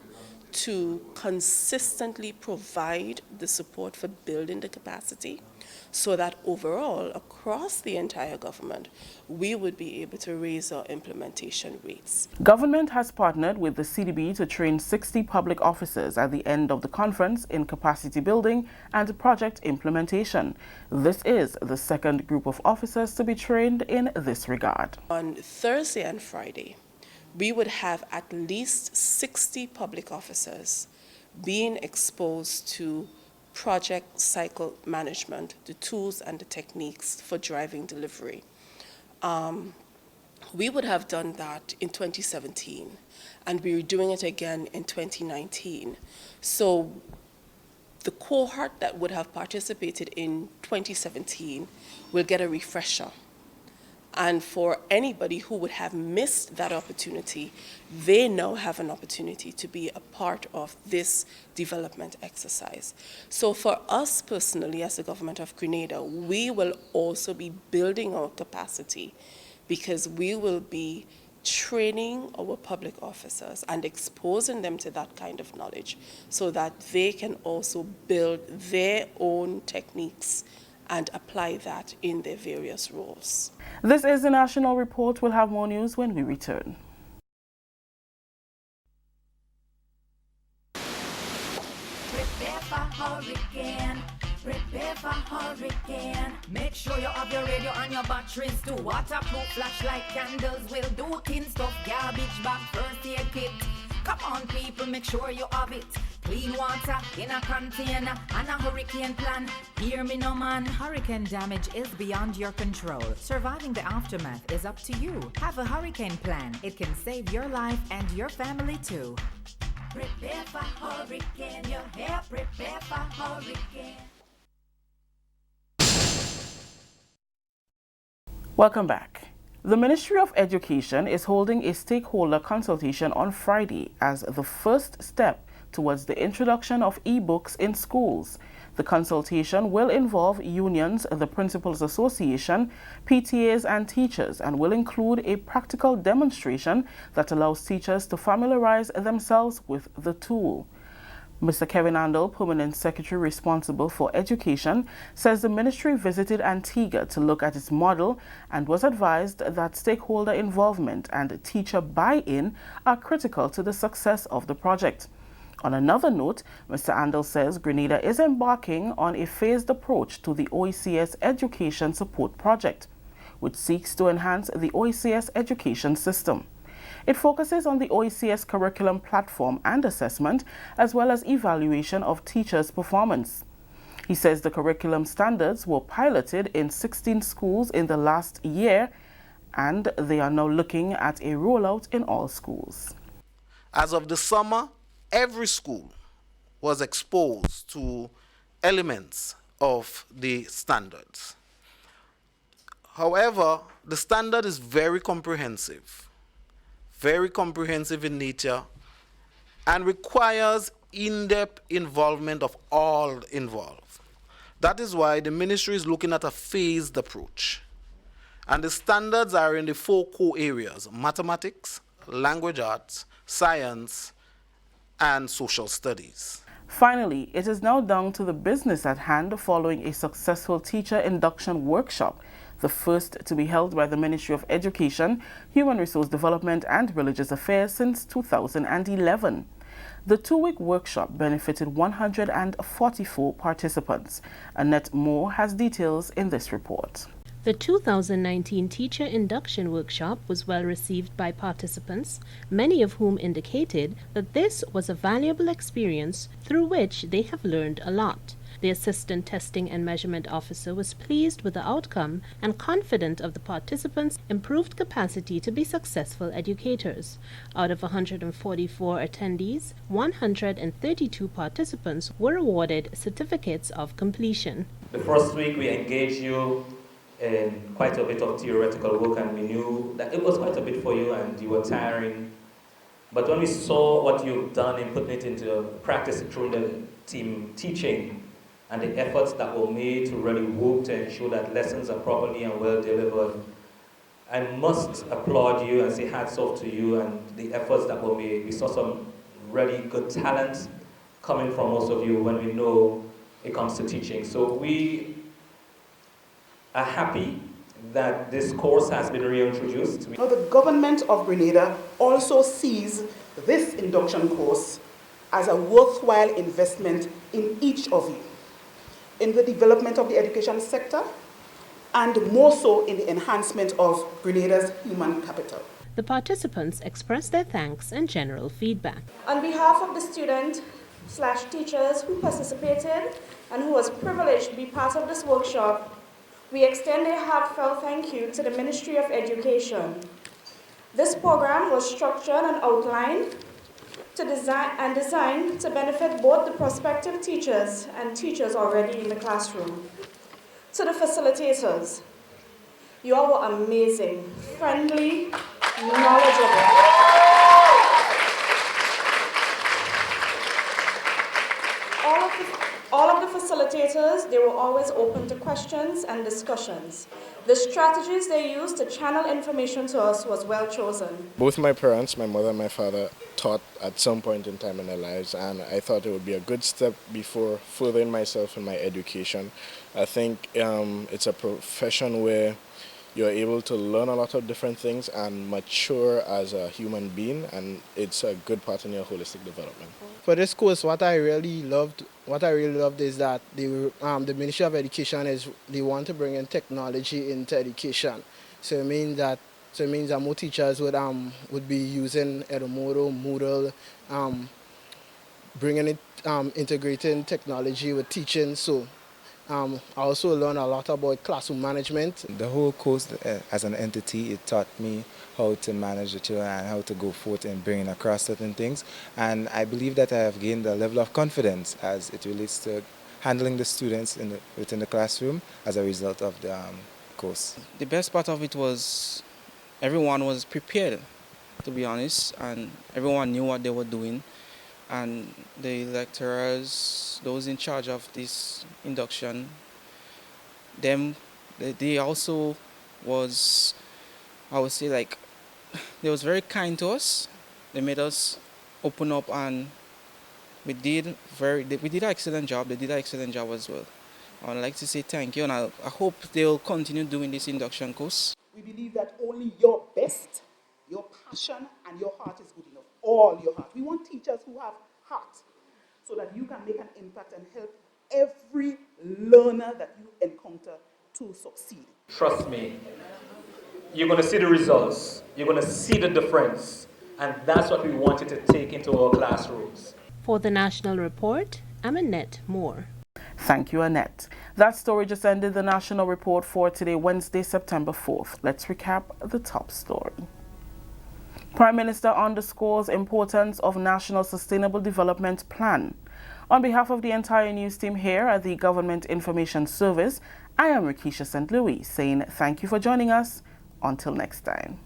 to consistently provide the support for building the capacity so that overall, across the entire government, we would be able to raise our implementation rates. Government has partnered with the CDB to train 60 public officers at the end of the conference in capacity building and project implementation. This is the second group of officers to be trained in this regard. On Thursday and Friday, we would have at least 60 public officers being exposed to project cycle management, the tools and the techniques for driving delivery. We would have done that in 2017, and we were doing it again in 2019. So the cohort that would have participated in 2017 will get a refresher. And for anybody who would have missed that opportunity, they now have an opportunity to be a part of this development exercise. So for us personally, as the government of Grenada, we will also be building our capacity because we will be training our public officers and exposing them to that kind of knowledge so that they can also build their own techniques and apply that in their various roles. This is the National Report. We'll have more news when we return. Prepare for hurricane. Prepare for hurricane. Make sure you have your radio and your batteries too. Waterproof flashlight candles will do. Tin stuff, garbage bag, first aid kit. Come on people, make sure you have it. Clean water in a container and a hurricane plan. Hear me no man. Hurricane damage is beyond your control. Surviving the aftermath is up to you. Have a hurricane plan. It can save your life and your family too. Prepare for hurricane. Your hair, prepare for hurricane. Welcome back. The Ministry of Education is holding a stakeholder consultation on Friday as the first step towards the introduction of e-books in schools. The consultation will involve unions, the Principals Association, PTAs and teachers, and will include a practical demonstration that allows teachers to familiarize themselves with the tool. Mr. Kevin Andel, Permanent Secretary responsible for education, says the ministry visited Antigua to look at its model and was advised that stakeholder involvement and teacher buy-in are critical to the success of the project. On another note, Mr. Andel says Grenada is embarking on a phased approach to the OECS Education Support Project, which seeks to enhance the OECS education system. It focuses on the OECS curriculum platform and assessment, as well as evaluation of teachers' performance. He says the curriculum standards were piloted in 16 schools in the last year, and they are now looking at a rollout in all schools. As of the summer, every school was exposed to elements of the standards. However, the standard is very comprehensive in nature, and requires in-depth involvement of all involved. That is why the ministry is looking at a phased approach. And the standards are in the 4 core areas: mathematics, language arts, science, and social studies. Finally, it is now down to the business at hand following a successful teacher induction workshop, the first to be held by the Ministry of Education, Human Resource Development and Religious Affairs since 2011. The 2-week workshop benefited 144 participants. Annette Moore has details in this report. The 2019 Teacher Induction Workshop was well received by participants, many of whom indicated that this was a valuable experience through which they have learned a lot. The Assistant Testing and Measurement Officer was pleased with the outcome and confident of the participants' improved capacity to be successful educators. Out of 144 attendees, 132 participants were awarded certificates of completion. The first week we engaged you in quite a bit of theoretical work, and we knew that it was quite a bit for you and you were tiring. But when we saw what you've done in putting it into practice through the team teaching, and the efforts that were made to really work to ensure that lessons are properly and well delivered, I must applaud you and say hats off to you and the efforts that were made. We saw some really good talent coming from most of you when we know it comes to teaching. So we are happy that this course has been reintroduced. Now, the government of Grenada also sees this induction course as a worthwhile investment in each of you, in the development of the education sector, and more so in the enhancement of Grenada's human capital. The participants expressed their thanks and general feedback. On behalf of the students/teachers who participated and who was privileged to be part of this workshop, we extend a heartfelt thank you to the Ministry of Education. This program was structured and outlined designed to benefit both the prospective teachers and teachers already in the classroom. To the facilitators, you all were amazing, friendly, knowledgeable. All of the facilitators, they were always open to questions and discussions. The strategies they used to channel information to us was well chosen. Both my parents, my mother and my father, taught at some point in time in their lives, and I thought it would be a good step before furthering myself in my education. I think it's a profession where you're able to learn a lot of different things and mature as a human being, and it's a good part in your holistic development. For this course, what I really loved is that the Ministry of Education they want to bring in technology into education. So it means that more teachers would be using Edmodo, Moodle, bringing it integrating technology with teaching. So I also learned a lot about classroom management. The whole course as an entity, it taught me how to manage the children and how to go forth and bring across certain things. And I believe that I have gained a level of confidence as it relates to handling the students within the classroom as a result of the course. The best part of it was everyone was prepared, to be honest, and everyone knew what they were doing. And the lecturers, those in charge of this induction, they also was, I would say, like, they was very kind to us. They made us open up and we did an excellent job. They did an excellent job as well. I would like to say thank you, and I hope they'll continue doing this induction course. We believe that only your best, your passion, and your heart is good enough. All your heart. We want teachers who have heart, so that you can make an impact and help every learner that you encounter to succeed. Trust me, you're going to see the results. You're going to see the difference. And that's what we wanted to take into our classrooms. For the National Report, I'm Annette Moore. Thank you, Annette. That story just ended the National Report for today, Wednesday, September 4th. Let's recap the top story. Prime Minister underscores importance of National Sustainable Development Plan. On behalf of the entire news team here at the Government Information Service, I am Rakisha St. Louis saying thank you for joining us. Until next time.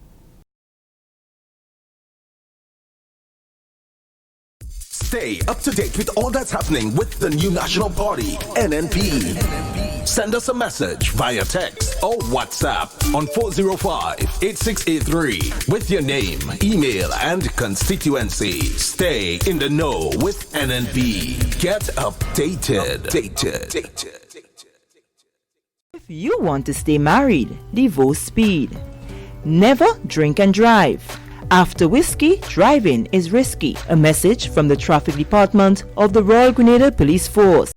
Stay up to date with all that's happening with the new National Party, NNP. Send us a message via text or WhatsApp on 405-8683 with your name, email, and constituency. Stay in the know with NNP. Get updated. If you want to stay married, divorce speed. Never drink and drive. After whiskey, driving is risky. A message from the Traffic Department of the Royal Grenada Police Force.